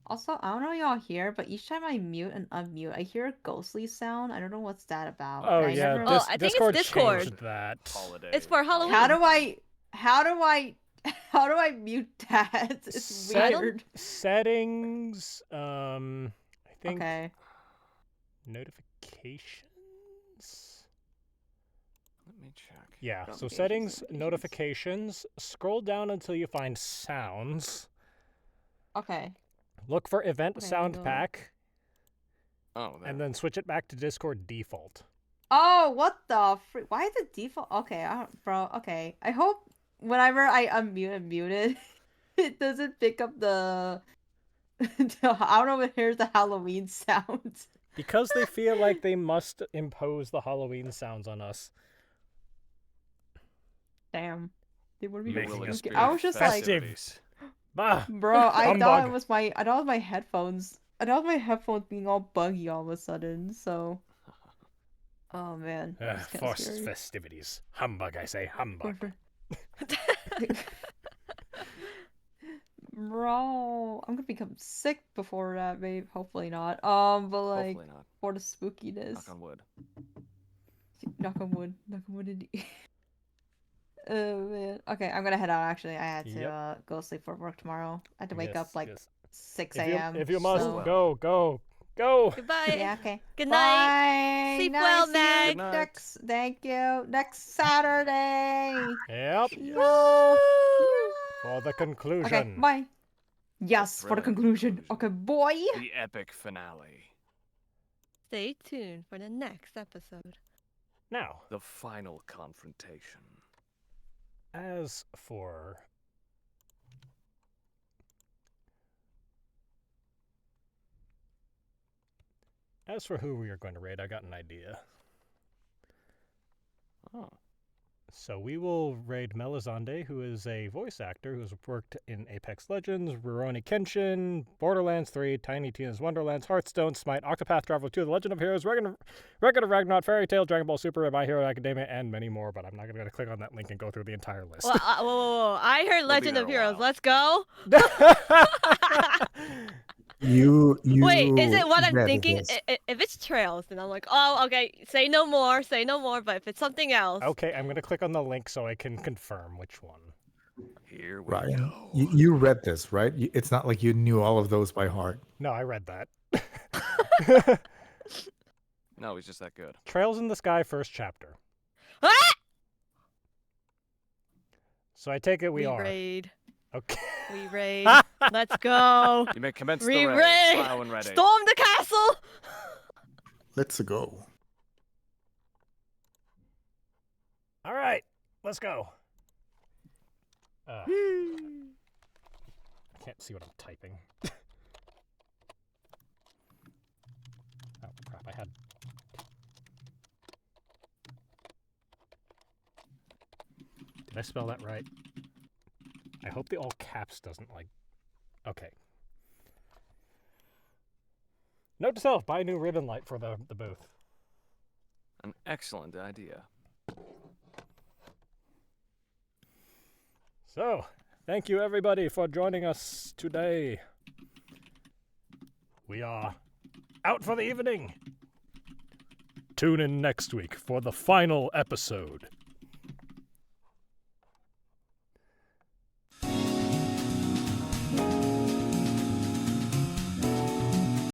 Also, I don't know y'all hear, but each time I mute and unmute, I hear a ghostly sound. I don't know what's that about. Oh I yeah, never... Oh, I think it's Discord Discord. changed that. Holiday. It's for Halloween. How do I mute that? It's weird. Settings. I think. Okay. Notifications. Let me check. Yeah. So Notifications, settings, notifications. notifications. Scroll down until you find sounds. Okay. Look for event Okay, sound go. pack, Oh, there. and then switch it back to Discord default. Oh, what the frick? Why is it default? Okay, bro. Okay. I hope whenever I unmute and mute it, it doesn't pick up the. I don't know if it hears the Halloween sounds. Because they feel like they must impose the Halloween sounds on us. Damn. They would be Making us spooky. be I was just like, festive. Bah, bro, I thought humbug. it was my headphones. I thought my headphones being all buggy all of a sudden. So. Oh man. That's kinda Forced scary. festivities. Humbug, I say, humbug. Bro, I'm gonna become sick before that, babe. Hopefully not. But like Hopefully not. for the spookiness. Knock on wood. Knock on wood. Knock on wood indeed. Oh man. Okay, I'm gonna head out actually. I had to Yep. go sleep for work tomorrow. I had to wake Yes, up like yes. 6 If you, a.m. if you must, so... go. Goodbye. Yeah, okay. Good night. Bye. Sleep Nice well, to Meg. you next. Thank you. Next Saturday. Yep. Woo! For the conclusion. Okay, bye. Yes, for the thrilling conclusion. conclusion. Okay, boy. The epic finale. Stay tuned for the next episode. Now, The final confrontation. as for who we are going to raid, I got an idea. Oh. So we will raid Melisande, who is a voice actor who has worked in Apex Legends, Rurouni Kenshin, Borderlands 3, Tiny Tina's Wonderlands, Hearthstone, Smite, Octopath Traveler 2, The Legend of Heroes, Record of Ragnarok, Fairy Tail, Dragon Ball Super, My Hero Academia, and many more, but I'm not going to click on that link and go through the entire list. Well, whoa. I heard Legend there of a Heroes. while. Let's go. You Wait, is it what I'm read thinking? this. If it's Trails, then I'm like, oh, okay, say no more. But if it's something else. Okay, I'm going to click on the link so I can confirm which one. Here we Ryan, go. you read this, right? It's not like you knew all of those by heart. No, I read that. No, he's just that good. Trails in the Sky, first chapter. Ah! So I take it we We are. raid. Okay. We raid. Let's go. You may commence We the raid. raid. Plow and ready. Storm the castle. Let's go. All right, let's go. I can't see what I'm typing. Oh, crap, I had... Did I spell that right? I hope the all caps doesn't, like... Okay. Note to self, buy a new ribbon light for the booth. An excellent idea. So, thank you everybody for joining us today. We are out for the evening. Tune in next week for the final episode.